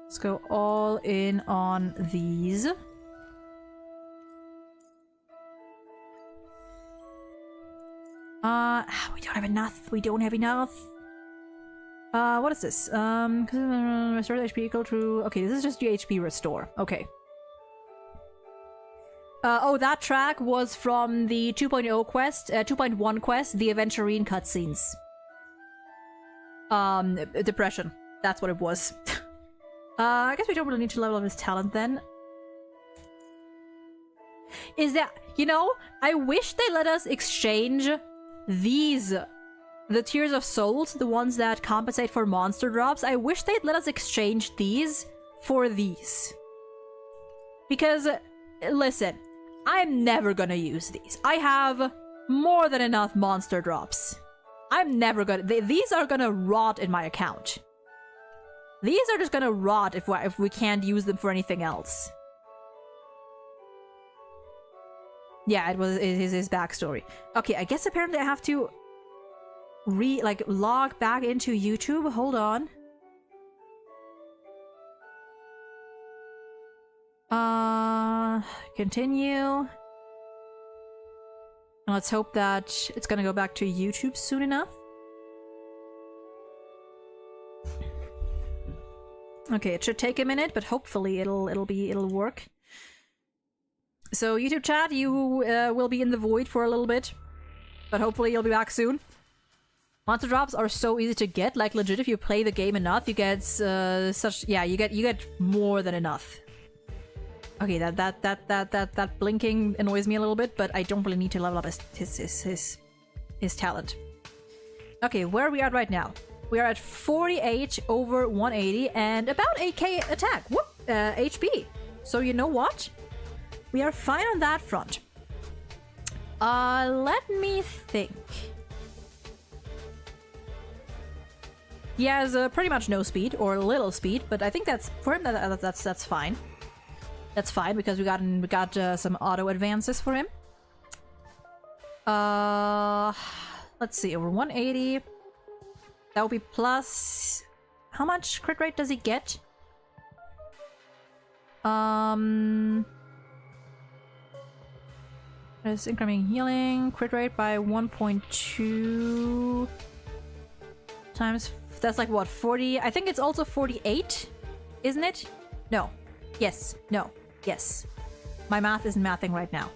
Let's go all in on these. We don't have enough. We don't have enough. What is this? Restore HP equal to... Okay, this is just the HP restore. Okay. Oh, that track was from the 2.0 quest, 2.1 quest, the Aventurine cutscenes. Depression. That's what it was. I guess we don't really need to level up his talent then. Is that, you know, I wish they let us exchange these, the Tears of Souls, the ones that compensate for monster drops. I wish they'd let us exchange these for these. Because, listen, I'm never gonna use these. I have more than enough monster drops. I'm never gonna... these are gonna rot in my account. These are just gonna rot if we can't use them for anything else. Yeah, it was his backstory. Okay, I guess apparently I have to log back into YouTube. Hold on. Continue. And let's hope that it's gonna go back to YouTube soon enough. Okay, it should take a minute, but hopefully it'll work. So YouTube chat, you will be in the void for a little bit, but hopefully you'll be back soon. Monster drops are so easy to get, like legit. If you play the game enough, you get you get more than enough. Okay, that blinking annoys me a little bit, but I don't really need to level up his talent. Okay, where are we at right now? We are at 48 over 180 and about 8k attack. Whoop, HP. So you know what? We are fine on that front. Let me think. He has pretty much no speed or little speed, but I think that's for him. That's fine. That's fine because we got some auto advances for him. Let's see, over 180. That would be plus. How much crit rate does he get? There's incoming healing, crit rate by 1.2 times. That's like what, 40? I think it's also 48, isn't it? No. Yes. No. Yes. My math isn't mathing right now.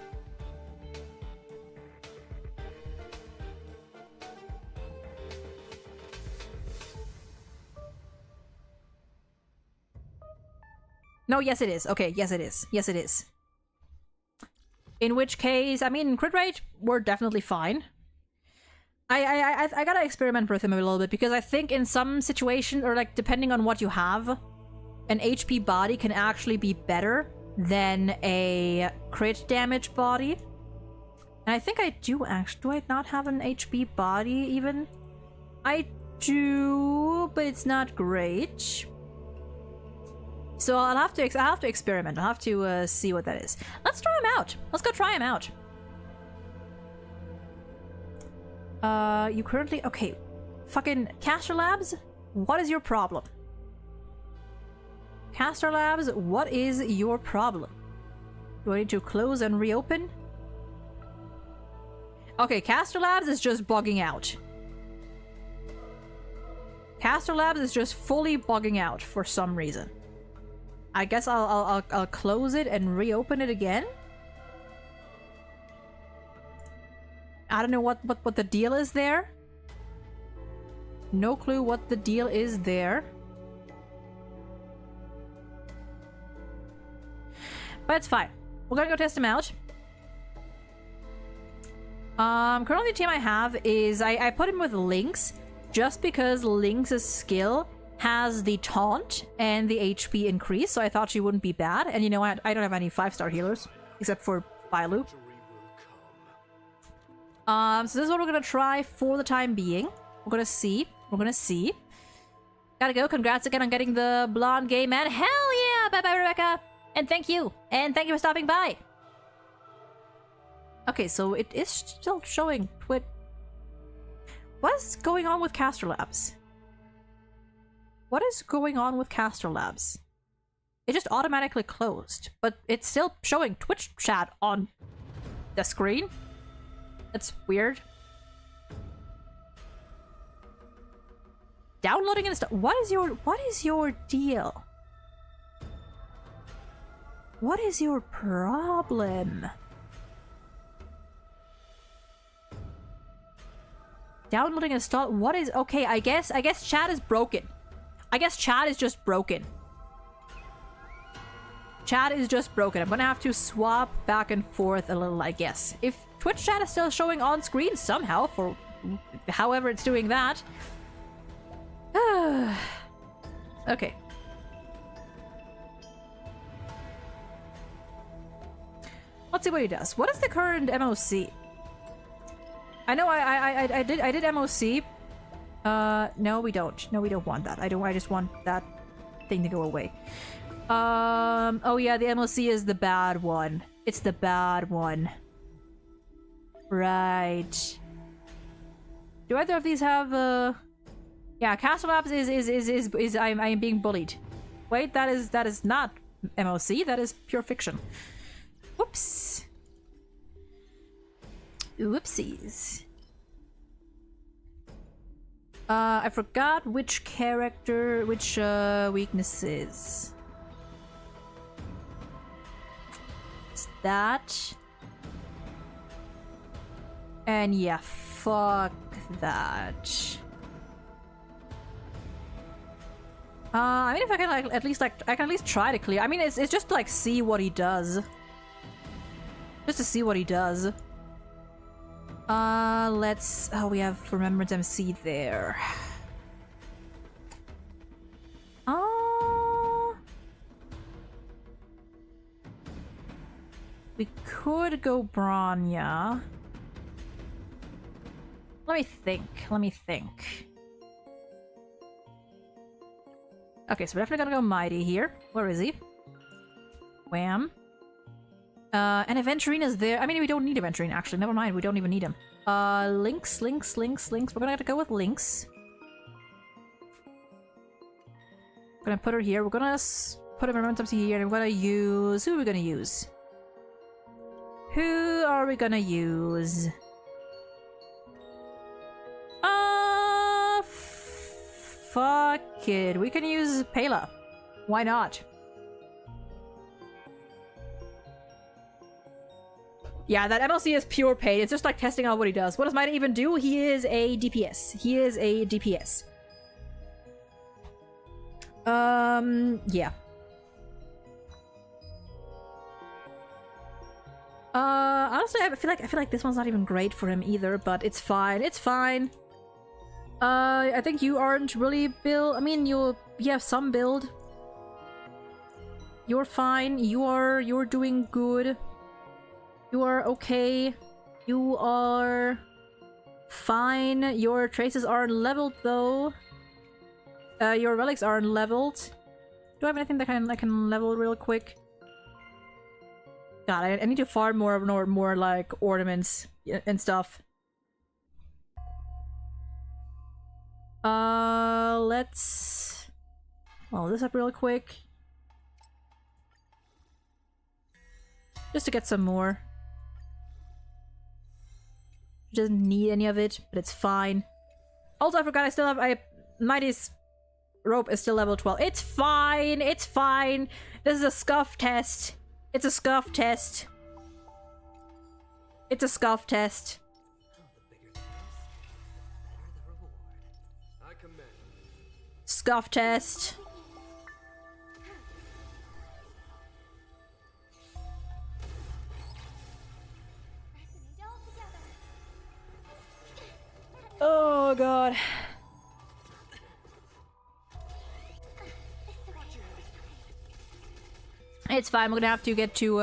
No, yes it is. Okay, yes it is. Yes it is. In which case, I mean, crit rate, we're definitely fine. I gotta experiment with him a little bit, because I think in some situation, or like depending on what you have, an HP body can actually be better than a crit damage body. And I think I do actually, do I not have an HP body even? I do, but it's not great. So I'll have to experiment. I'll have to see what that is. Let's try him out. Let's go try him out. You currently... Okay. Fucking Caster Labs? What is your problem? Caster Labs, what is your problem? Do I need to close and reopen? Okay, Caster Labs is just bugging out. Caster Labs is just fully bugging out for some reason. I guess I'll close it and reopen it again. I don't know what the deal is there. No clue what the deal is there. But it's fine. We're gonna go test him out. Currently the team I have is I put him with Lynx just because Lynx's skill has the taunt and the HP increase, so I thought she wouldn't be bad. And you know, I don't have any 5-star healers except for Bailu. So this is what we're gonna try for the time being. We're gonna see. We're gonna see. Gotta go. Congrats again on getting the blonde gay man. Hell yeah! Bye bye, Rebecca. And thank you. And thank you for stopping by. Okay, so it is still showing Twit. What's going on with Caster Labs? What is going on with Caster Labs? It just automatically closed, but it's still showing Twitch chat on the screen. That's weird. Downloading and stuff. What is your deal? What is your problem? Downloading and install. What is okay? I guess chat is broken. I guess chat is just broken. Chat is just broken. I'm gonna have to swap back and forth a little, I guess. If Twitch chat is still showing on screen somehow, for however it's doing that. Okay. Let's see what he does. What is the current MOC? I know I did MOC. No, we don't. No, we don't want that. I just want that thing to go away. Oh yeah, the MOC is the bad one. It's the bad one. Right. Do either of these have yeah, Castle Labs is I am being bullied. Wait, that is not MOC, that is pure fiction. Whoops. Whoopsies. I forgot which character, which weaknesses. It's that. And yeah, fuck that. I mean, if I can like at least I can at least try to clear. I mean, it's just to, like, see what he does. Just to see what he does. Let's... Oh, we have Remembrance MC there. We could go Branya. Let me think. Okay, so we're definitely gonna go Mighty here. Where is he? Wham. And Aventurina's there. I mean, we don't need Aventurine, actually. Never mind, we don't even need him. Lynx. We're gonna have to go with Lynx. We're gonna put her here. We're gonna put a Remembrance here, and we're gonna use... Who are we gonna use? Who are we gonna use? Fuck it. We can use Pela. Why not? Yeah, that MLC is pure pain. It's just like testing out what he does. What does Mighty even do? He is a DPS. Yeah. Honestly, I feel like this one's not even great for him either, but it's fine. I think you aren't really build. I mean, you have some build. You're fine. You're doing good. You are okay. You are fine. Your traces aren't leveled though. Your relics aren't leveled. Do I have anything that I can level real quick? God, I need to farm more like ornaments and stuff. Let's follow this up real quick. Just to get some more. Doesn't need any of it, but it's fine. Also, I forgot I still have Mighty's rope is still level 12. It's fine. This is a scuff test. It's a scuff test. Scuff test. Oh god. It's fine. We're gonna have to get to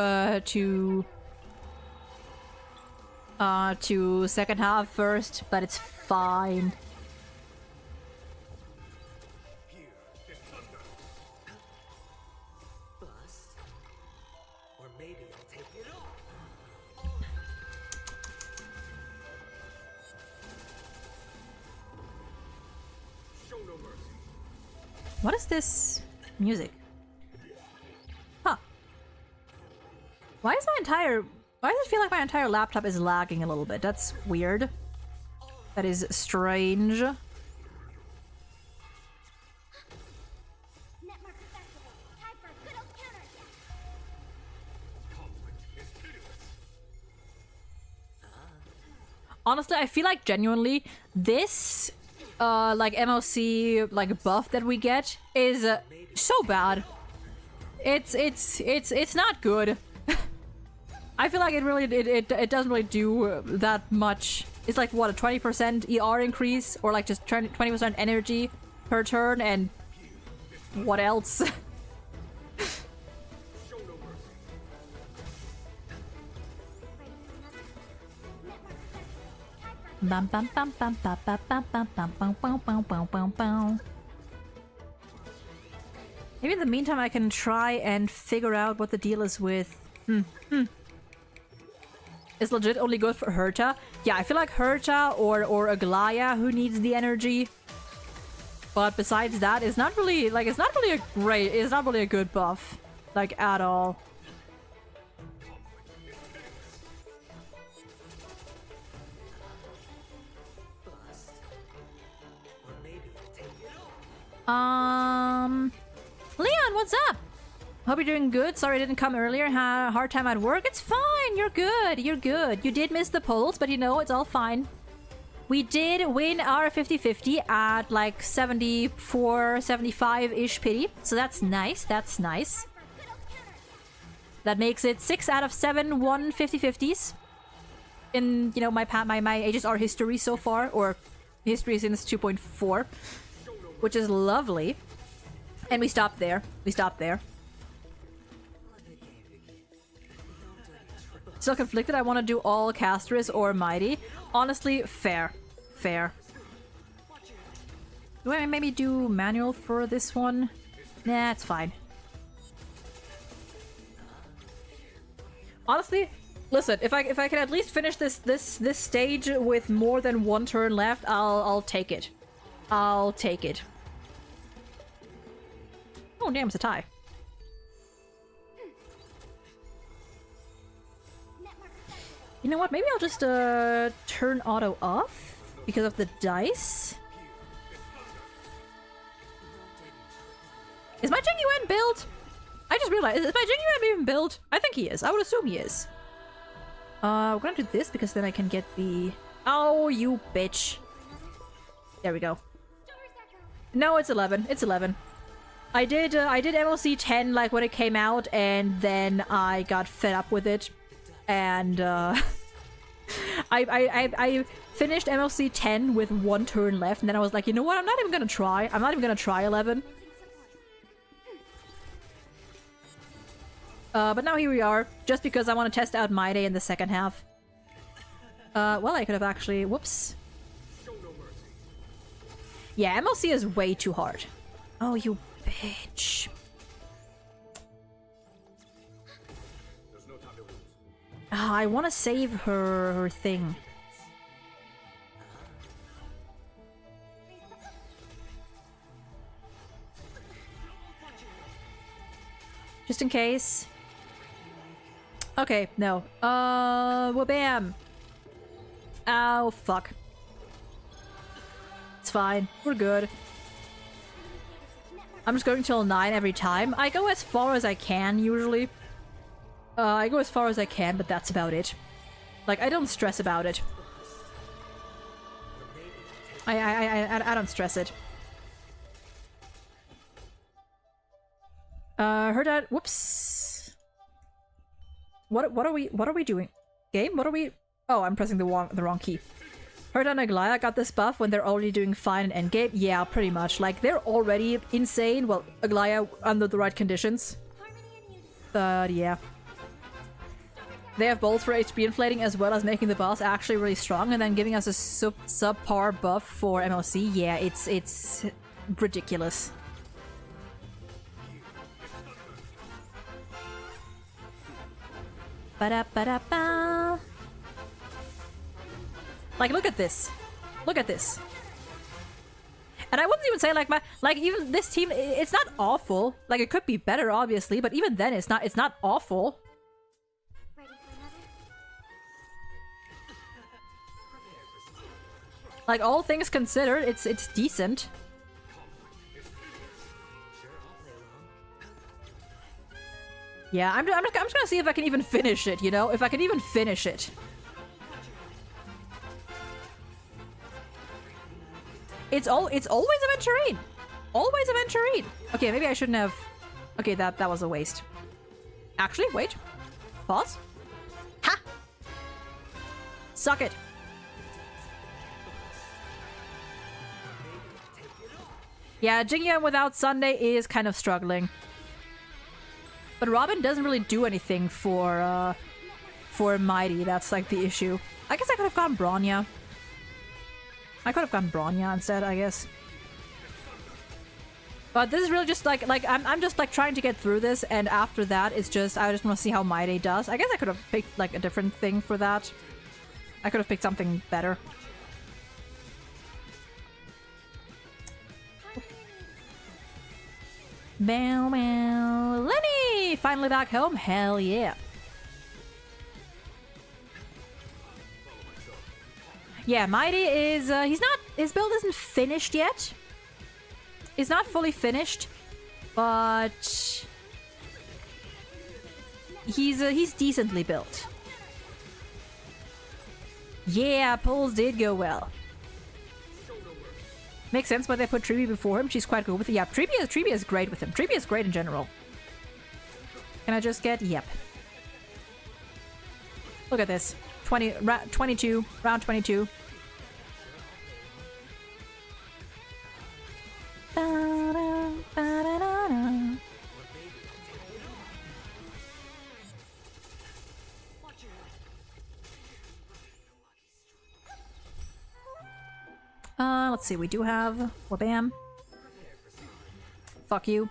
second half first, but it's fine. What is this music? Huh. Why does it feel like my entire laptop is lagging a little bit? That's weird. That is strange. Honestly, I feel like genuinely this like MLC like buff that we get is so bad. It's not good. I feel like it doesn't really do that much. It's like what, a 20% ER increase or like just 20% energy per turn, and what else? Bum bum bum bum bum bum bum bum bum bum bum bum bum bum bum. Maybe in the meantime I can try and figure out what the deal is with... It's legit only good for Herta. Yeah, I feel like Herta or Aglaya who needs the energy. But besides that, it's not really like it's not really a good buff. Like at all. Leon, what's up? Hope you're doing good. Sorry I didn't come earlier. Had a hard time at work. It's fine. You're good. You're good. You did miss the polls, but you know, it's all fine. We did win our 50-50 at like 74, 75-ish pity. So that's nice. That's nice. That makes it 6 out of 7 won 50-50s. In, you know, my HSR history so far. Or history since 2.4. Which is lovely. And we stopped there. We stopped there. Still conflicted. I want to do all Castress or Mighty. Honestly, fair. Fair. Do I maybe do manual for this one? Nah, it's fine. Honestly, listen, if I can at least finish this stage with more than one turn left, I'll take it. I'll take it. Oh damn, it's a tie. You know what? Maybe I'll just turn auto off because of the dice. Is my Jingyuan built? I just realized, is my Jingyuan even built? I think he is. I would assume he is. We're gonna do this because then I can get the... Oh, you bitch. There we go. No, it's 11. It's 11. I did MLC 10 like when it came out, and then I got fed up with it. And I finished MLC 10 with one turn left, and then I was like, you know what? I'm not even gonna try. I'm not even gonna try 11. But now here we are, just because I want to test out My Day in the second half. Well, I could have actually... Whoops. Yeah, MLC is way too hard. Oh, you bitch. I want to save her thing. Just in case. Okay, no. Well, bam. Oh, fuck. It's fine. We're good. I'm just going till 9 every time. I go as far as I can, usually. I go as far as I can, but that's about it. Like, I don't stress about it. I don't stress it. Heard that. Whoops. What are we doing? Game? What are we? Oh, I'm pressing the wrong key. Herta and Aglaya got this buff when they're already doing fine in endgame. Yeah, pretty much. Like, they're already insane. Well, Aglaya under the right conditions. But yeah. They have both for HP inflating as well as making the boss actually really strong, and then giving us a subpar buff for MLC. Yeah, it's ridiculous. Ba-da-ba-da-ba. Like, look at this. Look at this. And I wouldn't even say like even this team, it's not awful. Like, it could be better, obviously, but even then it's not awful. Like, all things considered, it's decent. Yeah, I'm just gonna see if I can even finish it, you know? If I can even finish it. It's always Aventurine. Always Aventurine. Okay, maybe I shouldn't have... Okay, that was a waste. Actually, wait. Pause. Ha! Suck it. Yeah, Jingyuan without Sunday is kind of struggling. But Robin doesn't really do anything for Mighty. That's like the issue. I guess I could have gone Bronya. I could have gone Bronya instead, I guess. But this is really just like I'm just like trying to get through this, and after that it's just I just want to see how Mighty does. I guess I could have picked like a different thing for that. I could have picked something better. Meow meow. Lenny! Finally back home? Hell yeah. Yeah, Mighty is, his build isn't finished yet. It's not fully finished, but he's decently built. Yeah, pulls did go well. Makes sense why they put Tribia before him. She's quite good with it. Yeah, Tribia is great with him. Tribia is great in general. Can I just get... Yep. Look at this. 22. Round 22. Let's see, we do have Wabam. Fuck you.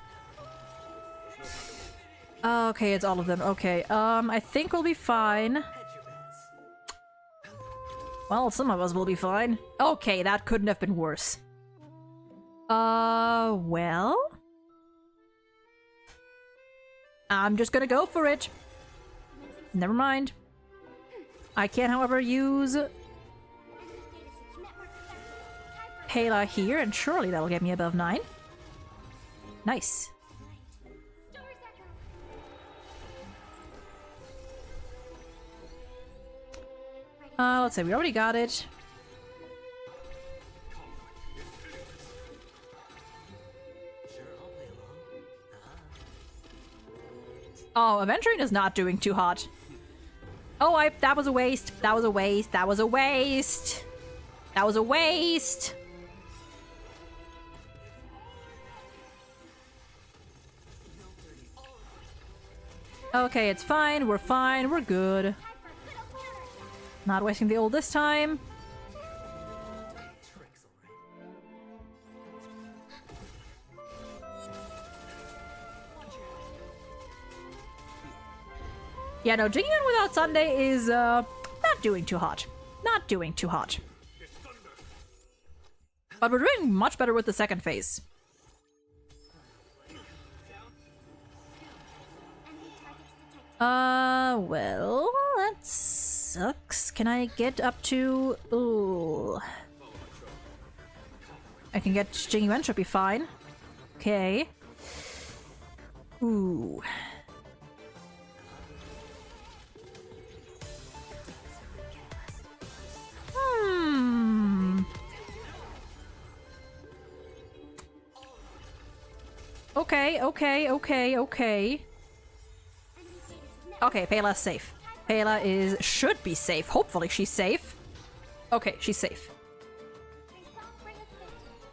Okay, it's all of them. Okay, I think we'll be fine. Well, some of us will be fine. Okay, that couldn't have been worse. Well... I'm just gonna go for it. Never mind. I can, however, use... Pela here, and surely that'll get me above 9. Nice. Let's say we already got it. Oh, Aventurine is not doing too hot. Oh, that was a waste. That was a waste. That was a waste. That was a waste. Okay, it's fine. We're fine. We're good. Not wasting the ult this time. Yeah, no, Jingyuan without Sunday is, not doing too hot. Not doing too hot. But we're doing much better with the second phase. Well, that sucks. Can I get up to... Ooh. I can get Jingyuan, should be fine. Okay. Ooh. Okay. Okay, Pela's safe. Pela should be safe. Hopefully she's safe. Okay, she's safe.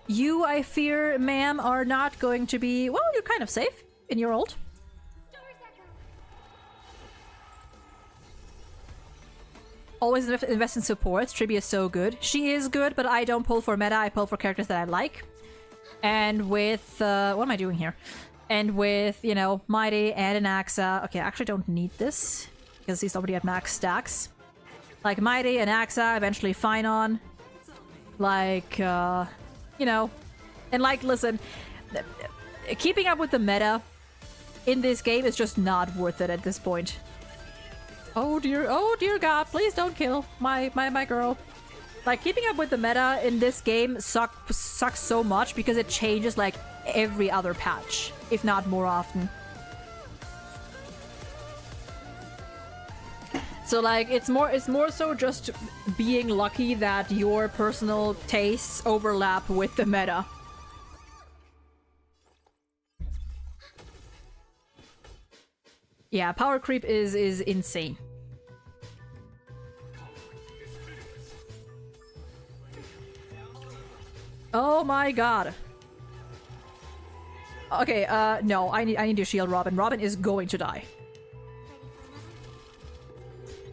You, I fear, ma'am, are not going to be... Well, you're kind of safe in your ult. Always invest in supports. Tribia is so good. She is good, but I don't pull for meta. I pull for characters that I like. And with... what am I doing here? And with, you know, Mighty and an Axa. Okay, I actually don't need this, because he's already at max stacks. Like, Mighty and Axa, eventually fine on. Like, you know. And like, listen, keeping up with the meta in this game is just not worth it at this point. Oh dear god, please don't kill my girl. Like, keeping up with the meta in this game sucks so much because it changes like every other patch, if not more often. So like it's more so just being lucky that your personal tastes overlap with the meta. Yeah, power creep is insane. Oh my god. Okay, no, I need to shield Robin. Robin is going to die.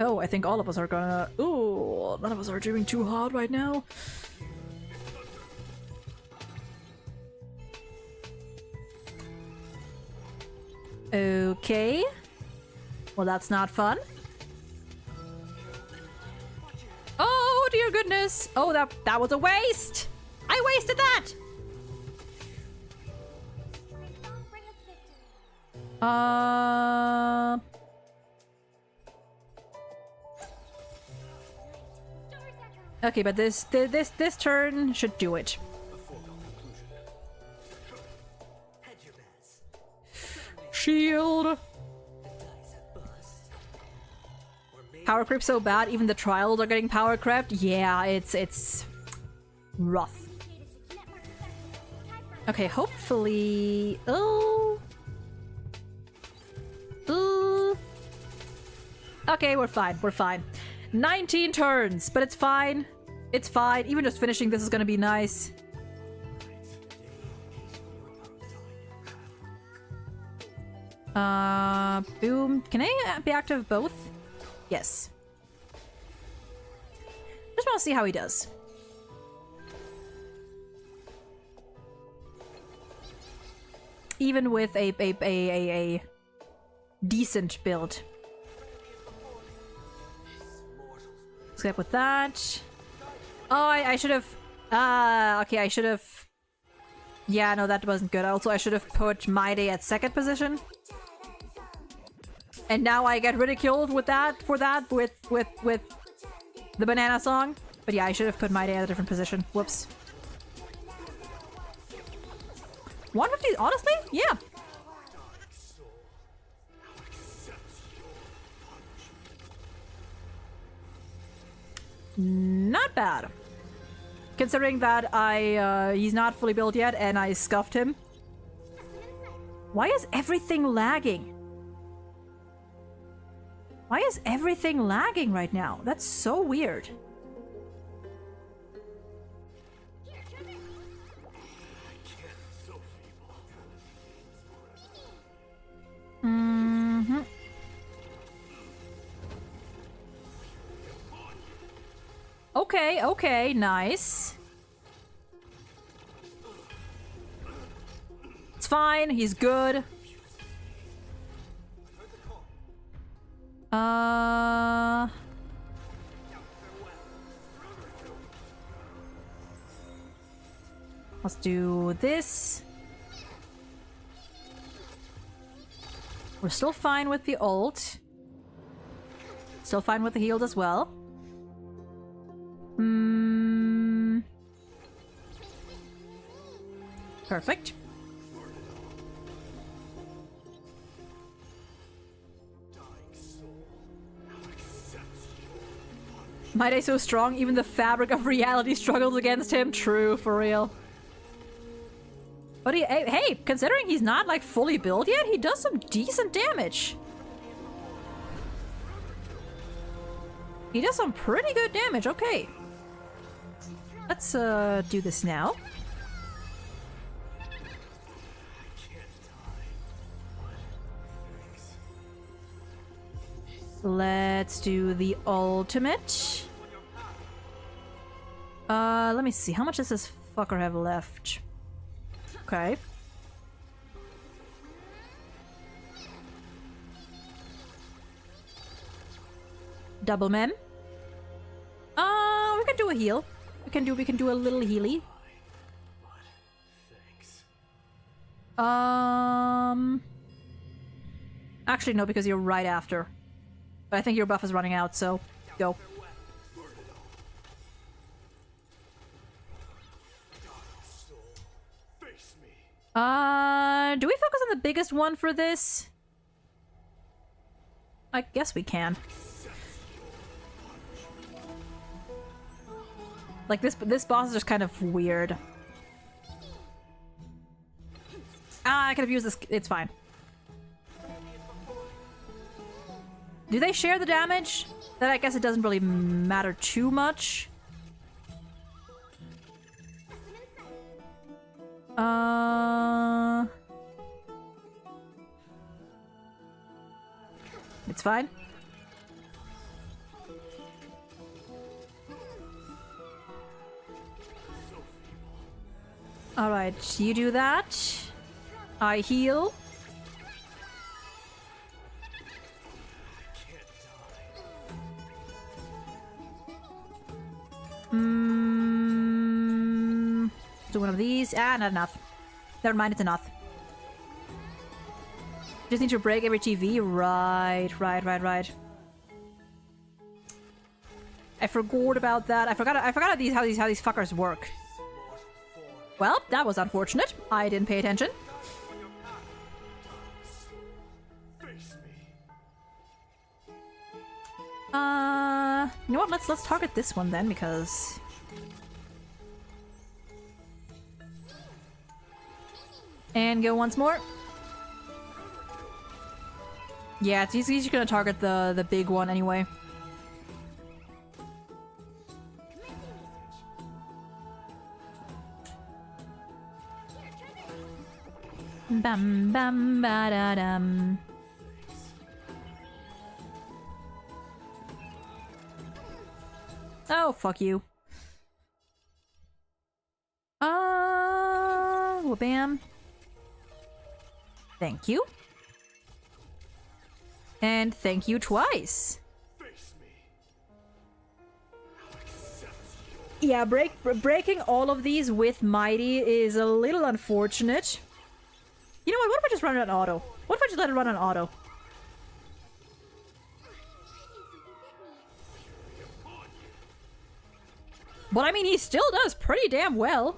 Oh, I think all of us are gonna... Ooh, none of us are doing too hard right now. Okay. Well, that's not fun. Oh, dear goodness. Oh, that was a waste. I wasted that. Okay, but this turn should do it. Shield. Power creep so bad, even the trials are getting power crept. Yeah, it's rough. Okay, hopefully. Oh. Ooh. Okay, we're fine. We're fine. 19 turns, but it's fine. It's fine. Even just finishing this is gonna be nice. Boom. Can I be active both? Yes. Just want to see how he does. Even with a decent build. Skip with that. Oh, I should have... okay, I should have... Yeah, no, that wasn't good. Also, I should have put My Day at second position. And now I get ridiculed with that, with the banana song. But yeah, I should have put My Day at a different position. Whoops. 150, honestly? Yeah. Not bad. Considering that he's not fully built yet and I scuffed him. Why is everything lagging? Why is everything lagging right now? That's so weird. Mm-hmm. Okay, okay, nice. It's fine, he's good. Let's do this. We're still fine with the ult. Still fine with the healed as well. Perfect. My Day's so strong, even the fabric of reality struggles against him. True, for real. But hey, considering he's not like fully built yet, he does some decent damage. He does some pretty good damage, okay. Let's do this now. Let's do the ultimate. Let me see. How much does this fucker have left? Okay. Double mem. We can do a heal. We can do a little healy. Actually no, because you're right after. But I think your buff is running out, so go. Do we focus on the biggest one for this? I guess we can. Like, this boss is just kind of weird. Ah, I could have used this. It's fine. Do they share the damage? Then I guess it doesn't really matter too much. It's fine. Alright, you do that. I heal. Do one of these. Ah, not enough. Never mind, it's enough. Just need to break every TV. Right. I forgot about that. I forgot how these fuckers work. Well, that was unfortunate. I didn't pay attention. You know what? Let's target this one then, because and go once more. Yeah, he's just gonna target the big one anyway. Bam bam ba da dum. Oh, fuck you. Bam. Thank you. And thank you twice. Yeah, breaking all of these with Mighty is a little unfortunate. You know what? What if I just run it on auto? What if I just let it run on auto? But I mean, he still does pretty damn well.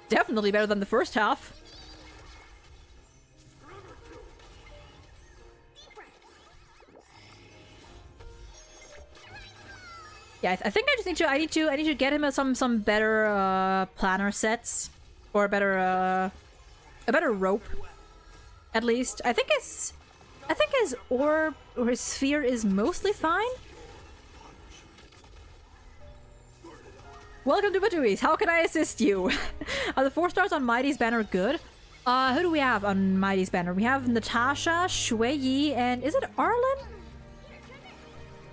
Definitely better than the first half. Yeah, I think I just need to I need to get him some better planner sets, or a better rope, at least. I think his orb or his sphere is mostly fine. Welcome to Batuis. How can I assist you? Are the 4 stars on Mighty's banner good? Who do we have on Mighty's banner? We have Natasha, Shui Yi, and is it Arlen?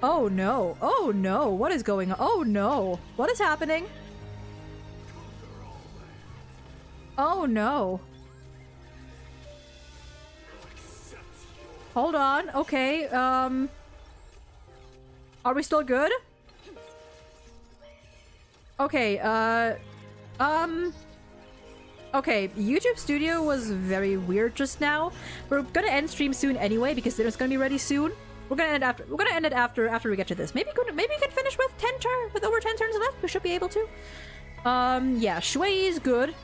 Oh no. Oh no. What is going on? Oh no. What is happening? Oh no. Hold on. Okay. Are we still good? Okay, okay, YouTube Studio was very weird just now. We're gonna end stream soon anyway because dinner's gonna be ready soon. We're gonna end it after we get to this. Maybe we can finish with with over 10 turns left. We should be able to. Yeah, Shui is good.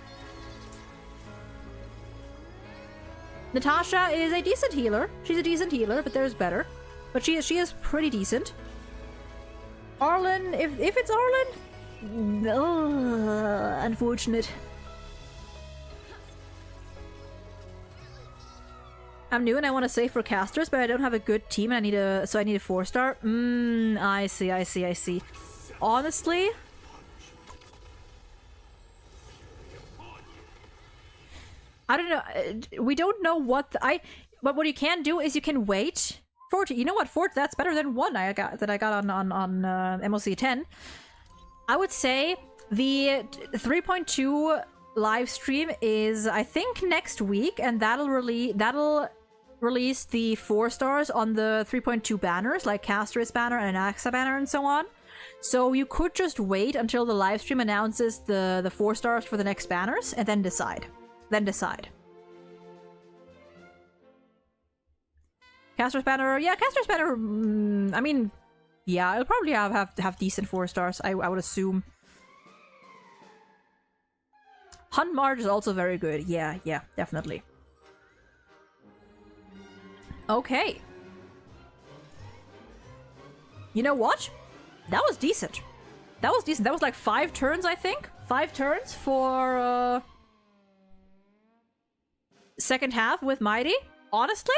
Natasha is a decent healer. She's a decent healer, but there's better. But she is pretty decent. Arlen, if it's Arlen. Unfortunate. I'm new and I want to save for casters, but I don't have a good team and I need a 4-star. I see. Honestly, I don't know. We don't know what but what you can do is you can wait. Fort, you know what? Fort, that's better than one I got on MLC 10. I would say the 3.2 live stream is, I think, next week, and that'll release the 4 stars on the 3.2 banners, like Caster's banner and Axa banner and so on. So you could just wait until the live stream announces the 4 stars for the next banners, and then decide. Caster's banner, yeah, Caster's banner. I mean. Yeah, it'll probably have decent 4 stars, I would assume. Hunt March is also very good. Yeah, definitely. Okay. You know what? That was decent. That was decent. That was like 5 turns, I think. 5 turns for second half with Mighty. Honestly,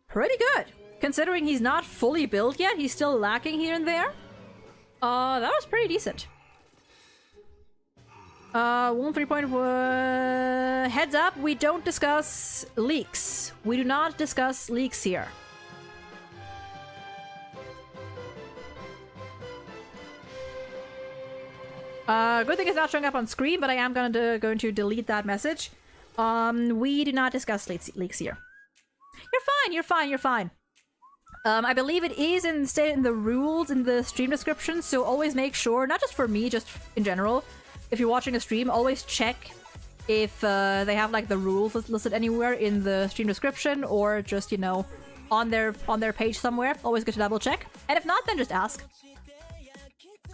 pretty good. Considering he's not fully built yet, he's still lacking here and there. That was pretty decent. 1 3 heads up, we don't discuss leaks. We do not discuss leaks here. Good thing it's not showing up on screen, but I am going to delete that message. We do not discuss leaks here. You're fine. I believe it is stated in the rules in the stream description, so always make sure, not just for me, just in general, if you're watching a stream, always check if they have like the rules listed anywhere in the stream description or just, you know, on their page somewhere. Always good to double check. And if not, then just ask.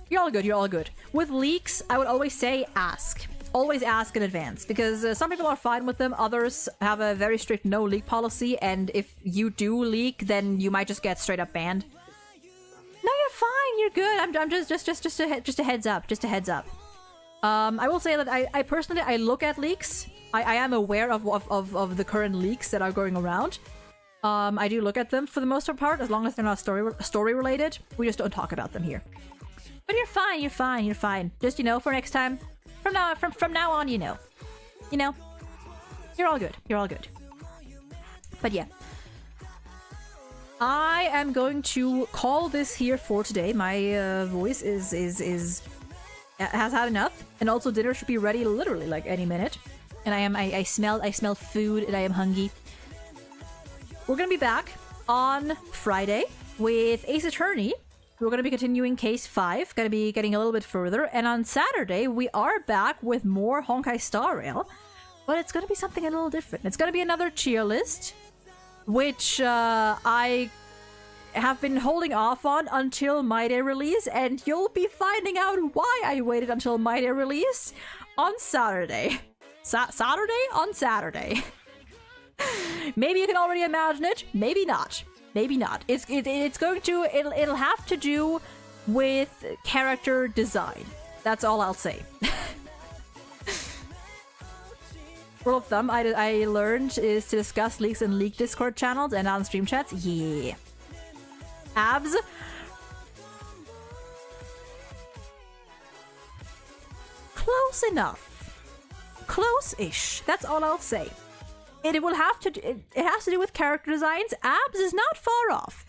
You're all good. With leaks, I would always say ask. Always ask in advance, because some people are fine with them, others have a very strict no leak policy, and if you do leak, then you might just get straight up banned. No, you're fine, you're good. I'm just a heads up, I will say that I personally, I look at leaks. I am aware of the current leaks that are going around. I do look at them for the most part, as long as they're not story related. We just don't talk about them here. But you're fine. Just, you know, for next time. From now on, you know. You're all good. But yeah. I am going to call this here for today. My voice has had enough. And also dinner should be ready literally like any minute. And I smell food and I am hungry. We're gonna be back on Friday with Ace Attorney. We're going to be continuing Case 5, going to be getting a little bit further, and on Saturday we are back with more Honkai Star Rail, but it's going to be something a little different. It's going to be another tier list, which I have been holding off on until My Day release, and you'll be finding out why I waited until My Day release on Saturday. On Saturday. Maybe you can already imagine it, maybe not. Maybe not. It'll have to do with character design. That's all I'll say. Rule of thumb I learned is to discuss leaks in leaked Discord channels and on stream chats. Yeah. Abs. Close enough. Close-ish. That's all I'll say. It has to do with character designs. Abs is not far off.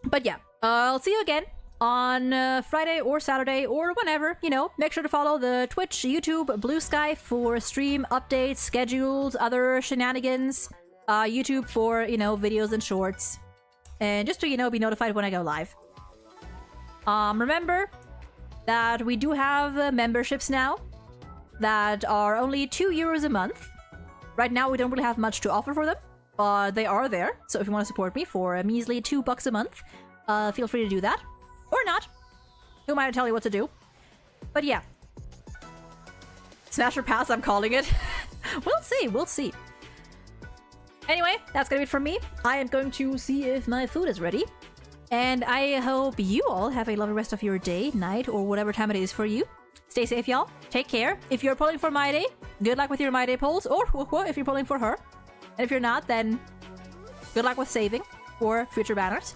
But yeah, I'll see you again on Friday or Saturday or whenever, you know. Make sure to follow the Twitch, YouTube, Blue Sky for stream updates, schedules, other shenanigans. YouTube for, you know, videos and shorts. And just to, you know, be notified when I go live. Remember that we do have memberships now that are only €2 a month. Right now, we don't really have much to offer for them, but they are there. So if you want to support me for a measly $2 a month, feel free to do that. Or not. Who am I to tell you what to do? But yeah. Smash or pass, I'm calling it. We'll see. Anyway, that's gonna be it from me. I am going to see if my food is ready. And I hope you all have a lovely rest of your day, night, or whatever time it is for you. Stay safe, y'all. Take care. If you're pulling for My Day, good luck with your My Day pulls, or if you're pulling for her. And if you're not, then good luck with saving for future banners.